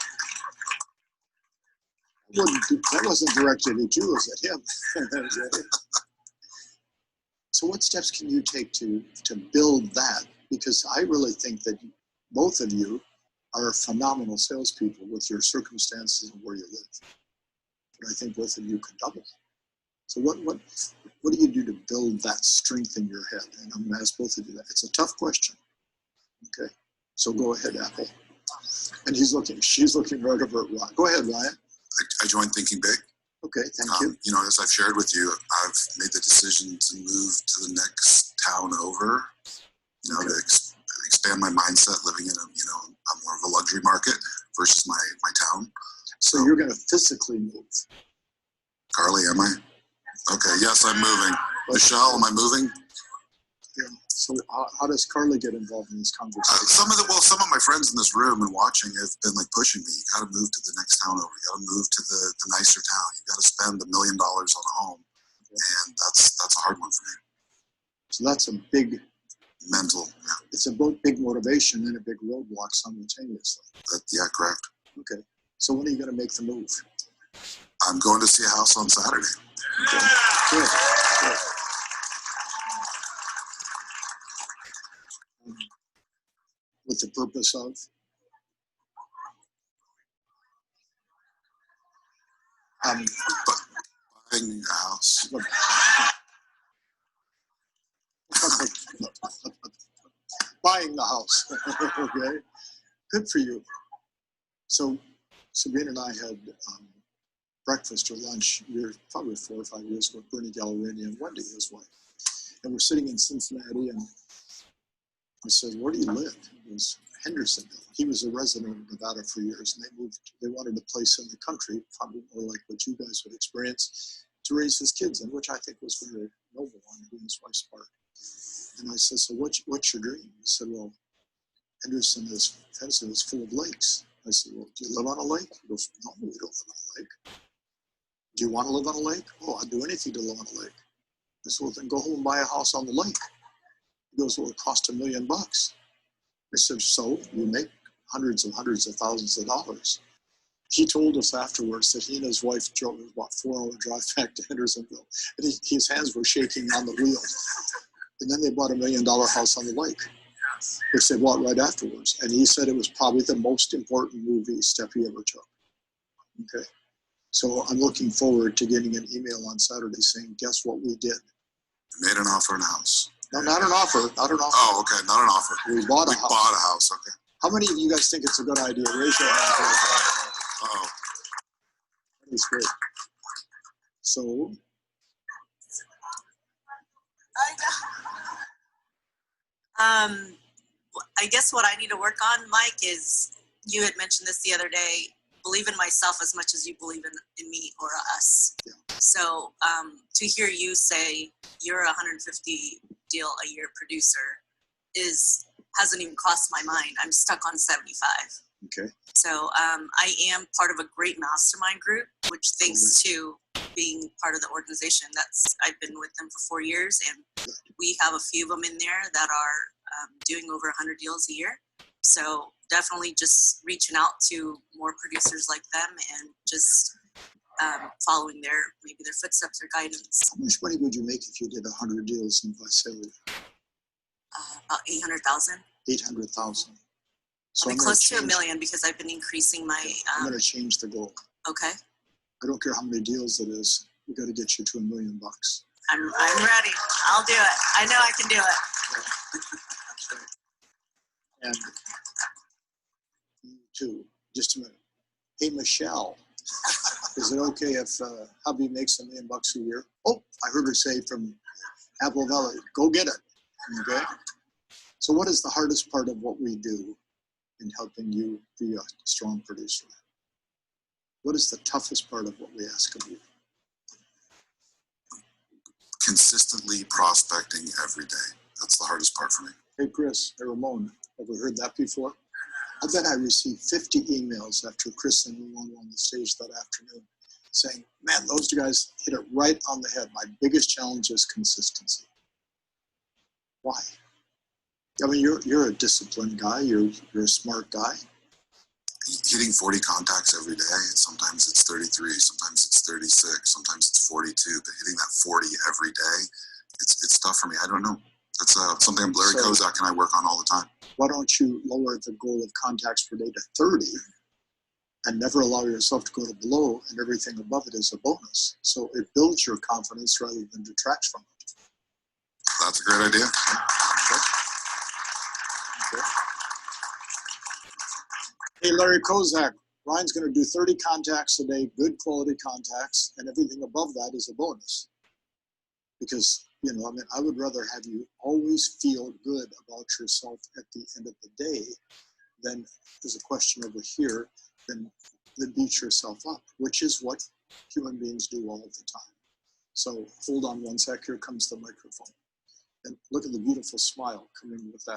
that wasn't directed at you, it was at him. So what steps can you take to build that? Because I really think that both of you are phenomenal salespeople with your circumstances and where you live. But I think both of you could double. So what do you do to build that strength in your head? And I'm going to ask both of you that. It's a tough question. Okay, so go ahead, Apple. And she's looking right over at Ryan. Go ahead, Ryan. I joined Thinking Big. Okay, thank you. As I've shared with you, I've made the decision to move to the next town over, Okay. to expand my mindset living in a more of a luxury market versus my town. So you're going to physically move. Carly, am I? Okay, yes, I'm moving. Michelle, am I moving? Yeah. So how does Carly get involved in this conversation? Some of my friends in this room and watching have been like pushing me. You got to move to the next town over. You got to move to the nicer town. You got to spend $1 million on a home, and that's a hard one for me. So that's a big Mental. Yeah. It's a both big motivation and a big roadblock simultaneously. Yeah, correct. Okay. So when are you going to make the move? I'm going to see a house on Saturday. Okay. Good. Good. With the purpose of? Buying a house. Buying the house. Okay. Good for you. So Sabrina and I had breakfast or lunch probably 4 or 5 years ago with Bernie Gallerini and Wendy, his wife. And we're sitting in Cincinnati, and I said, where do you live? It was Hendersonville. He was a resident of Nevada for years, and they wanted a place in the country, probably more like what you guys would experience, to raise his kids in, which I think was very noble on he and his wife's part. And I said, so what's your dream? He said, well, Henderson is full of lakes. I said, well, do you live on a lake? He goes, no, we don't live on a lake. Do you want to live on a lake? Oh, I'd do anything to live on a lake. I said, well, then go home and buy a house on the lake. He goes, well, it cost $1 million. I said, so you make hundreds of thousands of dollars. He told us afterwards that he and his wife drove about 4-hour drive back to Hendersonville, and his hands were shaking on the wheel. And then they bought $1 million house on the lake, which they bought right afterwards. And he said it was probably the most important step he ever took. Okay. So I'm looking forward to getting an email on Saturday saying, guess what we did? We made an offer on a house. No, not an offer. Oh, okay, not an offer. We bought a house. Bought a house, okay. How many of you guys think it's a good idea? Raise your hand. Oh, That's great. So, I guess what I need to work on, Mike, is you had mentioned this the other day. Believe in myself as much as you believe in me or us. Yeah. So to hear you say you're a 150 deal a year producer hasn't even crossed my mind. I'm stuck on 75. okay. So I am part of a great mastermind group, which thanks to being part of the organization, I've been with them for 4 years, and we have a few of them in there that are doing over 100 deals a year. So definitely just reaching out to more producers like them and just following maybe their footsteps or guidance. How much money would you make if you did 100 deals in Visalia? About 800,000. 800,000. So I'll be close to $1 million because I've been increasing my. I'm going to change the goal. Okay. I don't care how many deals it is. We got to get you to $1 million. I'm ready. I'll do it. I know I can do it. And you too. Just a minute. Hey, Michelle, is it okay if hubby makes $1 million a year? Oh, I heard her say from Apple Valley, go get it. Okay. So what is the hardest part of what we do in helping you be a strong producer? What is the toughest part of what we ask of you? consistently prospecting every day. That's the hardest part for me. Hey, Chris, hey, Ramon, have we heard that before? I bet I received 50 emails after Chris and Ramon were on the stage that afternoon saying, man, those two guys hit it right on the head. My biggest challenge is consistency. Why? I mean, you're a disciplined guy. You're a smart guy. Hitting 40 contacts every day, sometimes it's 33, sometimes it's 36, sometimes it's 42, but hitting that 40 every day, it's tough for me. I don't know. That's something Larry Kozak and I work on all the time. Why don't you lower the goal of contacts per day to 30 and never allow yourself to go to below, and everything above it is a bonus. So it builds your confidence rather than detracts from it. That's a great idea. Okay. Hey, Larry Kozak, Ryan's going to do 30 contacts a day, good quality contacts, and everything above that is a bonus. Because, you know, I mean, I would rather have you always feel good about yourself at the end of the day than, there's a question over here, than beat yourself up, which is what human beings do all the time. So hold on one sec, here comes the microphone. And look at the beautiful smile coming with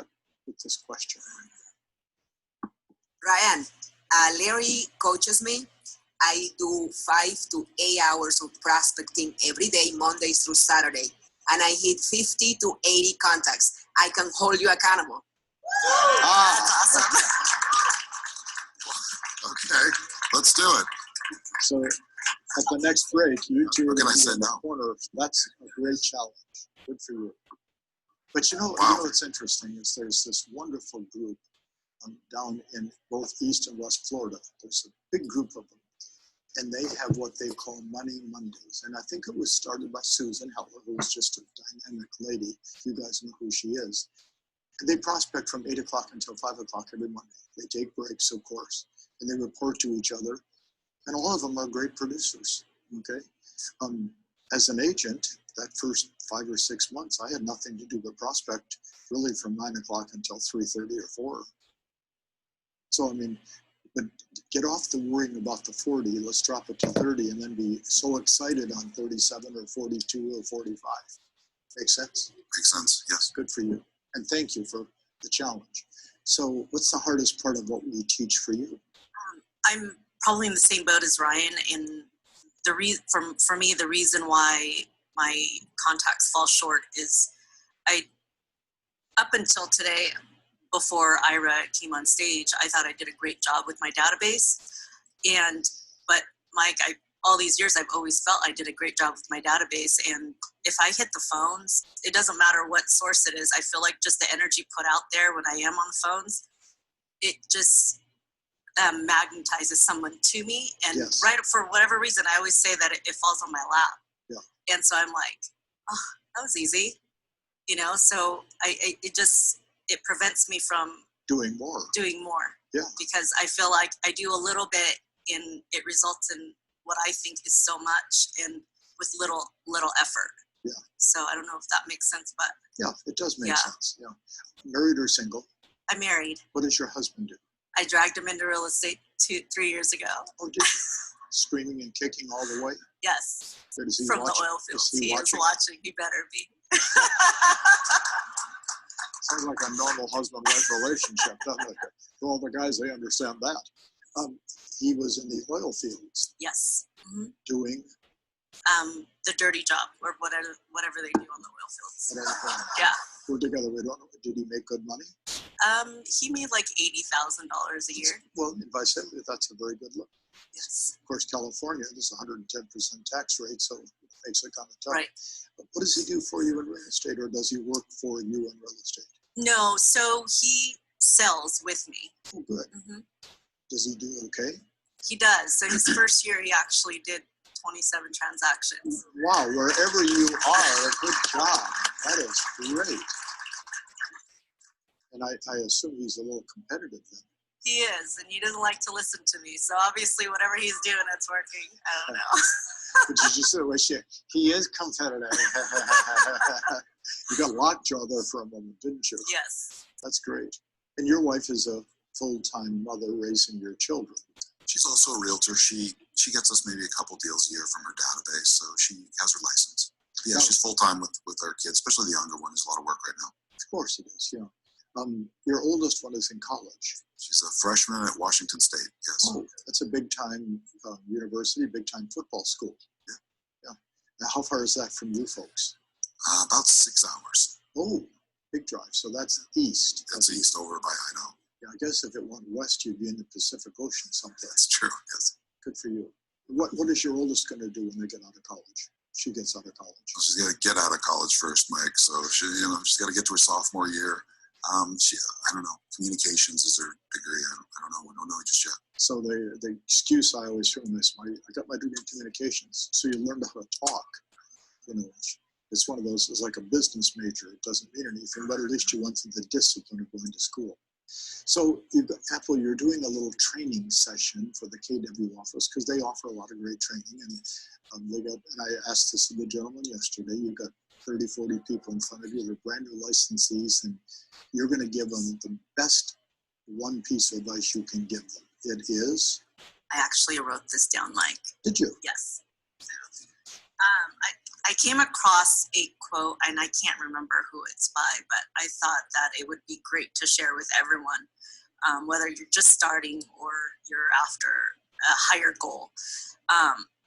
this question. Ryan, Larry coaches me. I do 5 to 8 hours of prospecting every day, Monday through Saturday, and I hit 50 to 80 contacts. I can hold you accountable. That's awesome. Okay, let's do it. So at the next break, you two are What can going I to be say in the now? corner. That's a great challenge. Good for you. But you know what's interesting is there's this wonderful group down in both East and West Florida. There's a big group of them. And they have what they call Money Mondays. And I think it was started by Susan Heller, who is just a dynamic lady. You guys know who she is. And they prospect from 8 o'clock until 5 o'clock every Monday. They take breaks, of course, and they report to each other. And all of them are great producers, okay? As an agent, that first 5 or 6 months, I had nothing to do but prospect really from 9 o'clock until 3:30 or 4. So, I mean, but get off the worrying about the 40, let's drop it to 30 and then be so excited on 37 or 42 or 45. Make sense? Makes sense, yes. Good for you. And thank you for the challenge. So what's the hardest part of what we teach for you? I'm probably in the same boat as Ryan. And for me, the reason why my contacts fall short is up until today, before Ira came on stage, I thought I did a great job with my database. But Mike, all these years, I've always felt I did a great job with my database. And if I hit the phones, it doesn't matter what source it is. I feel like just the energy put out there when I am on the phones, it just magnetizes someone to me. And Yes. right, for whatever reason, I always say that it falls on my lap. Yeah. And so I'm like, oh, that was easy. So it prevents me from Doing more. Yeah. Because I feel like I do a little bit and it results in what I think is so much and with little effort. Yeah. So I don't know if that makes sense, but Yeah, it does make Yeah. sense. Yeah. Married or single? I'm married. What does your husband do? I dragged him into real estate 3 years ago. Oh, did you? Screaming and kicking all the way? Yes. Or does he From watch the it? oil Is fields. he He is watching? watching. He better be. Sounds like a normal husband-wife relationship, doesn't it? For all the guys, they understand that. He was in the oil fields Yes. hmm doing The dirty job or whatever they do on the oil fields. whatever. Yeah. We're together. We don't know. Did he make good money? He made like $80,000 a year. Well, in Visalia, that's a very good look. Yes. Of course, California, there's a 110% tax rate, so it makes it kind of tough. Right. But what does he do for you in real estate, or does he work for you in real estate? No, so he sells with me. Oh, good. hmm Does he do okay? He does. So his first year, he actually did 27 transactions. Wow, wherever you are, good job. That is great. And I assume he's a little competitive then. He is, and he doesn't like to listen to me. So obviously, whatever he's doing, it's working. I don't know. But you just wish he is competitive. You got lockjaw there for a moment, didn't you? Yes. That's great. And your wife is a full-time mother raising your children. She's also a realtor. She gets us maybe a couple deals a year from her database, so she has her license. Yeah, Oh. she's full time with our kids, especially the younger one. There's a lot of work right now. Of course it is, yeah. Your oldest one is in college. She's a freshman at Washington State. Yes. Oh, that's a big-time university, big-time football school. Yeah. Now, how far is that from you folks? About 6 hours. Oh, big drive. So that's east. That's east over by Idaho. Yeah, I guess if it went west, you'd be in the Pacific Ocean someplace. That's true. Yes. Good for you. What is your oldest going to do when they get out of college? She gets out of college. So she's got to get out of college first, Mike. So she's got to get to her sophomore year. I don't know. Communications is her degree. I don't know. We don't know just yet. So the excuse I always hear in this, I got my degree in communications. So you learned how to talk. It's one of those, it's like a business major. It doesn't mean anything, but at least you went through the discipline of going to school. So Apple, you're doing a little training session for the KW office because they offer a lot of great training. And I asked this of the gentleman yesterday, you've got 30, 40 people in front of you. They're brand new licensees, and you're going to give them the best one piece of advice you can give them. It is? I actually wrote this down, Mike. Did you? Yes. I came across a quote, and I can't remember who it's by, but I thought that it would be great to share with everyone, whether you're just starting or you're after a higher goal.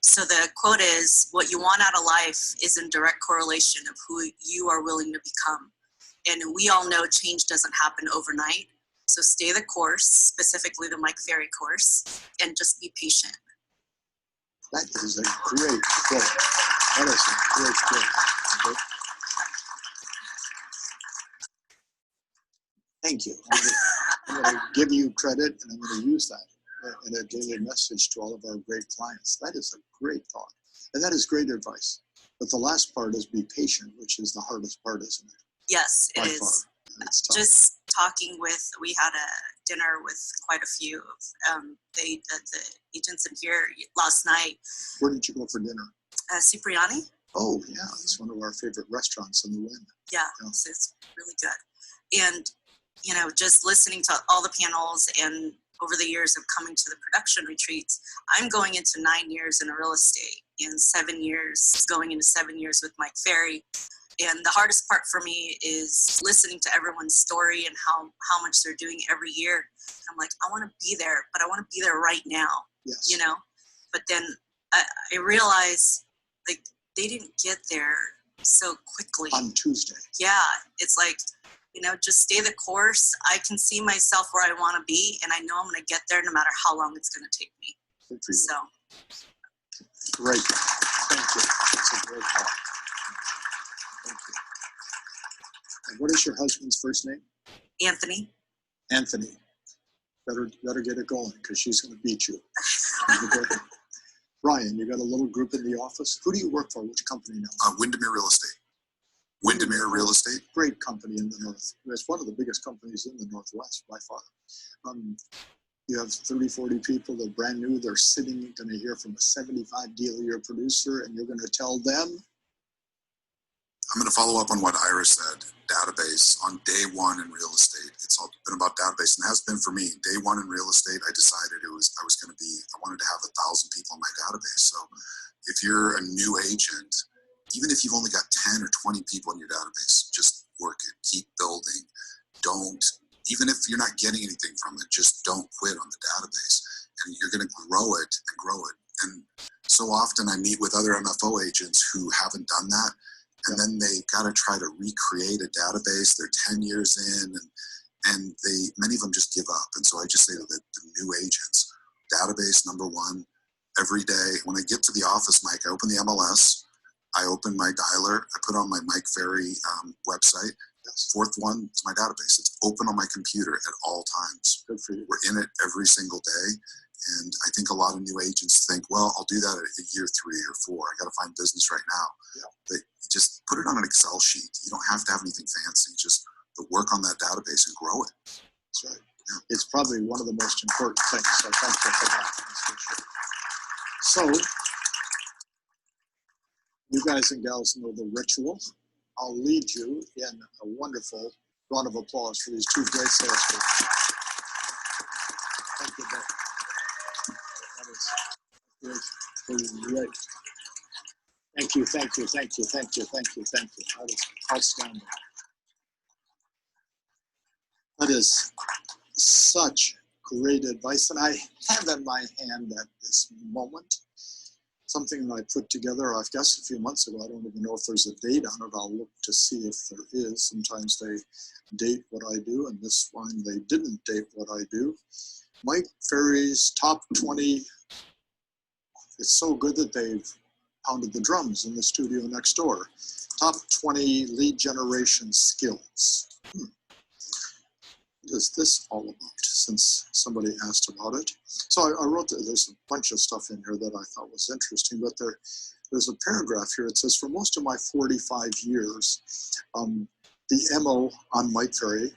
So the quote is, what you want out of life is in direct correlation of who you are willing to become. And we all know change doesn't happen overnight. So stay the course, specifically the Mike Ferry course, and just be patient. That is a great quote. That is a great quote. Okay. Thank you. I'm going to give you credit, and I'm going to use that in a daily message to all of our great clients. That is a great thought. And that is great advice. But the last part is be patient, which is the hardest part, isn't it? Yes, it By is. far. It's tough. Just talking with, we had a dinner with quite a few of the agents in here last night. Where did you go for dinner? Cipriani? Oh, yeah. It's one of our favorite restaurants in the Wynn. Yeah, so it's really good. And, just listening to all the panels and over the years of coming to the production retreats, I'm going into 9 years in real estate and 7 years, going into 7 years with Mike Ferry. And the hardest part for me is listening to everyone's story and how much they're doing every year. I'm like, I want to be there, but I want to be there right now, Yes. you know? But then I realized, like, they didn't get there so quickly. On Tuesday. Yeah, it's like, you know, just stay the course. I can see myself where I want to be, and I know I'm going to get there no matter how long it's going to take me. Good for you. So, Great. Thank you. That's a great call. Thank you. And what is your husband's first name? Anthony. Anthony. Better get it going because she's going to beat you. Brian, you got a little group in the office. Who do you work for? Which company now? Windermere Real Estate. Windermere Real Estate. Great company in the north. It's one of the biggest companies in the Northwest by far. You have 30, 40 people. They're brand new. They're sitting, going to hear from a 75 deal a year producer, and you're going to tell them. I'm going to follow up on what Iris said. Database on day one in real estate. It's all been about database, and has been for me. Day one in real estate, I decided I wanted to have 1,000 people in my database. So if you're a new agent, even if you've only got 10 or 20 people in your database, just work it, keep building. Even if you're not getting anything from it, just don't quit on the database. And you're going to grow it and grow it. And so often I meet with other MFO agents who haven't done that. And then they got to try to recreate a database. They're 10 years in, and many of them just give up. And so I just say to the new agents, database number one, every day. When I get to the office, Mike, I open the MLS, I open my dialer, I put on my Mike Ferry website. Fourth one is my database. It's open on my computer at all times. Good for you. We're in it every single day. And I think a lot of new agents think, well, I'll do that at year 3 or 4. I got to find business right now. Yeah. But just put it on an Excel sheet. You don't have to have anything fancy. Just work on that database and grow it. That's right. Yeah. It's probably one of the most important things. So thank you for that. That's for sure. So you guys and gals know the ritual. I'll lead you in a wonderful round of applause for these two great salespeople. Thank you, Beck. That is great. Thank you, thank you, thank you, thank you, thank you, thank you. That is outstanding. That is such great advice. And I have in my hand at this moment something that I put together, I guess, a few months ago. I don't even know if there's a date on it. I'll look to see if there is. Sometimes they date what I do, and this one they didn't date what I do. Mike Ferry's top 20. It's so good that they've pounded the drums in the studio next door. Top 20 lead generation skills. What is this all about, since somebody asked about it? So I wrote that there's a bunch of stuff in here that I thought was interesting, but there's a paragraph here. It says, for most of my 45 years, the MO on Mike Ferry,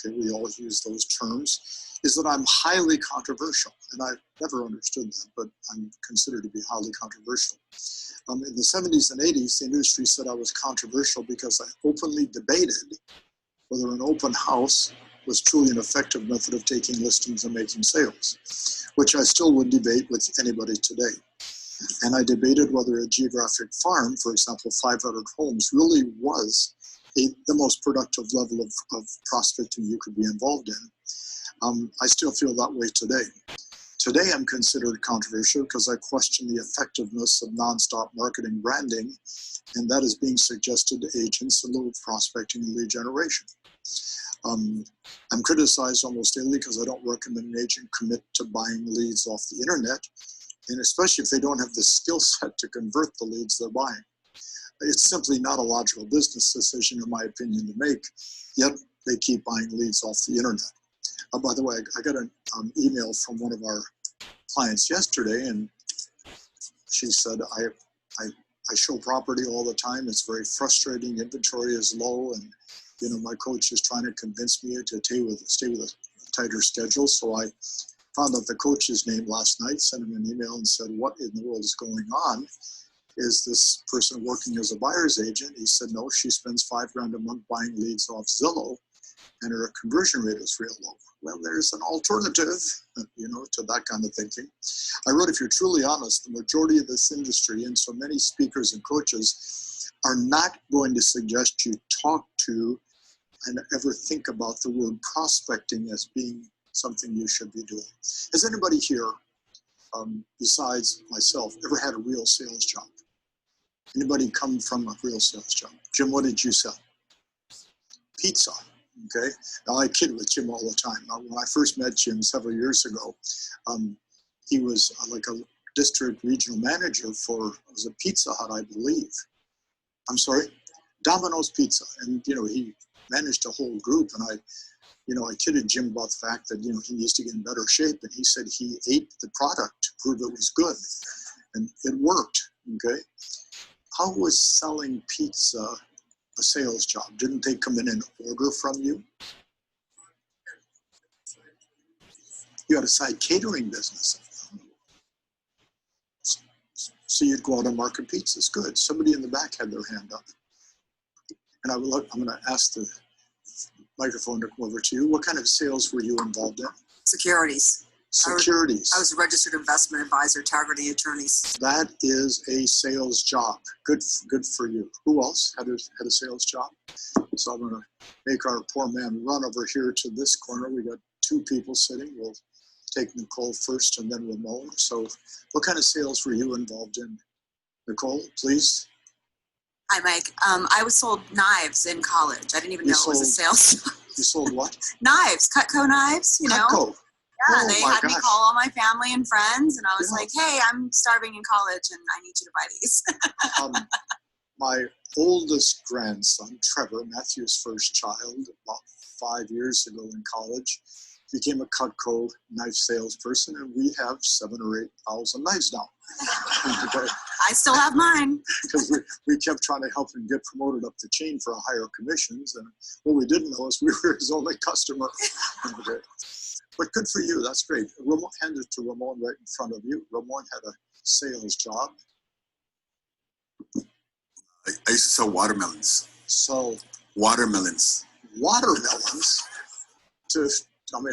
okay, we all use those terms, is that I'm highly controversial. And I've never understood that, but I'm considered to be highly controversial. In the 70s and 80s, the industry said I was controversial because I openly debated whether an open house was truly an effective method of taking listings and making sales, which I still would debate with anybody today. And I debated whether a geographic farm, for example, 500 homes, really was the most productive level of prospecting you could be involved in. I still feel that way today. Today, I'm considered controversial because I question the effectiveness of nonstop marketing branding, and that is being suggested to agents in lieu of prospecting and lead generation. I'm criticized almost daily because I don't recommend an agent commit to buying leads off the internet, and especially if they don't have the skill set to convert the leads they're buying. It's simply not a logical business decision, in my opinion, to make, yet they keep buying leads off the internet. By the way, I got an email from one of our clients yesterday, and she said, I show property all the time. It's very frustrating. Inventory is low, and my coach is trying to convince me to stay with a tighter schedule. So I found out the coach's name last night, sent him an email and said, what in the world is going on? Is this person working as a buyer's agent? He said, no, she spends $5,000 a month buying leads off Zillow, and her conversion rate is real low. Well, there's an alternative, to that kind of thinking. I wrote, if you're truly honest, the majority of this industry and so many speakers and coaches are not going to suggest you talk to and ever think about the word prospecting as being something you should be doing. Has anybody here, besides myself, ever had a real sales job? Anybody come from a real sales job? Jim, what did you sell? Pizza. Okay. Now I kid with Jim all the time. Now, when I first met Jim several years ago, he was like a district regional manager for, it was a Pizza Hut, I believe. I'm sorry, Domino's Pizza. And, you know, he managed a whole group. And I kidded Jim about the fact that, you know, he needs to get in better shape. And he said he ate the product to prove it was good. And it worked. Okay. How was selling pizza a sales job? Didn't they come in and order from you? You had a side catering business. So you'd go out and market pizzas. Good. Somebody in the back had their hand up. And I'm going to ask the microphone to come over to you. What kind of sales were you involved in? Securities. Securities. I was a registered investment advisor, targeting attorneys. That is a sales job. Good for you. Who else had a sales job? So I'm going to make our poor man run over here to this corner. We got two people sitting. We'll take Nicole first and then Ramon. So what kind of sales were you involved in? Nicole, please. Hi, Mike. I was sold knives in college. I didn't even know it was a sales job. You sold what? Knives, Cutco knives, you know. Cutco. Yeah, they had me call all my family and friends, and I was like, hey, I'm starving in college, and I need you to buy these. My oldest grandson, Trevor, Matthew's first child, about 5 years ago in college, became a Cutco knife salesperson, and we have 7,000 or 8,000 knives now. Okay. I still have mine. Because we kept trying to help him get promoted up the chain for higher commissions, and what we didn't know is we were his only customer. Okay. But good for you. That's great. Ramon, hand it to Ramon right in front of you. Ramon had a sales job. I used to sell watermelons. So watermelons. Watermelons?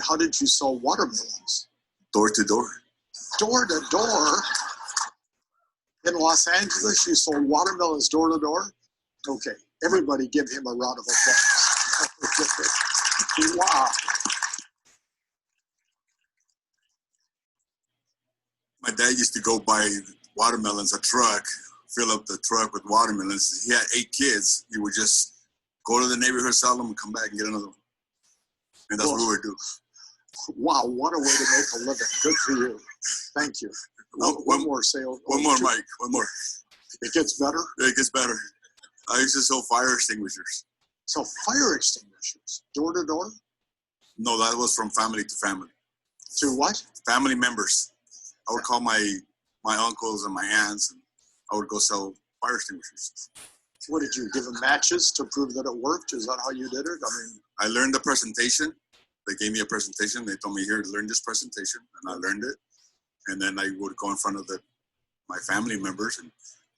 How did you sell watermelons? Door to door. Door to door? In Los Angeles, you sold watermelons door to door? Okay. Everybody give him a round of applause. Wow. My dad used to go buy watermelons, a truck, fill up the truck with watermelons. He had 8 kids. He would just go to the neighborhood, sell them, and come back and get another one. And that's what we would do. Wow, what a way to make a living. Good for you. Thank you. One more sale. One more, Mike. One more. It gets better? It gets better. I used to sell fire extinguishers. So fire extinguishers? Door to door? No, that was from family to family. To what? Family members. I would call my uncles and my aunts, and I would go sell fire extinguishers. What did you give them, matches to prove that it worked? Is that how you did it? I learned the presentation. They gave me a presentation. They told me, here, learn this presentation, and I learned it. And then I would go in front of my family members, and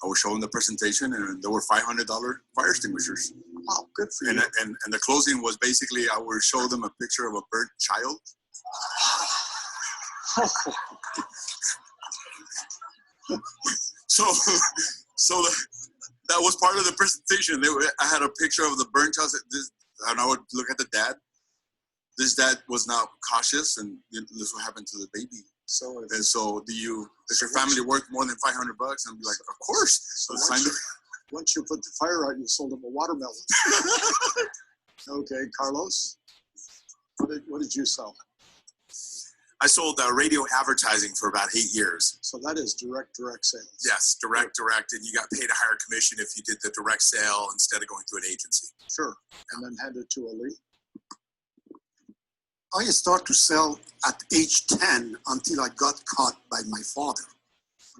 I would show them the presentation, and there were $500 fire extinguishers. Wow, good for you. And the closing was basically I would show them a picture of a burnt child. So that was part of the presentation. I had a picture of the burnt child, and I would look at the dad. This dad was now cautious, and this what happened to the baby. So does your family worth more than $500? And I'd be like, of course. So once you put the fire out, you sold them a watermelon. Okay, Carlos, what did you sell? I sold radio advertising for about 8 years. So that is direct sales. Yes, direct, and you got paid a higher commission if you did the direct sale instead of going through an agency. Sure, and then hand it to Ali. I started to sell at age 10 until I got caught by my father.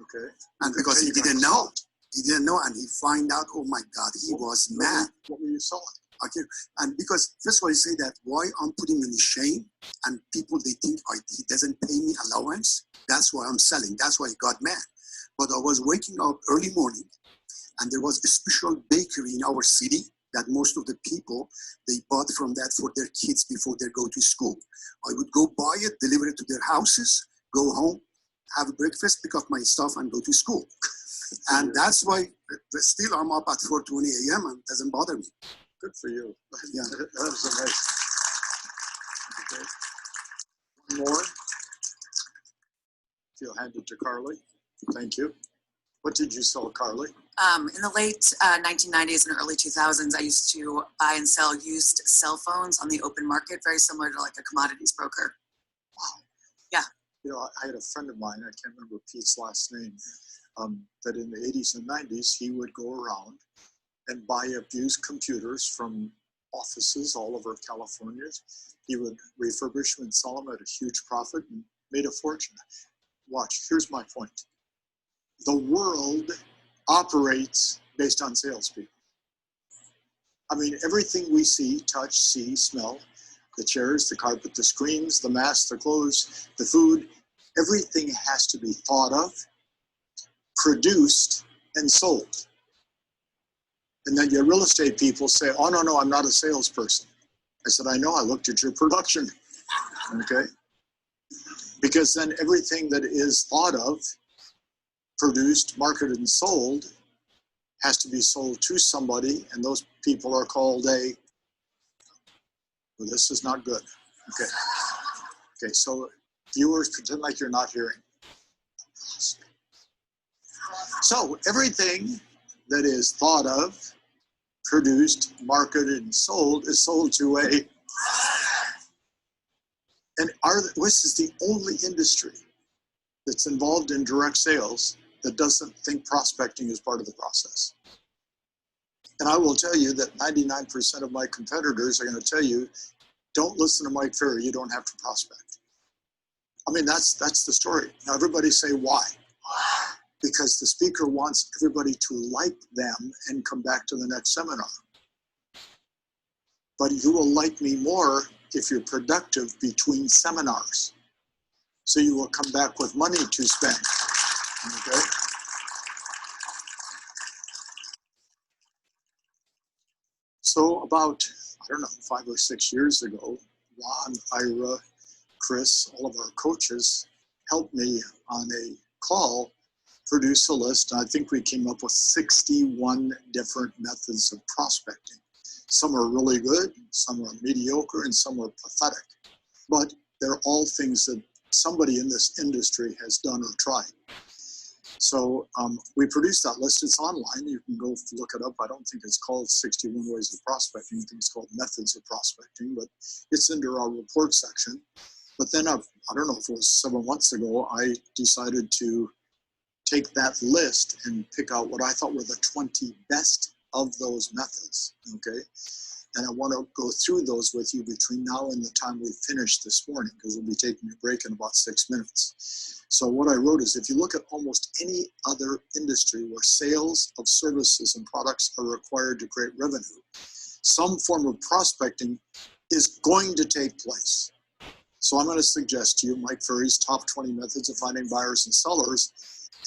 Okay. And because he didn't know, and he find out, oh my God, he was mad. What were you selling? Okay, and because first of all, he say that why I'm putting him in shame, and people they think he doesn't pay me allowance. That's why I'm selling. That's why he got mad. But I was waking up early morning, and there was a special bakery in our city that most of the people they bought from that for their kids before they go to school. I would go buy it, deliver it to their houses, go home, have a breakfast, pick up my stuff, and go to school. And that's why still I'm up at 4:20 a.m. and it doesn't bother me. Good for you. Yeah. That was amazing. Okay. One more. If you'll hand it to Carly. Thank you. What did you sell, Carly? In the late 1990s and early 2000s, I used to buy and sell used cell phones on the open market, very similar to like a commodities broker. Wow. Yeah. You know, I had a friend of mine, I can't remember Pete's last name, that in the 80s and 90s, he would go around and buy up used computers from offices all over California. He would refurbish them and sell them at a huge profit and made a fortune. Watch, here's my point. The world operates based on salespeople. I mean, everything we see, touch, see, smell, the chairs, the carpet, the screens, the masks, the clothes, the food, everything has to be thought of, produced, and sold. And then your real estate people say, oh, no, I'm not a salesperson. I said, I know, I looked at your production, okay? Because then everything that is thought of, produced, marketed, and sold has to be sold to somebody, and those people are called well, this is not good. Okay. Okay, so viewers, pretend like you're not hearing. So everything that is thought of, produced, marketed, and sold is sold to this is the only industry that's involved in direct sales that doesn't think prospecting is part of the process. And I will tell you that 99% of my competitors are going to tell you, don't listen to Mike Ferry, you don't have to prospect. I mean, that's the story. Now everybody say why? Because the speaker wants everybody to like them and come back to the next seminar. But you will like me more if you're productive between seminars. So you will come back with money to spend, okay? So about, 5 or 6 years ago, Ron, Ira, Chris, all of our coaches helped me on a call produce a list. And I think we came up with 61 different methods of prospecting. Some are really good, some are mediocre, and some are pathetic. But they're all things that somebody in this industry has done or tried. So we produced that list. It's online. You can go look it up. I don't think it's called 61 Ways of Prospecting. I think it's called Methods of Prospecting, but it's under our report section. But then I don't know if it was 7 months ago, I decided to take that list and pick out what I thought were the 20 best of those methods, okay? And I want to go through those with you between now and the time we finish this morning, because we'll be taking a break in about 6 minutes. So what I wrote is, if you look at almost any other industry where sales of services and products are required to create revenue, some form of prospecting is going to take place. So I'm going to suggest to you Mike Ferry's top 20 methods of finding buyers and sellers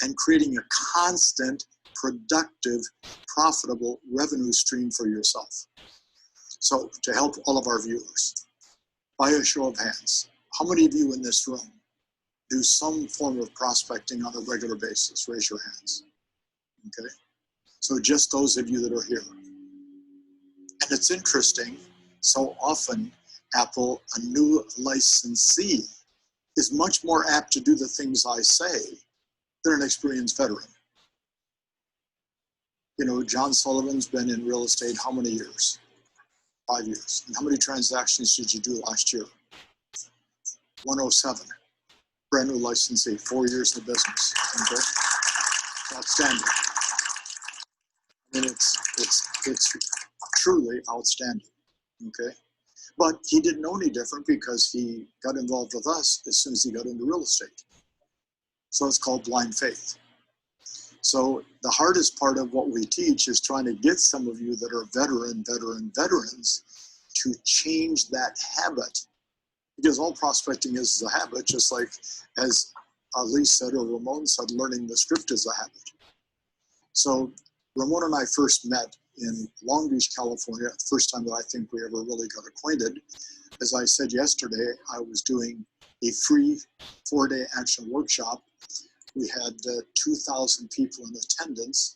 and creating a constant, productive, profitable revenue stream for yourself. So to help all of our viewers, by a show of hands, how many of you in this room do some form of prospecting on a regular basis? Raise your hands. Okay. So just those of you that are here. And it's interesting, so often Apple, a new licensee, is much more apt to do the things I say than an experienced veteran. You know, John Sullivan's been in real estate how many years? 5 years. And how many transactions did you do last year? 107. Brand new licensee, 4 years in the business. Okay? Outstanding. I mean, it's truly outstanding. Okay? But he didn't know any different because he got involved with us as soon as he got into real estate. So it's called blind faith. So the hardest part of what we teach is trying to get some of you that are veterans to change that habit. Because all prospecting is a habit, just like as Ali said or Ramon said, learning the script is a habit. So Ramon and I first met in Long Beach, California, the first time that I think we ever really got acquainted. As I said yesterday, I was doing a free 4-day action workshop We had 2,000 people in attendance.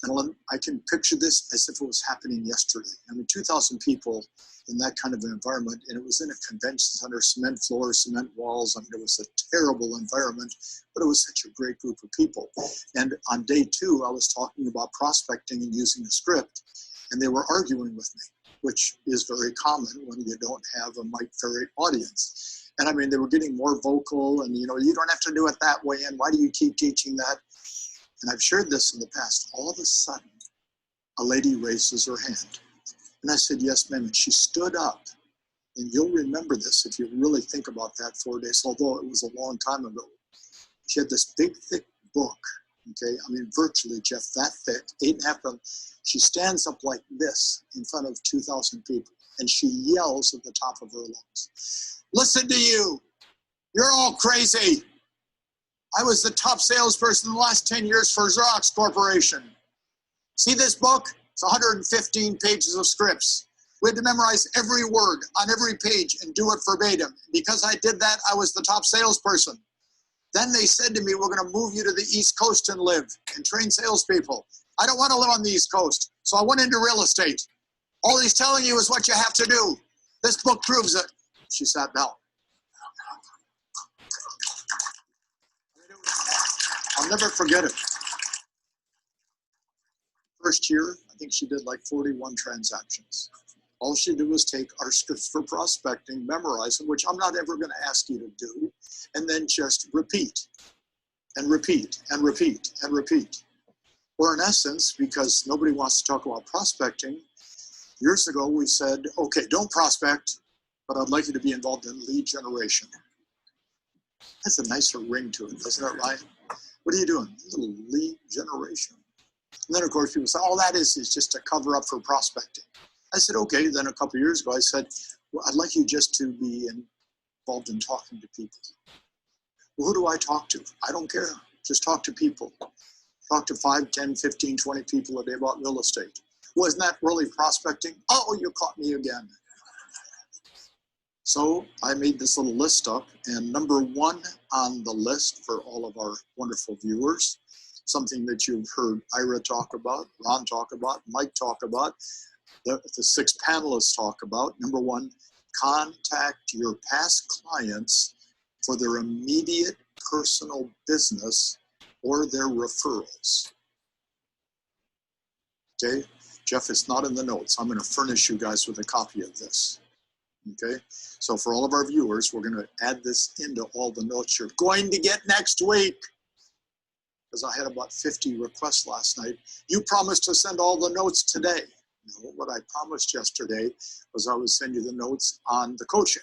And I can picture this as if it was happening yesterday. I mean, 2,000 people in that kind of an environment, and it was in a convention center, cement floors, cement walls. I mean, it was a terrible environment, but it was such a great group of people. And on day 2, I was talking about prospecting and using a script, and they were arguing with me, which is very common when you don't have a Mike Ferry audience. And I mean, they were getting more vocal, and you don't have to do it that way, and why do you keep teaching that? And I've shared this in the past. All of a sudden, a lady raises her hand. And I said, yes, ma'am. And she stood up. And you'll remember this if you really think about that 4 days, although it was a long time ago. She had this big, thick book. Okay, I mean, virtually, Jeff, that thick, 8.5 of them. She stands up like this in front of 2,000 people. And she yells at the top of her lungs, listen to you. You're all crazy. I was the top salesperson in the last 10 years for Xerox Corporation. See this book? It's 115 pages of scripts. We had to memorize every word on every page and do it verbatim. Because I did that, I was the top salesperson. Then they said to me, we're going to move you to the East Coast and live and train salespeople. I don't want to live on the East Coast. So I went into real estate. All he's telling you is what you have to do. This book proves it. She sat down. I'll never forget it. First year, I think she did like 41 transactions. All she did was take our scripts for prospecting, memorize them, which I'm not ever going to ask you to do, and then just repeat and repeat and repeat and repeat. Or in essence, because nobody wants to talk about prospecting, years ago we said, okay, don't prospect, but I'd like you to be involved in lead generation. That's a nicer ring to it, doesn't it, Ryan? What are you doing? A little lead generation. And then, of course, people say, all that is just a cover up for prospecting. I said, okay. Then a couple of years ago, I said, well, I'd like you just to be involved in talking to people. Well, who do I talk to? I don't care. Just talk to people. Talk to 5, 10, 15, 20 people a day about real estate. Wasn't that really prospecting? Oh, you caught me again. So I made this little list up, and number 1 on the list for all of our wonderful viewers, something that you've heard Ira talk about, Ron talk about, Mike talk about, the 6 panelists talk about. Number 1, contact your past clients for their immediate personal business or their referrals. Okay, Jeff, it's not in the notes. I'm going to furnish you guys with a copy of this. Okay, so for all of our viewers, we're going to add this into all the notes you're going to get next week. Because I had about 50 requests last night. You promised to send all the notes today. No, what I promised yesterday was I would send you the notes on the coaching.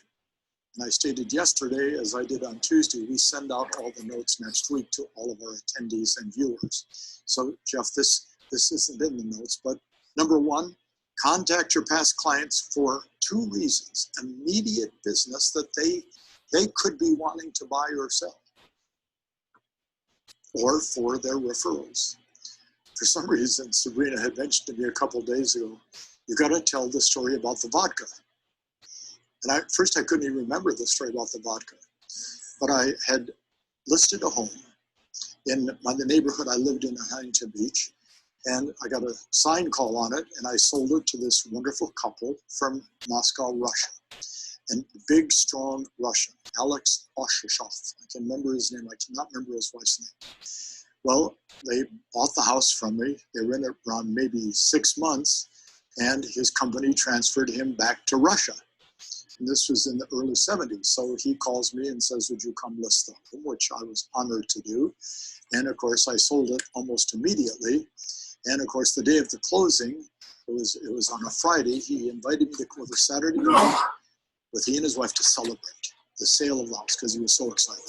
And I stated yesterday, as I did on Tuesday, we send out all the notes next week to all of our attendees and viewers. So Jeff, this isn't in the notes, but number 1, contact your past clients for 2 reasons. Immediate business that they could be wanting to buy or sell, or for their referrals. For some reason, Sabrina had mentioned to me a couple of days ago, you got to tell the story about the vodka. And first I couldn't even remember the story about the vodka, but I had listed a home in the neighborhood I lived in Huntington Beach, and I got a sign call on it, and I sold it to this wonderful couple from Moscow, Russia. And big, strong Russian, Alex Oshishov. I can remember his name. I cannot remember his wife's name. Well, they bought the house from me. They were in it around maybe 6 months, and his company transferred him back to Russia. And this was in the early 70s. So he calls me and says, would you come list the home, which I was honored to do. And of course, I sold it almost immediately. And of course, the day of the closing, it was on a Friday. He invited me to come over Saturday morning with he and his wife to celebrate the sale of the house because he was so excited.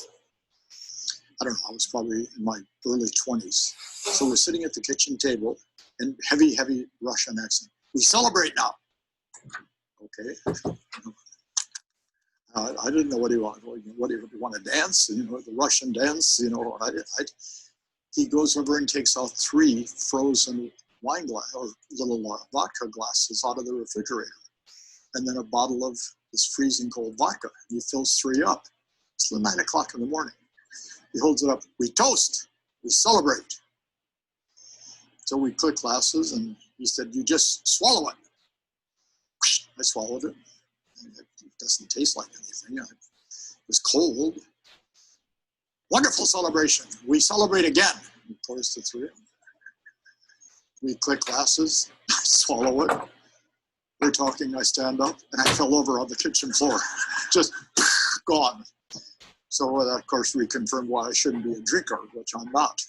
I don't know, I was probably in my early 20s. So we're sitting at the kitchen table and heavy Russian accent. We celebrate now. Okay. I didn't know what he wanted. What do you want to dance? You know, the Russian dance. You know, he goes over and takes out 3 frozen wine glass or little vodka glasses out of the refrigerator, and then a bottle of this freezing cold vodka. He fills 3 up. It's 9 o'clock in the morning. He holds it up. We toast. We celebrate. So we click glasses, and he said, you just swallow it. I swallowed it. It doesn't taste like anything. It was cold. Wonderful celebration. We celebrate again. He pours the three. We click glasses. I swallow it. We're talking. I stand up, and I fell over on the kitchen floor. Just gone. So, of course, reconfirmed why I shouldn't be a drinker, which I'm not.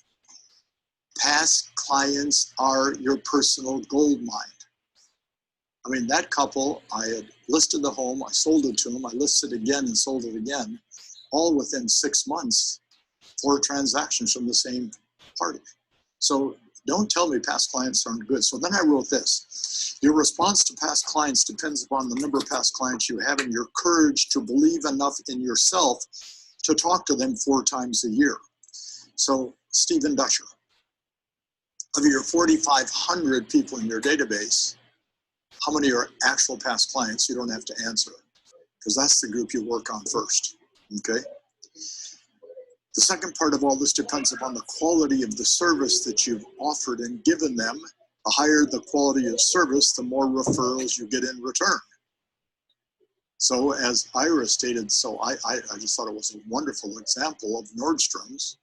Past clients are your personal gold mine. I mean, that couple, I had listed the home, I sold it to them, I listed again and sold it again, all within 6 months, 4 transactions from the same party. So don't tell me past clients aren't good. So then I wrote this. Your response to past clients depends upon the number of past clients you have and your courage to believe enough in yourself to talk to them 4 times a year. So Stephen Dutcher, of your 4,500 people in your database, how many are actual past clients? You don't have to answer it because that's the group you work on first, okay? The second part of all this depends upon the quality of the service that you've offered and given them. The higher the quality of service, the more referrals you get in return. So as Ira stated, so I just thought it was a wonderful example of Nordstrom's.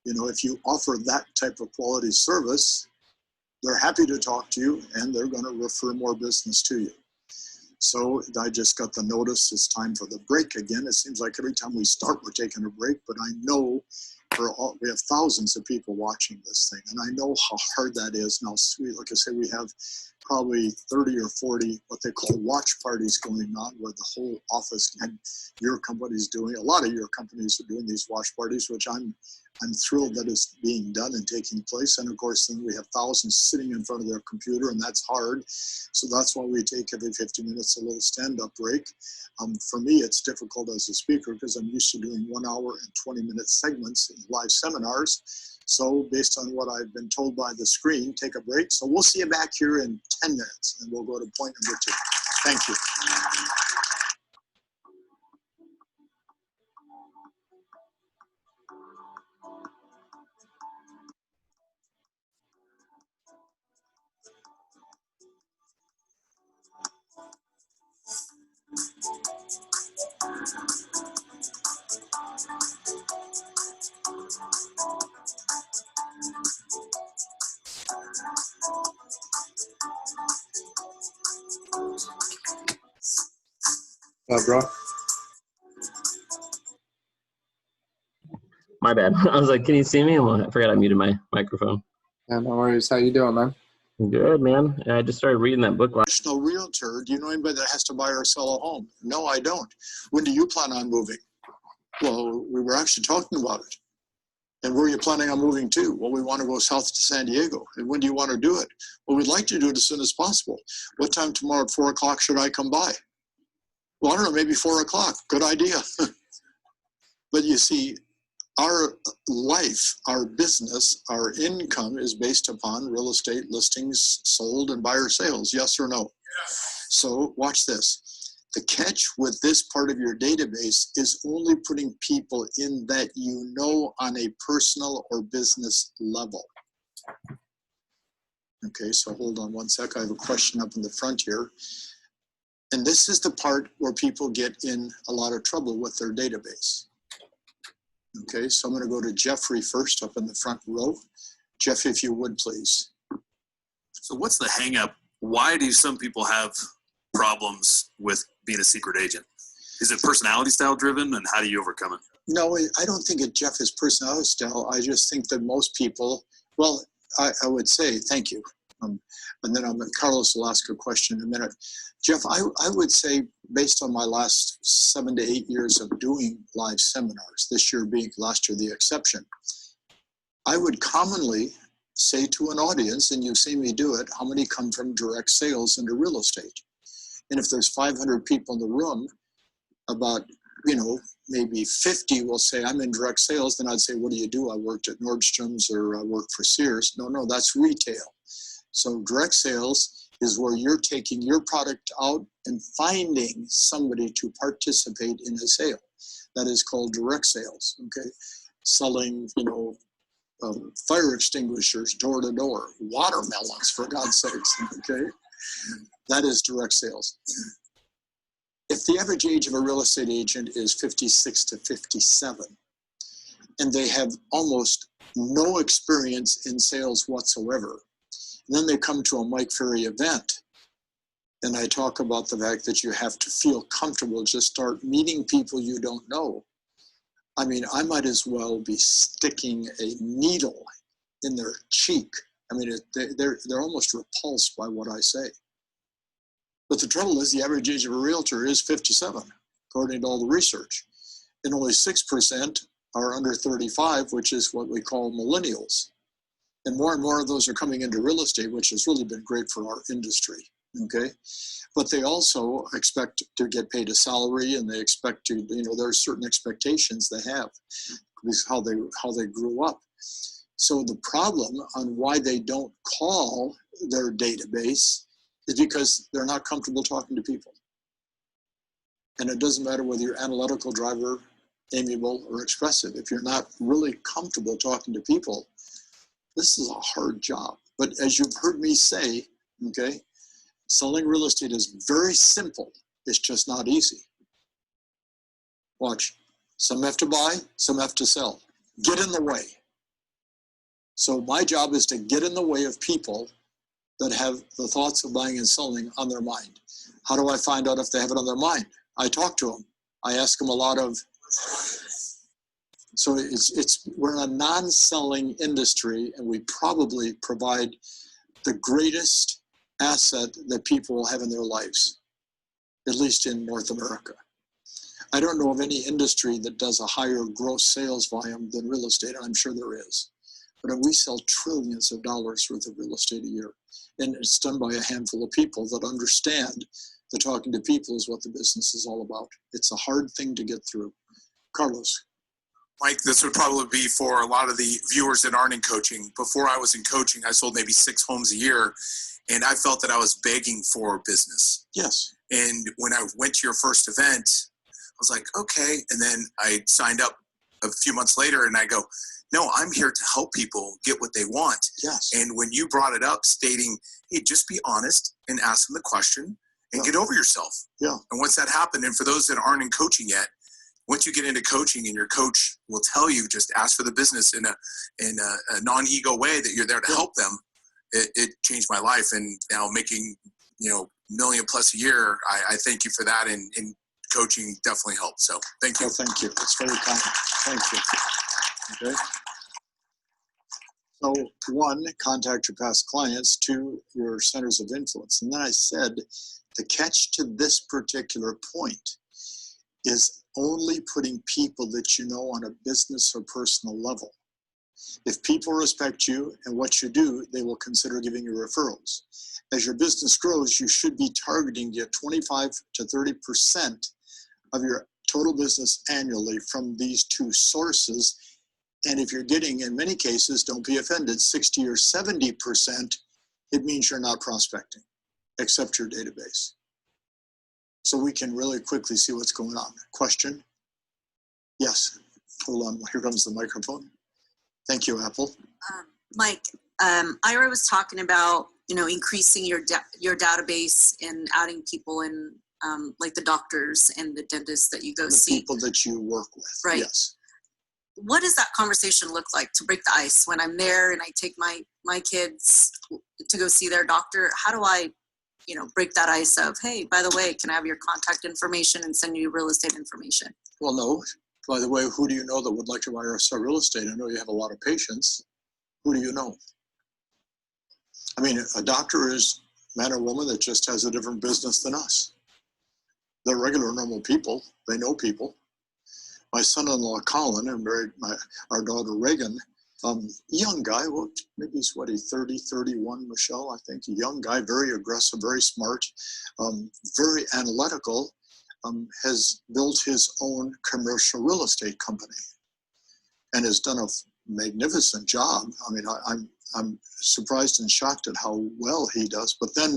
You know, if you offer that type of quality service, they're happy to talk to you and they're going to refer more business to you. So I just got the notice it's time for the break again. It seems like every time we start, we're taking a break, but I know we have thousands of people watching this thing, and I know how hard that is. Now, like I say, we have probably 30 or 40 what they call watch parties going on where the whole office and your company's doing. A lot of your companies are doing these watch parties, which I'm thrilled that it's being done and taking place. And of course, then we have thousands sitting in front of their computer, and that's hard. So that's why we take every 50 minutes a little stand-up break. For me, it's difficult as a speaker because I'm used to doing 1 hour and 20-minute segments in live seminars. So based on what I've been told by the screen, take a break. So we'll see you back here in 10 minutes, and we'll go to point number 2. Thank you. Bro. My bad. I was like, can you see me? I forgot I muted my microphone. Yeah, no worries. How you doing, man? Good, man. I just started reading that book. Professional realtor, do you know anybody that has to buy or sell a home? No, I don't. When do you plan on moving? Well, we were actually talking about it. And where are you planning on moving to? Well, we want to go south to San Diego. And when do you want to do it? Well, we'd like to do it as soon as possible. What time tomorrow at 4 o'clock should I come by? Well, I don't know, maybe 4 o'clock. Good idea. But you see, our life, our business, our income is based upon real estate listings sold and buyer sales, yes or no? Yes. So watch this. The catch with this part of your database is only putting people in that you know on a personal or business level. Okay, so hold on one sec. I have a question up in the front here. And this is the part where people get in a lot of trouble with their database. Okay, so I'm going to go to Jeffrey first up in the front row. Jeff, if you would, please. So what's the hang up? Why do some people have problems with being a secret agent? Is it personality style driven, and how do you overcome it? No, I don't think it, Jeff, is personality style. I just think that most people, well, I would say, thank you. And then Carlos will ask a question in a minute. Jeff, I would say, based on my last 7 to 8 years of doing live seminars, this year being last year the exception, I would commonly say to an audience, and you've seen me do it, how many come from direct sales into real estate? And if there's 500 people in the room, about, maybe 50 will say, I'm in direct sales. Then I'd say, what do you do? I worked at Nordstrom's or I worked for Sears. No, that's retail. So direct sales is where you're taking your product out and finding somebody to participate in a sale. That is called direct sales, okay? selling, fire extinguishers door to door, watermelons, for God's sakes, okay? That is direct sales. If the average age of a real estate agent is 56 to 57, and they have almost no experience in sales whatsoever, and then they come to a Mike Ferry event, and I talk about the fact that you have to feel comfortable, just start meeting people you don't know. I mean, I might as well be sticking a needle in their cheek. I mean, they're almost repulsed by what I say. But the trouble is, the average age of a realtor is 57, according to all the research. And only 6% are under 35, which is what we call millennials. And more of those are coming into real estate, which has really been great for our industry, okay? But they also expect to get paid a salary, and they expect to, there are certain expectations they have because how they grew up. So the problem on why they don't call their database is because they're not comfortable talking to people. And it doesn't matter whether you're analytical, driver, amiable, or expressive. If you're not really comfortable talking to people, this is a hard job. But as you've heard me say, okay, selling real estate is very simple. It's just not easy. Watch. Some have to buy, some have to sell. Get in the way. So my job is to get in the way of people that have the thoughts of buying and selling on their mind. How do I find out if they have it on their mind? I talk to them. I ask them a lot of, so we're in a non-selling industry, and we probably provide the greatest asset that people will have in their lives, at least in North America. I don't know of any industry that does a higher gross sales volume than real estate. I'm sure there is. But we sell trillions of dollars worth of real estate a year. And it's done by a handful of people that understand that talking to people is what the business is all about. It's a hard thing to get through. Carlos. Mike, this would probably be for a lot of the viewers that aren't in coaching. Before I was in coaching, I sold maybe 6 homes a year, and I felt that I was begging for business. Yes. And when I went to your first event, I was like, okay. And then I signed up a few months later, and I go, no, I'm here to help people get what they want. Yes. And when you brought it up stating, hey, just be honest and ask them the question and get over yourself. Yeah. And once that happened, and for those that aren't in coaching yet, once you get into coaching and your coach will tell you, just ask for the business in a non-ego way that you're there to help them, it changed my life. And now making, $1 million plus a year, I thank you for that. And coaching definitely helped. So thank you. Oh, thank you. It's very kind. Thank you. Okay. So 1, contact your past clients. 2, your centers of influence. And then I said, the catch to this particular point is only putting people that you know on a business or personal level. If people respect you and what you do, they will consider giving you referrals. As your business grows, you should be targeting to get 25 to 30% of your total business annually from these 2 sources. And if you're getting, in many cases, don't be offended, 60 or 70%, it means you're not prospecting, except your database. So we can really quickly see what's going on. Question? Yes. Hold on. Here comes the microphone. Thank you, Apple. Mike, Ira was talking about, increasing your database and adding people in, like the doctors and the dentists that you go see. People that you work with. Right. Yes. What does that conversation look like to break the ice when I'm there and I take my kids to go see their doctor? How do I, break that ice of, hey, by the way, can I have your contact information and send you real estate information? Well, no. By the way, who do you know that would like to buy or sell real estate? I know you have a lot of patients. Who do you know? I mean, a doctor is a man or woman that just has a different business than us. They're regular, normal people. They know people. My son-in-law, Colin, and married our daughter, Reagan, young guy, well, maybe he's 30, 31, Michelle, I think. A young guy, very aggressive, very smart, very analytical, has built his own commercial real estate company and has done a magnificent job. I mean, I'm surprised and shocked at how well he does. But then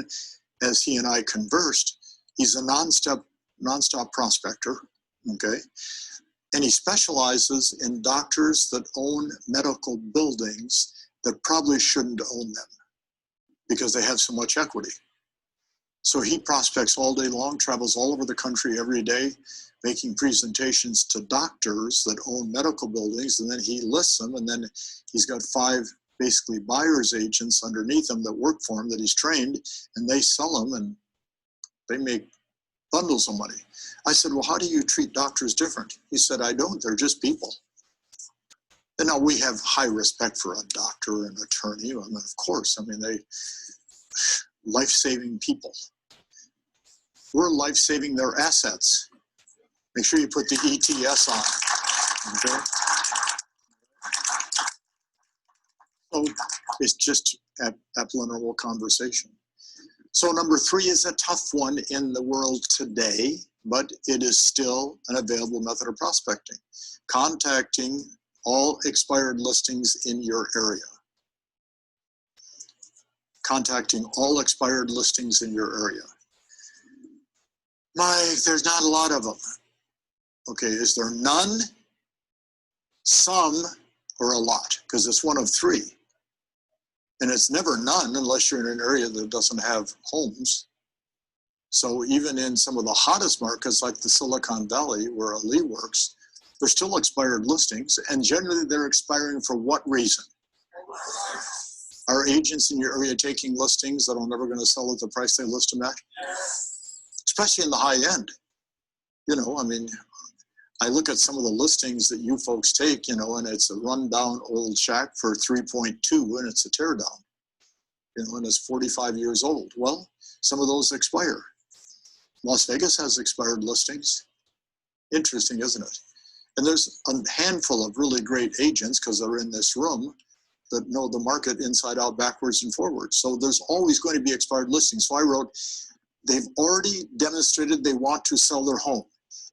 as he and I conversed, he's a nonstop prospector, okay? And he specializes in doctors that own medical buildings that probably shouldn't own them because they have so much equity. So he prospects all day long, travels all over the country every day, making presentations to doctors that own medical buildings, and then he lists them, and then he's got 5 basically buyer's agents underneath him that work for him that he's trained, and they sell them, and they make bundles of money. I said, well, how do you treat doctors different? He said, I don't, they're just people. And now we have high respect for a doctor and attorney. I mean, of course, I mean, they life-saving people. We're life-saving their assets. Make sure you put the ETS on, okay? So it's just abnormal conversation. So number 3 is a tough one in the world today, but it is still an available method of prospecting. Contacting all expired listings in your area. Contacting all expired listings in your area. Mike, there's not a lot of them. Okay, is there none, some, or a lot? Because it's one of 3. And it's never none unless you're in an area that doesn't have homes. So even in some of the hottest markets like the Silicon Valley where Ali works, there's still expired listings, and generally they're expiring for what reason? Are agents in your area taking listings that are never going to sell at the price they list them at? Especially in the high end. You know, I mean, I look at some of the listings that you folks take, you know, and it's a rundown old shack for 3.2 and it's a teardown, you know, and it's 45 years old. Well, some of those expire. Las Vegas has expired listings. Interesting, isn't it? And there's a handful of really great agents, because they're in this room, that know the market inside out, backwards and forwards. So there's always going to be expired listings. So I wrote, they've already demonstrated they want to sell their home.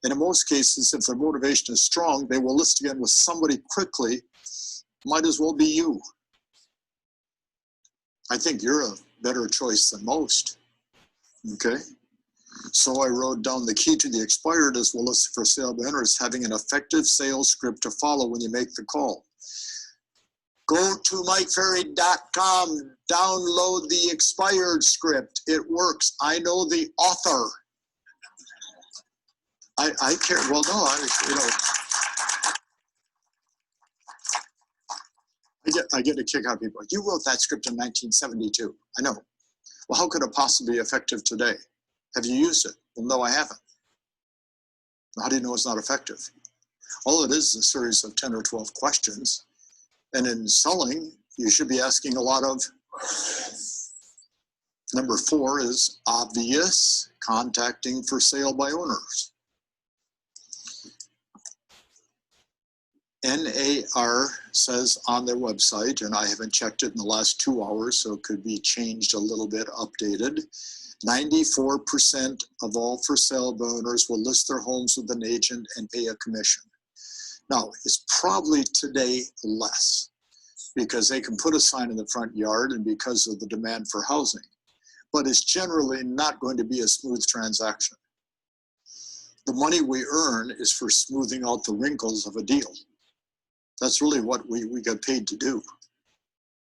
And in most cases, if their motivation is strong, they will list again with somebody quickly. Might as well be you. I think you're a better choice than most. Okay? So I wrote down the key to the expired as well as for sale by owner is having an effective sales script to follow when you make the call. Go to MikeFerry.com, download the expired script. It works. I know the author. I care. Well, no, I get a kick out of people. You wrote that script in 1972. I know. Well, how could it possibly be effective today? Have you used it? Well, no, I haven't. How do you know it's not effective? All it is a series of 10 or 12 questions. And in selling, you should be asking a lot of. Number 4 is obvious, contacting for sale by owners. NAR says on their website, and I haven't checked it in the last 2 hours, so it could be changed a little bit, updated. 94% of all for sale by owners will list their homes with an agent and pay a commission. Now, it's probably today less because they can put a sign in the front yard and because of the demand for housing. But it's generally not going to be a smooth transaction. The money we earn is for smoothing out the wrinkles of a deal. That's really what we got paid to do.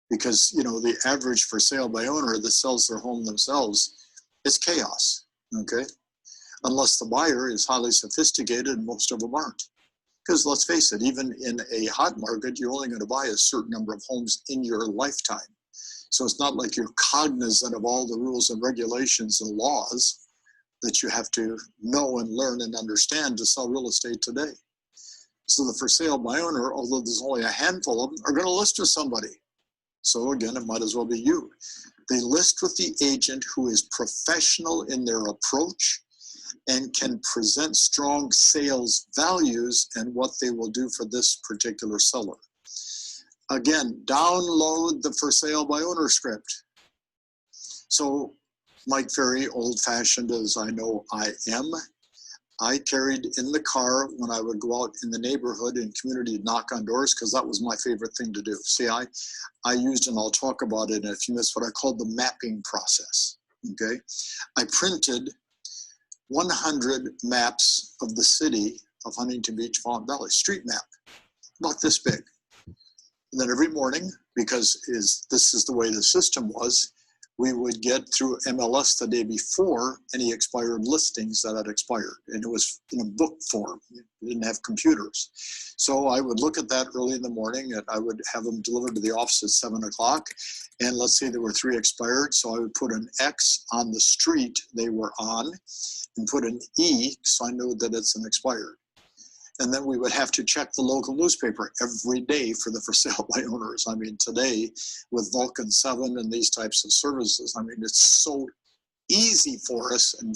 Because, you know, the average for sale by owner that sells their home themselves is chaos, okay? Unless the buyer is highly sophisticated, and most of them aren't. Because let's face it, even in a hot market, you're only going to buy a certain number of homes in your lifetime. So it's not like you're cognizant of all the rules and regulations and laws that you have to know and learn and understand to sell real estate today. So the for sale by owner, although there's only a handful of them, are going to list with somebody. So again, it might as well be you. They list with the agent who is professional in their approach and can present strong sales values and what they will do for this particular seller. Again, download the for sale by owner script. So Mike Ferry, old-fashioned as I know I am, I carried in the car when I would go out in the neighborhood and community knock on doors because that was my favorite thing to do. See, I used, and I'll talk about it in a few minutes, what I called the mapping process, okay? I printed 100 maps of the city of Huntington Beach, Fawn Valley, street map, about this big. And then every morning, because this is the way the system was, we would get through MLS the day before any expired listings that had expired. And it was in a book form. We didn't have computers. So I would look at that early in the morning and I would have them delivered to the office at 7 o'clock. And let's say there were 3 expired. So I would put an X on the street they were on and put an E so I knew that it's an expired. And then we would have to check the local newspaper every day for the for sale by owners. I mean, today with Vulcan 7 and these types of services, I mean, it's so easy for us and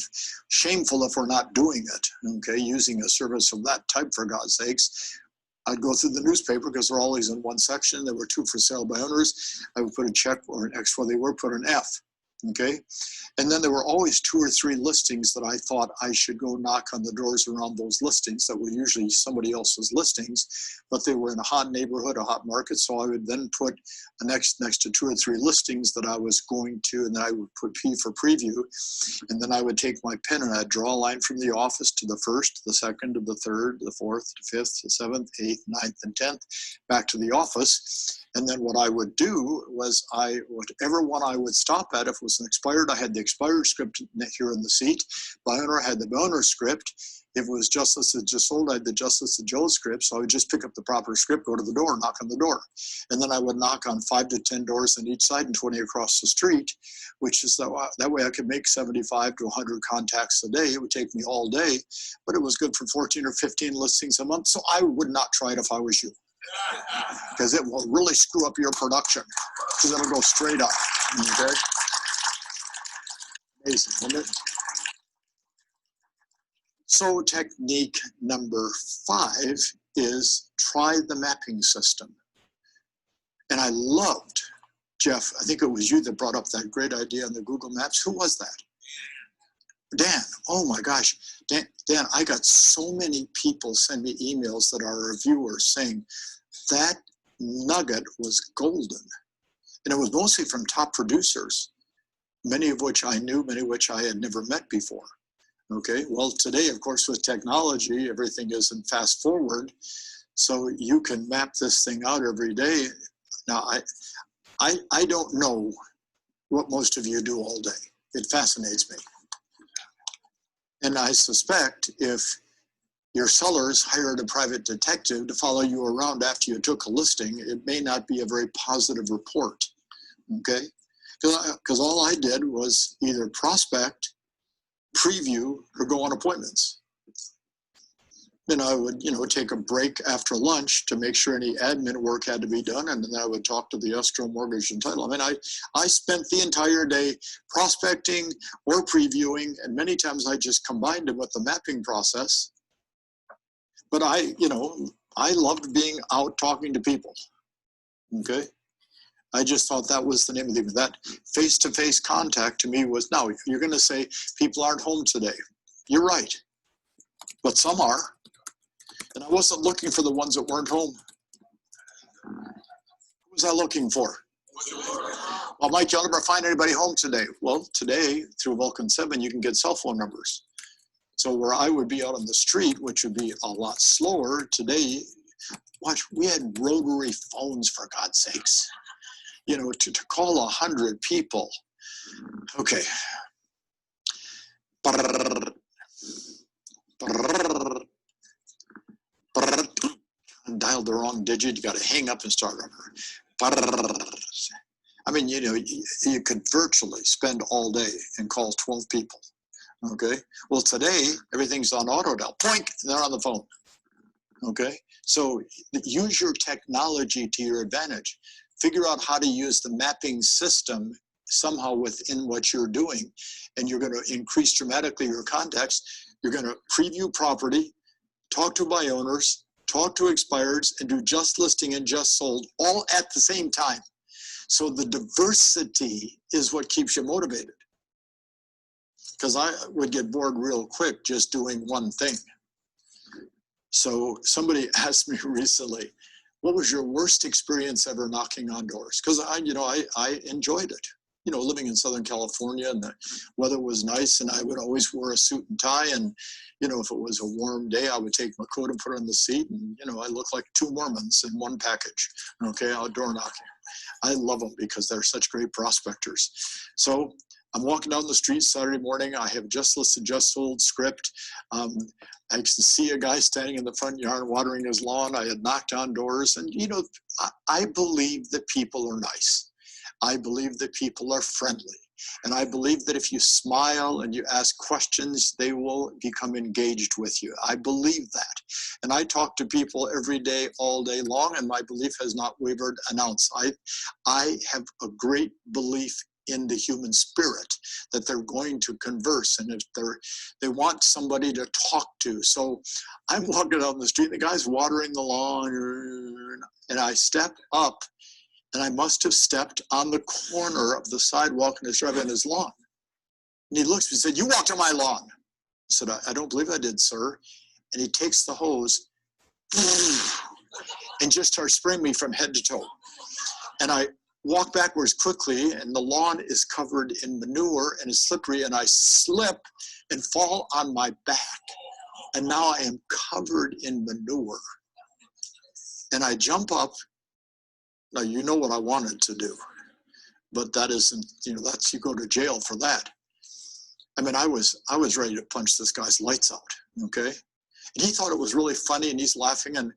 shameful if we're not doing it, okay, using a service of that type, for God's sakes. I'd go through the newspaper because they're always in one section. There were 2 for sale by owners. I would put a check or an X where they were, put an F. Okay. And then there were always 2 or 3 listings that I thought I should go knock on the doors around those listings that were usually somebody else's listings, but they were in a hot neighborhood, a hot market. So I would then put a next to 2 or 3 listings that I was going to, and then I would put P for preview. And then I would take my pen and I'd draw a line from the office to the 1st, the 2nd, to the 3rd, the 4th, the 5th, the 7th, 8th, 9th, and 10th, back to the office. And then what I would do was whatever one I would stop at, if it was an expired, I had the expired script here in the seat. By owner, I had the owner script. If it was just listed, just sold, I had the just listed Joe script. So I would just pick up the proper script, go to the door, knock on the door. And then I would knock on 5 to 10 doors on each side and 20 across the street, which is that way I could make 75 to 100 contacts a day. It would take me all day, but it was good for 14 or 15 listings a month. So I would not try it if I was you, because it will really screw up your production, because it'll go straight up. Okay. Amazing, isn't it? So technique number 5 is try the mapping system. And I loved, Jeff, I think it was you that brought up that great idea on the Google Maps. Who was that? Dan. Oh my gosh. Dan, I got so many people send me emails that are reviewers saying that nugget was golden. And it was mostly from top producers, many of which I knew, many of which I had never met before. Okay, well, today, of course, with technology, everything is in fast forward. So you can map this thing out every day. Now, I don't know what most of you do all day. It fascinates me. And I suspect if your sellers hired a private detective to follow you around after you took a listing, it may not be a very positive report, okay? Because all I did was either prospect, preview, or go on appointments. Then I would, take a break after lunch to make sure any admin work had to be done, and then I would talk to the escrow, mortgage, and title. I mean, I spent the entire day prospecting or previewing, and many times I just combined it with the mapping process. But I loved being out talking to people, okay? I just thought that was the name of the game. That face-to-face contact to me was, now, you're going to say people aren't home today. You're right, but some are. And I wasn't looking for the ones that weren't home. Who was I looking for? Well, Mike, you'll never find anybody home today. Well, today, through Vulcan 7, you can get cell phone numbers. So where I would be out on the street, which would be a lot slower, today, watch, we had rotary phones, for God's sakes. To call 100 people. Okay. Dialed the wrong digit, you got to hang up and start over. I mean, you could virtually spend all day and call 12 people. Okay. Well, today everything's on auto dial. Poink, they're on the phone. Okay. So use your technology to your advantage. Figure out how to use the mapping system somehow within what you're doing, and you're going to increase dramatically your contacts. You're going to preview property, talk to buy owners, talk to expireds, and do just listing and just sold all at the same time. So the diversity is what keeps you motivated. Because I would get bored real quick just doing one thing. So somebody asked me recently, what was your worst experience ever knocking on doors? Because I enjoyed it. living in Southern California, and the weather was nice, and I would always wear a suit and tie. And, if it was a warm day, I would take my coat and put it on the seat. And, I look like two Mormons in one package, outdoor knocking. I love them because they're such great prospectors. So I'm walking down the street Saturday morning. I have just listed, just sold script. I used to see a guy standing in the front yard watering his lawn. I had knocked on doors. And, I believe that people are nice. I believe that people are friendly. And I believe that if you smile and you ask questions, they will become engaged with you. I believe that. And I talk to people every day, all day long, and my belief has not wavered an ounce. I have a great belief in the human spirit, that they're going to converse, and if they want somebody to talk to. So I'm walking down the street, the guy's watering the lawn, and I step up, and I must have stepped on the corner of the sidewalk in his driveway on his lawn. And he looks at me and said, "You walked on my lawn." I said, I don't believe I did, sir. And he takes the hose and just starts spraying me from head to toe. And I walk backwards quickly, and the lawn is covered in manure and is slippery, and I slip and fall on my back. And now I am covered in manure. And I jump up. Now, you know what I wanted to do, but that isn't, that's, you go to jail for that. I mean, I was ready to punch this guy's lights out, okay? And he thought it was really funny, and he's laughing, and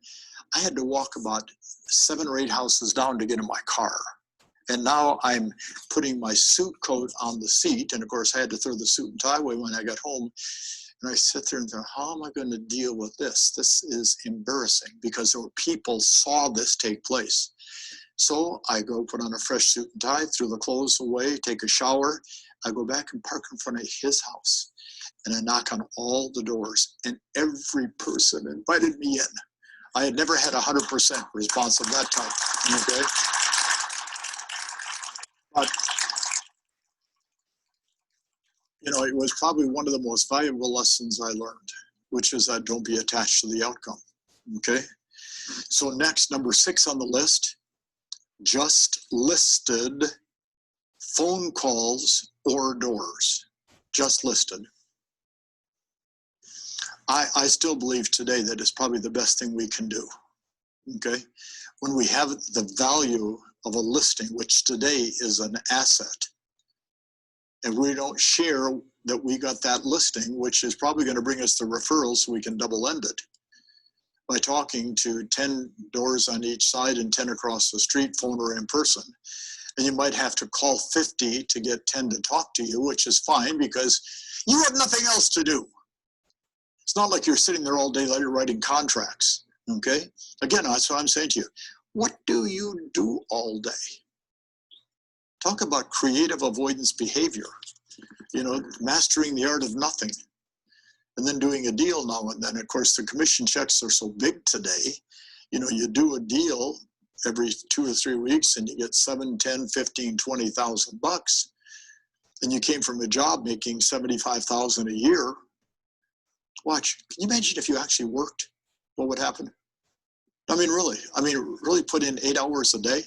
I had to walk about 7 or 8 houses down to get in my car. And now I'm putting my suit coat on the seat, and of course I had to throw the suit and tie away when I got home. And I sit there and think, how am I going to deal with this? This is embarrassing, because there were people saw this take place. So I go put on a fresh suit and tie, throw the clothes away, take a shower. I go back and park in front of his house, and I knock on all the doors, and every person invited me in. I had never had 100% response of that type, okay? But, it was probably one of the most valuable lessons I learned, which is that don't be attached to the outcome, okay? So next, number 6 on the list, just listed phone calls or doors. Just listed. I still believe today that it's probably the best thing we can do, okay? When we have the value of a listing, which today is an asset, and we don't share that we got that listing, which is probably going to bring us the referrals so we can double end it by talking to 10 doors on each side and 10 across the street, phone or in person. And you might have to call 50 to get 10 to talk to you, which is fine because you have nothing else to do. It's not like you're sitting there all day later writing contracts, okay? Again, that's what I'm saying to you. What do you do all day? Talk about creative avoidance behavior, mastering the art of nothing, and then doing a deal now and then. Of course, the commission checks are so big today. You do a deal every 2 or 3 weeks and you get 7, 10, 15, 20,000 bucks. And you came from a job making 75,000 a year. Watch, can you imagine if you actually worked? What would happen? Really put in 8 hours a day.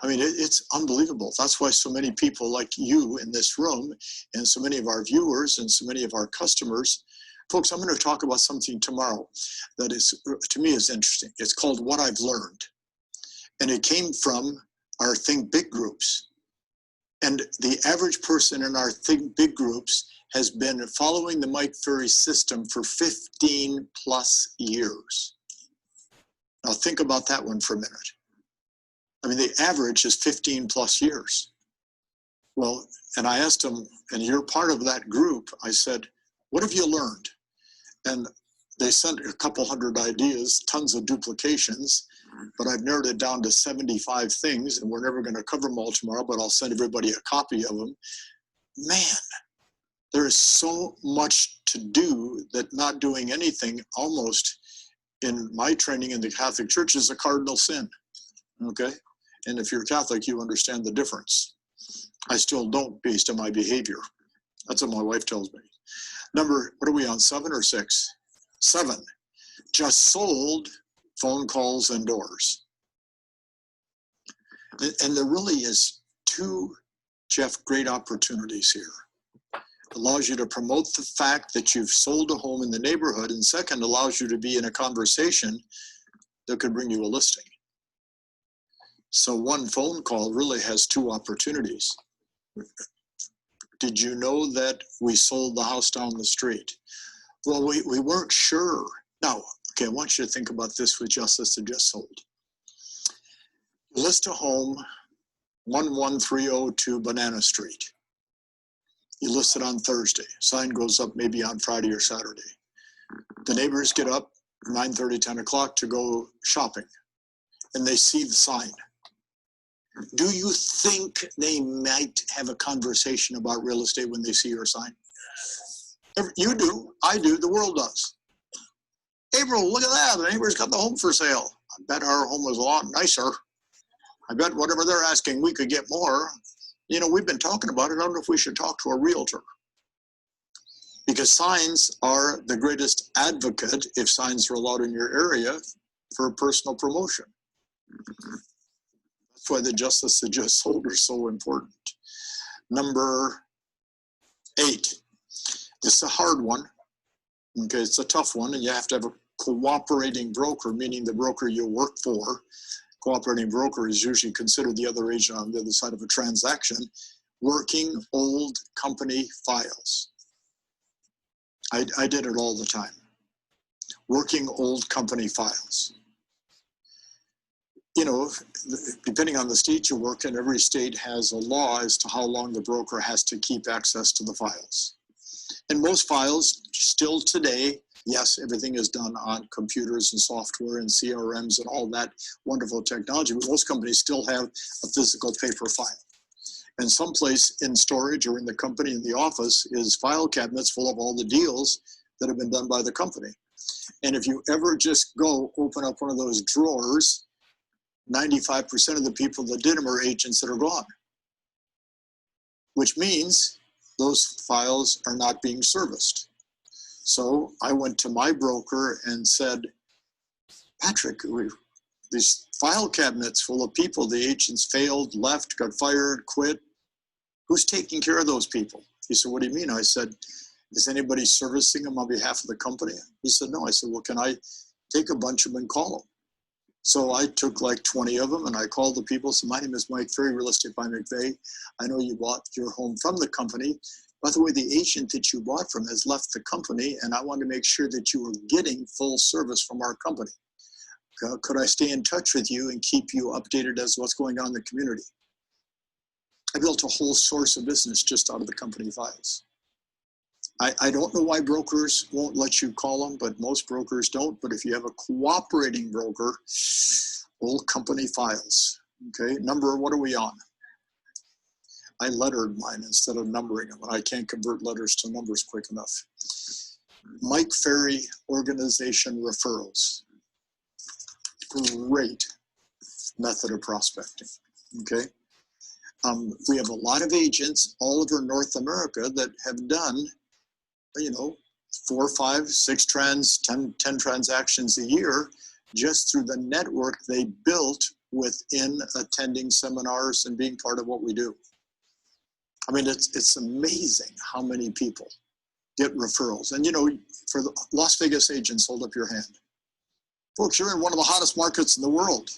It's unbelievable. That's why so many people like you in this room and so many of our viewers and so many of our customers, folks, I'm going to talk about something tomorrow that is, to me, is interesting. It's called What I've Learned. And it came from our Think Big groups. And the average person in our Think Big groups has been following the Mike Ferry system for 15 plus years. Now think about that one for a minute. The average is 15 plus years. Well, and I asked them, and you're part of that group, I said, what have you learned? And they sent a couple hundred ideas, tons of duplications, but I've narrowed it down to 75 things, and we're never going to cover them all tomorrow, but I'll send everybody a copy of them. Man, there is so much to do that not doing anything almost, in my training in the Catholic Church, is a cardinal sin, okay? And if you're Catholic, you understand the difference. I still don't based on my behavior. That's what my wife tells me. Number, what are we on, 7 or 6? 7. Just sold phone calls and doors. And there really is 2 Jeff, great opportunities here. Allows you to promote the fact that you've sold a home in the neighborhood, and second, allows you to be in a conversation that could bring you a listing. So one phone call really has two opportunities. Did you know that we sold the house down the street? Well, we weren't sure. Now, okay, I want you to think about this with justice that just sold. You list a home, 11302 Banana Street. You list it on Thursday. Sign goes up maybe on Friday or Saturday. The neighbors get up 9:30, 10 o'clock to go shopping, and they see the sign. Do you think they might have a conversation about real estate when they see your sign? You do, I do, the world does. April, look at that, the neighbors got the home for sale. I bet our home was a lot nicer. I bet whatever they're asking, we could get more. You know, we've been talking about it. I don't know if we should talk to a realtor. Because signs are the greatest advocate, if signs are allowed in your area, for personal promotion. That's why the justice that just sold are so important. Number 8. This is a hard one. Okay, it's a tough one, and you have to have a cooperating broker, meaning the broker you work for. Cooperating broker is usually considered the other agent on the other side of a transaction. Working old company files. I did it all the time. Working old company files. You know, depending on the state you work in, every state has a law as to how long the broker has to keep access to the files. And most files still today, yes, everything is done on computers and software and CRMs and all that wonderful technology, but most companies still have a physical paper file. And someplace in storage or in the company in the office is file cabinets full of all the deals that have been done by the company. And if you ever just go open up one of those drawers, 95% of the people that did them are agents that are gone. Which means those files are not being serviced. So I went to my broker and said, Patrick, these file cabinets full of people, the agents failed, left, got fired, quit. Who's taking care of those people? He said, what do you mean? I said, is anybody servicing them on behalf of the company? He said, no. I said, well, can I take a bunch of them and call them? So I took like 20 of them and I called the people. So my name is Mike Ferry, Real Estate by McVeigh. I know you bought your home from the company. By the way, the agent that you bought from has left the company, and I want to make sure that you are getting full service from our company. Could I stay in touch with you and keep you updated as to what's going on in the community? I built a whole source of business just out of the company files. I don't know why brokers won't let you call them, but most brokers don't. But if you have a cooperating broker, old company files. Okay, what are we on? I lettered mine instead of numbering them, and I can't convert letters to numbers quick enough. Mike Ferry Organization Referrals. Great method of prospecting, okay? We have a lot of agents all over North America that have done, 4, 5, 6 10 transactions a year just through the network they built within attending seminars and being part of what we do. I mean, it's amazing how many people get referrals. And for the Las Vegas agents, hold up your hand. Folks, you're in one of the hottest markets in the world.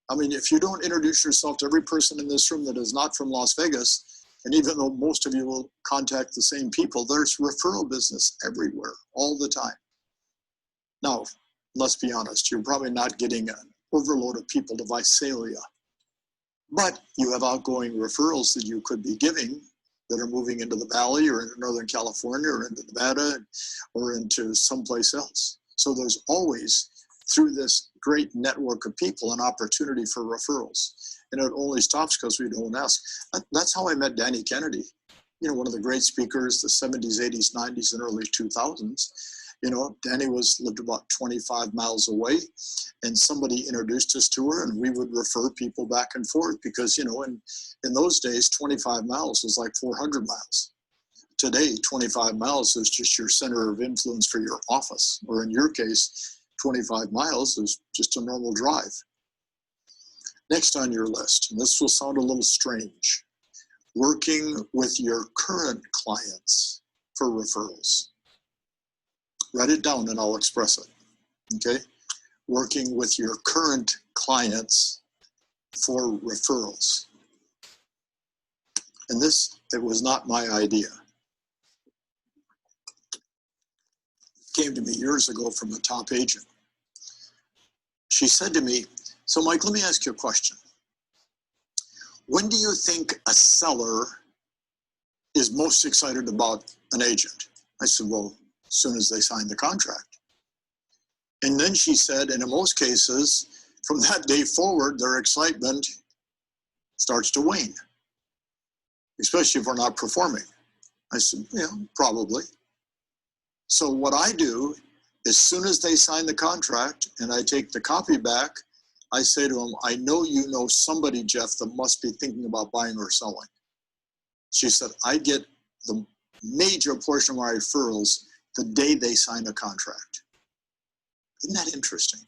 I mean, if you don't introduce yourself to every person in this room that is not from Las Vegas, and even though most of you will contact the same people, there's referral business everywhere, all the time. Now, let's be honest, you're probably not getting an overload of people to Visalia, but you have outgoing referrals that you could be giving that are moving into the Valley or into Northern California or into Nevada or into someplace else. So there's always, through this great network of people, an opportunity for referrals. And it only stops because we don't ask. That's how I met Danny Kennedy. One of the great speakers, the 70s, 80s, 90s, and early 2000s. Danny lived about 25 miles away, and somebody introduced us to her, and we would refer people back and forth because, in those days, 25 miles was like 400 miles. Today, 25 miles is just your center of influence for your office, or in your case, 25 miles is just a normal drive. Next on your list, and this will sound a little strange, working with your current clients for referrals. Write it down and I'll express it. Okay? Working with your current clients for referrals. And this, it was not my idea. It came to me years ago from a top agent. She said to me, so Mike, let me ask you a question. When do you think a seller is most excited about an agent? I said, well, as soon as they sign the contract. And then she said, and in most cases, from that day forward, their excitement starts to wane, especially if we're not performing. I said, yeah, probably. So what I do, as soon as they sign the contract and I take the copy back, I say to them, I know you know somebody, Jeff, that must be thinking about buying or selling. She said, I get the major portion of my referrals the day they sign a contract. Isn't that interesting?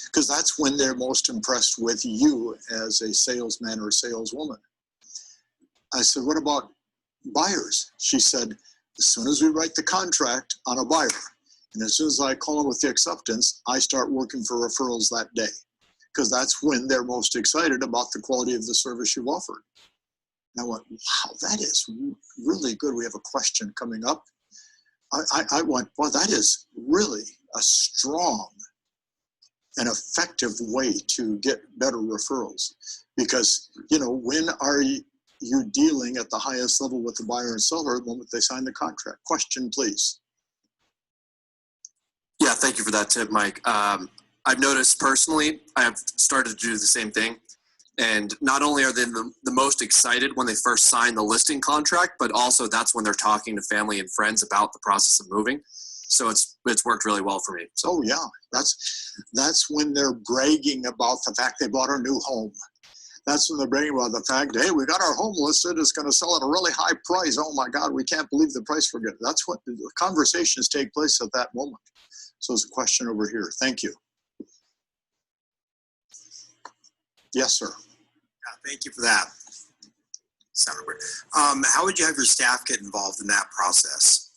Because that's when they're most impressed with you as a salesman or saleswoman. I said, what about buyers? She said, as soon as we write the contract on a buyer, and as soon as I call them with the acceptance, I start working for referrals that day. Because that's when they're most excited about the quality of the service you've offered. And I went, wow, that is really good. We have a question coming up. I went, well, that is really a strong and effective way to get better referrals. Because, you know, when are you dealing at the highest level with the buyer and seller the moment they sign the contract? Question, please. Yeah, thank you for that tip, Mike. I've noticed personally, I have started to do the same thing. And not only are they the most excited when they first sign the listing contract, but also that's when they're talking to family and friends about the process of moving. So it's worked really well for me. So. Oh yeah, that's when they're bragging about the fact they bought a new home. That's when they're bragging about the fact, hey, we got our home listed. It's going to sell at a really high price. Oh my God, we can't believe the price we're getting. That's what the conversations take place at that moment. So there's a question over here. Thank you. Yes, sir. Thank you for that. Sounded weird. How would you have your staff get involved in that process?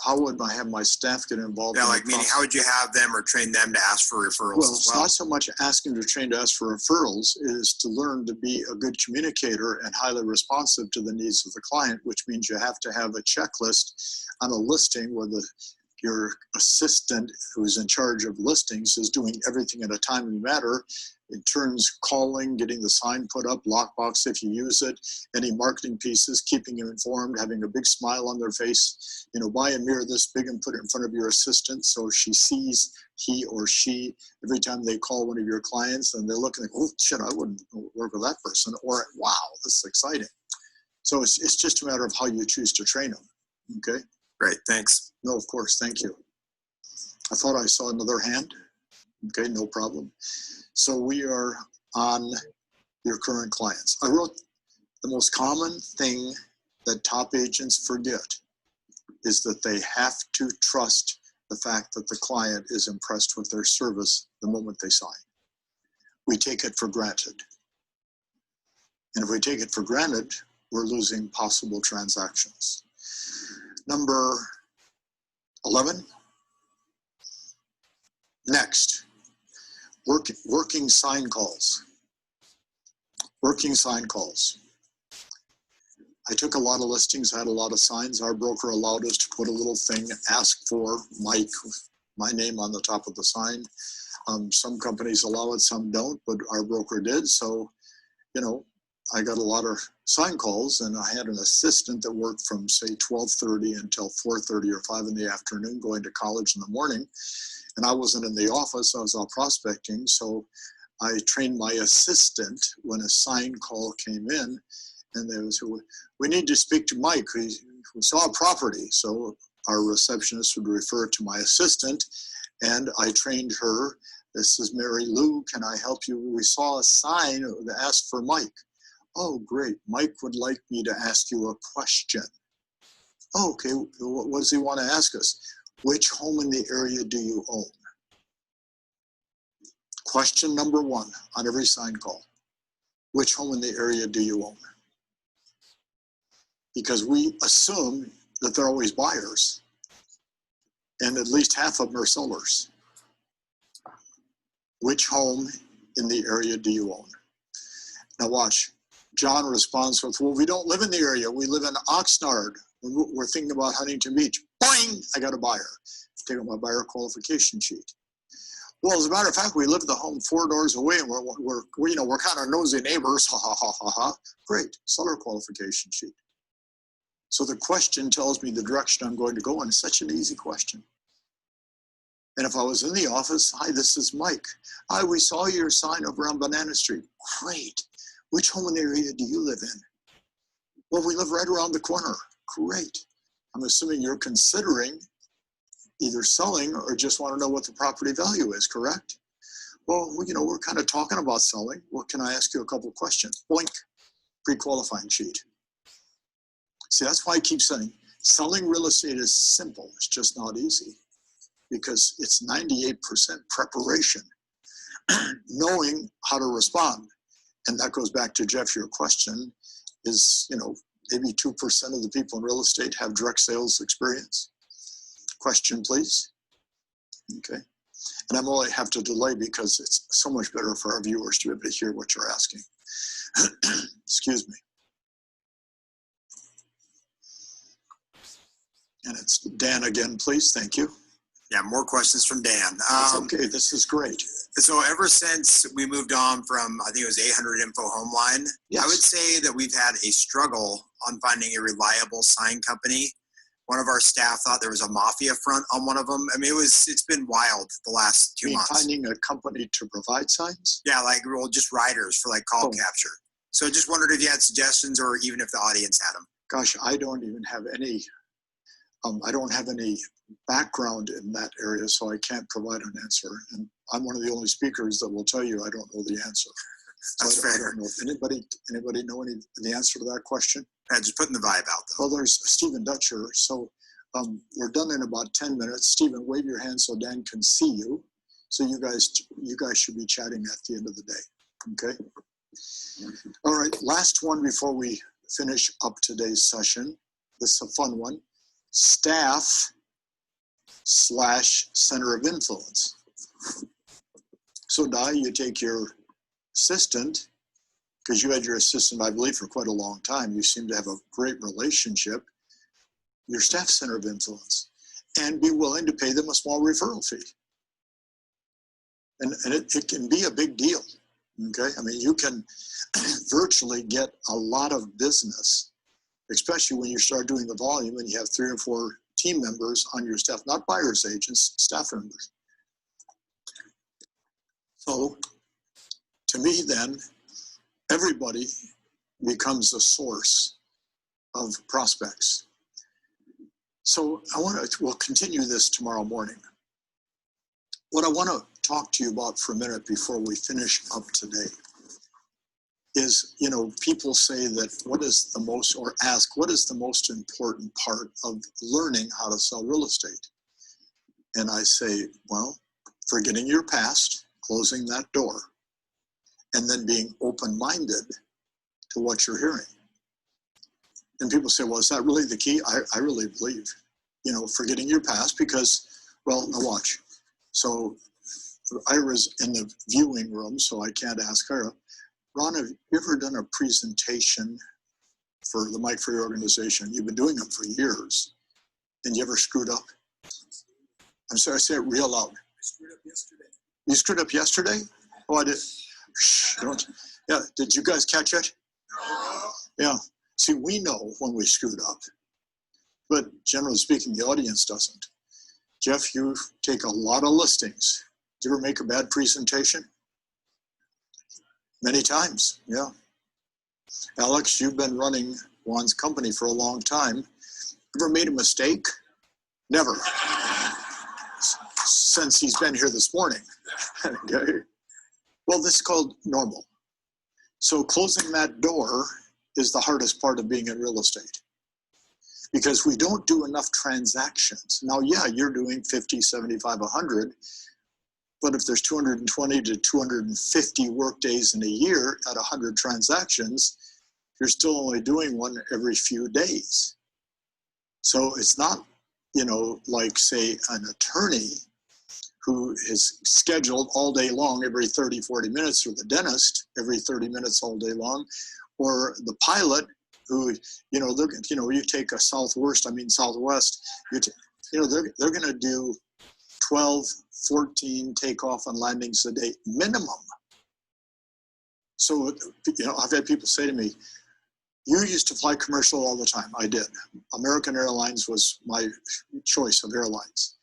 How would I have my staff get involved? Yeah, in like the meaning process? how would you have them or train them to ask for referrals Well, as it's well? not so much asking to train to ask for referrals, is to learn to be a good communicator and highly responsive to the needs of the client, which means you have to have a checklist on a listing where your assistant who's in charge of listings is doing everything in a timely manner. In terms, calling, getting the sign put up, lockbox if you use it, any marketing pieces, keeping them informed, having a big smile on their face. You know, buy a mirror this big and put it in front of your assistant so she sees he or she every time they call one of your clients and they're looking like, oh shit, I wouldn't work with that person, or wow, this is exciting. So it's just a matter of how you choose to train them. Okay. Great, thanks. No, of course, thank you. I thought I saw another hand. Okay, no problem. So we are on your current clients. I wrote the most common thing that top agents forget is that they have to trust the fact that the client is impressed with their service the moment they sign. We take it for granted. And if we take it for granted, we're losing possible transactions. Number 11. Next, working sign calls. Working sign calls. I took a lot of listings, had a lot of signs. Our broker allowed us to put a little thing, ask for Mike, my name on the top of the sign. Some companies allow it, some don't, but our broker did. So, you know, I got a lot of sign calls, and I had an assistant that worked from say 12:30 until 4:30 or 5 in the afternoon, going to college in the morning. And I wasn't in the office, I was out prospecting. So I trained my assistant when a sign call came in, and they was, we need to speak to Mike. We saw a property. So our receptionist would refer to my assistant, and I trained her. This is Mary Lou, can I help you? We saw a sign that asked for Mike. Oh, great. Mike would like me to ask you a question. Oh, okay, what does he want to ask us? Which home in the area do you own? Question number 1 on every sign call. Which home in the area do you own? because we assume that they're always buyers, and at least half of them are sellers. Which home in the area do you own? Now watch. John responds with, well, we don't live in the area. We live in Oxnard. We're thinking about Huntington Beach. Boing! I got a buyer. Take out my buyer qualification sheet. Well, as a matter of fact, we live at the home 4 doors away, and we're kind of nosy neighbors. Ha ha ha ha ha. Great, seller qualification sheet. So the question tells me the direction I'm going to go in. It's such an easy question. And if I was in the office, hi, this is Mike. Hi, we saw your sign over on Banana Street. Great. Which home in the area do you live in? Well, we live right around the corner. Great. I'm assuming you're considering either selling or just want to know what the property value is, correct? Well, we're kind of talking about selling. Well, can I ask you a couple of questions? Boink, pre-qualifying sheet. See, that's why I keep saying selling real estate is simple. It's just not easy because it's 98% preparation, knowing how to respond. And that goes back to Jeff, your question is, maybe 2% of the people in real estate have direct sales experience. Question, please. Okay. And I'm only have to delay because it's so much better for our viewers to be able to hear what you're asking. Excuse me. And it's Dan again, please. Thank you. Yeah, more questions from Dan. Okay, this is great. So ever since we moved on from, I think it was 800 Info Homeline, yes. I would say that we've had a struggle on finding a reliable sign company. One of our staff thought there was a mafia front on one of them. I mean, it's been wild the last 2 months. Finding a company to provide signs? Yeah, just writers for call capture. So just wondered if you had suggestions or even if the audience had them. Gosh, I don't even have any, I don't have any background in that area, so I can't provide an answer. And I'm one of the only speakers that will tell you I don't know the answer. That's fair. I don't know if anybody know the answer to that question? Yeah, just putting the vibe out though. Well, there's Stephen Dutcher. So we're done in about 10 minutes. Stephen, wave your hand so Dan can see you. So you guys should be chatting at the end of the day. Okay. All right. Last one before we finish up today's session. This is a fun one. Staff / center of influence. So Di, you take your assistant, because you had your assistant, I believe, for quite a long time. You seem to have a great relationship. Your staff center of influence, and be willing to pay them a small referral fee. And it can be a big deal. Okay, I mean, you can virtually get a lot of business, especially when you start doing the volume and you have 3 or 4 team members on your staff, not buyers agents, staff members. So to me then, everybody becomes a source of prospects. So we'll continue this tomorrow morning. What I want to talk to you about for a minute before we finish up today is, people say that what is the most important part of learning how to sell real estate? And I say, well, forgetting your past, closing that door, and then being open-minded to what you're hearing. And people say, well, is that really the key? I really believe, forgetting your past because, well, now watch. So Ira's in the viewing room, so I can't ask her. Ron, have you ever done a presentation for the Mike Free organization? You've been doing them for years. And you ever screwed up? I'm sorry, say it real loud. I screwed up yesterday. You screwed up yesterday? Oh, I did. Shh, don't. Yeah, did you guys catch it? No. Yeah. See, we know when we screwed up, but generally speaking, the audience doesn't. Jeff, you take a lot of listings. Did you ever make a bad presentation? Many times, yeah. Alex, you've been running Juan's company for a long time. Ever made a mistake? Never. Since he's been here this morning. Okay. Well, this is called normal. So closing that door is the hardest part of being in real estate because we don't do enough transactions. Now, yeah, you're doing 50, 75, 100, but if there's 220 to 250 work days in a year at 100 transactions, you're still only doing one every few days. So it's not, you know, like say an attorney who is scheduled all day long every 30, 40 minutes, or the dentist every 30 minutes all day long, or the pilot who, you know, they're, you know, you take a Southwest, you know, they're going to do 12, 14 takeoff and landings a day minimum. So, you know, I've had people say to me, you used to fly commercial all the time. I did. American Airlines was my choice of airlines.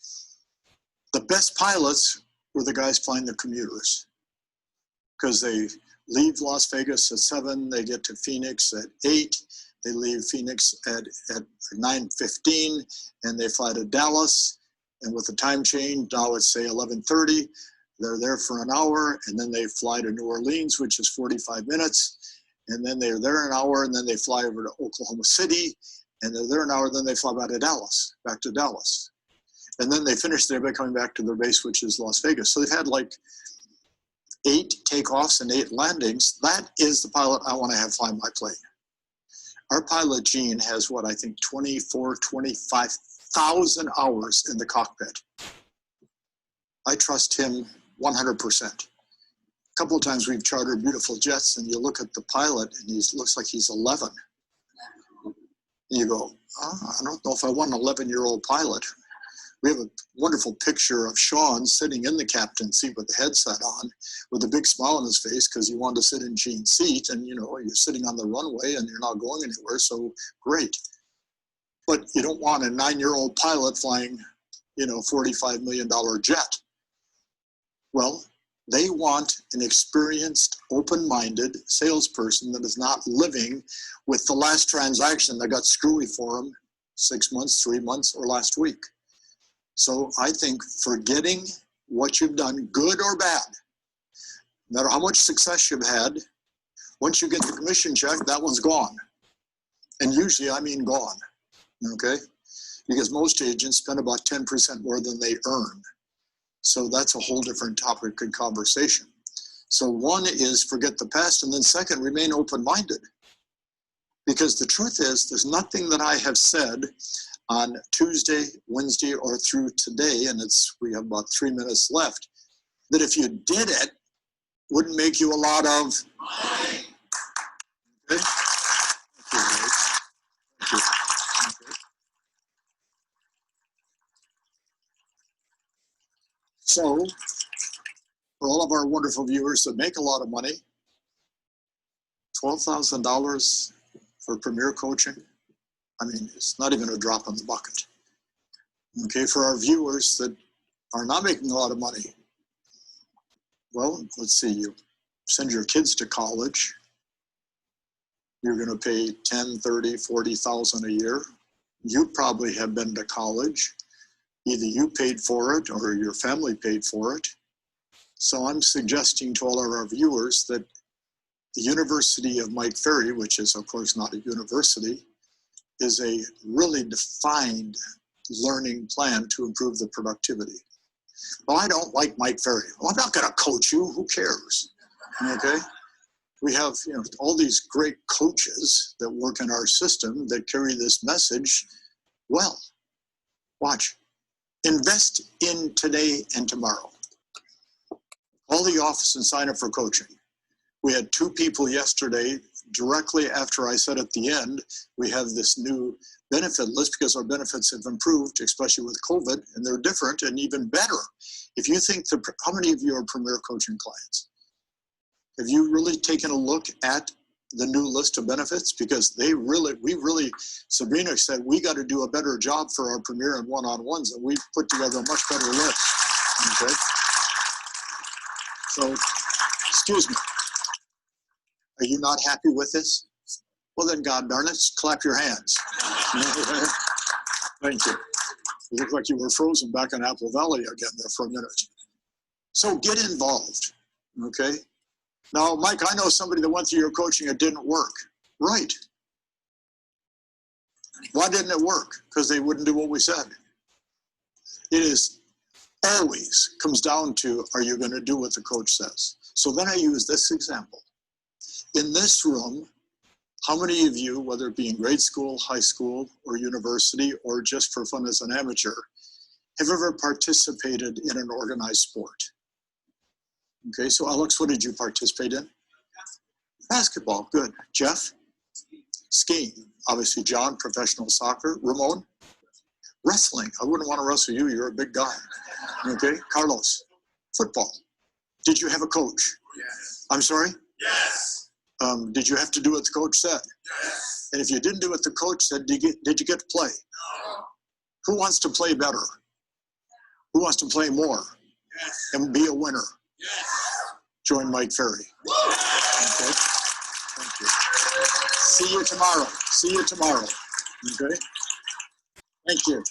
The best pilots were the guys flying the commuters, because they leave Las Vegas at 7, they get to Phoenix at 8, they leave Phoenix at 9:15, and they fly to Dallas. And with the time change, now it's say 11:30, they're there for an hour, and then they fly to New Orleans, which is 45 minutes. And then they're there an hour, and then they fly over to Oklahoma City, and they're there an hour, then they fly back to Dallas. And then they finish there by coming back to their base, which is Las Vegas. So they've had like 8 takeoffs and 8 landings. That is the pilot I want to have fly my plane. Our pilot, Gene, has what, I think 25,000 hours in the cockpit. I trust him 100%. A couple of times we've chartered beautiful jets, and you look at the pilot and he looks like he's 11. And you go, I don't know if I want an 11-year-old pilot. We have a wonderful picture of Sean sitting in the captain's seat with the headset on, with a big smile on his face, because he wanted to sit in Gene's seat. And, you know, you're sitting on the runway and you're not going anywhere, so great. But you don't want a 9-year-old pilot flying, you know, $45 million jet. Well, they want an experienced, open-minded salesperson that is not living with the last transaction that got screwy for them 6 months, 3 months, or last week. So I think forgetting what you've done, good or bad, no matter how much success you've had, once you get the commission check, that one's gone. And usually I mean gone, okay? Because most agents spend about 10% more than they earn. So that's a whole different topic and conversation. So one is forget the past, and then second, remain open-minded. Because the truth is, there's nothing that I have said on Tuesday, Wednesday, or through today, and we have about 3 minutes left, that if you did it, wouldn't make you a lot of money. Okay? Thank you. So, for all of our wonderful viewers that make a lot of money, $12,000 for Premier Coaching, I mean, it's not even a drop in the bucket. Okay, for our viewers that are not making a lot of money, well, let's see, you send your kids to college, you're going to pay 10, 30, 40,000 a year. You probably have been to college. Either you paid for it or your family paid for it. So I'm suggesting to all of our viewers that the University of Mike Ferry, which is of course not a university, is a really defined learning plan to improve the productivity. Well, I don't like Mike Ferry. Well, I'm not going to coach you. Who cares? Okay? We have, you know, all these great coaches that work in our system that carry this message well. Watch. Invest in today and tomorrow. Call the office and sign up for coaching. We had 2 people yesterday, directly after I said at the end, we have this new benefit list because our benefits have improved, especially with COVID, and they're different and even better. If you think, how many of you are Premier Coaching clients? Have you really taken a look at the new list of benefits? Because we really, Sabrina said, we got to do a better job for our Premier and one-on-ones, and we've put together a much better list, okay? So, excuse me. Are you not happy with this? Well then, God darn it, clap your hands. Thank you. You look like you were frozen back in Apple Valley again there for a minute. So get involved, okay? Now, Mike, I know somebody that went through your coaching, it didn't work. Right. Why didn't it work? Because they wouldn't do what we said. It is always comes down to, are you going to do what the coach says? So then I use this example. In this room, How many of you, whether it be in grade school, high school, or university, or just for fun as an amateur, have ever participated in an organized sport? Okay, so Alex, what did you participate in? Basketball, good. Jeff? Skiing. Obviously, John, professional soccer. Ramon? Wrestling. I wouldn't want to wrestle you. You're a big guy. Okay, Carlos? Football. Did you have a coach? Yes. I'm sorry? Yes. Did you have to do what the coach said? Yes. And if you didn't do what the coach said, did you get to play? No. Who wants to play better? Who wants to play more? Yes. And be a winner? Yes. Join Mike Ferry. Okay. Thank you. See you tomorrow. See you tomorrow. Okay. Thank you.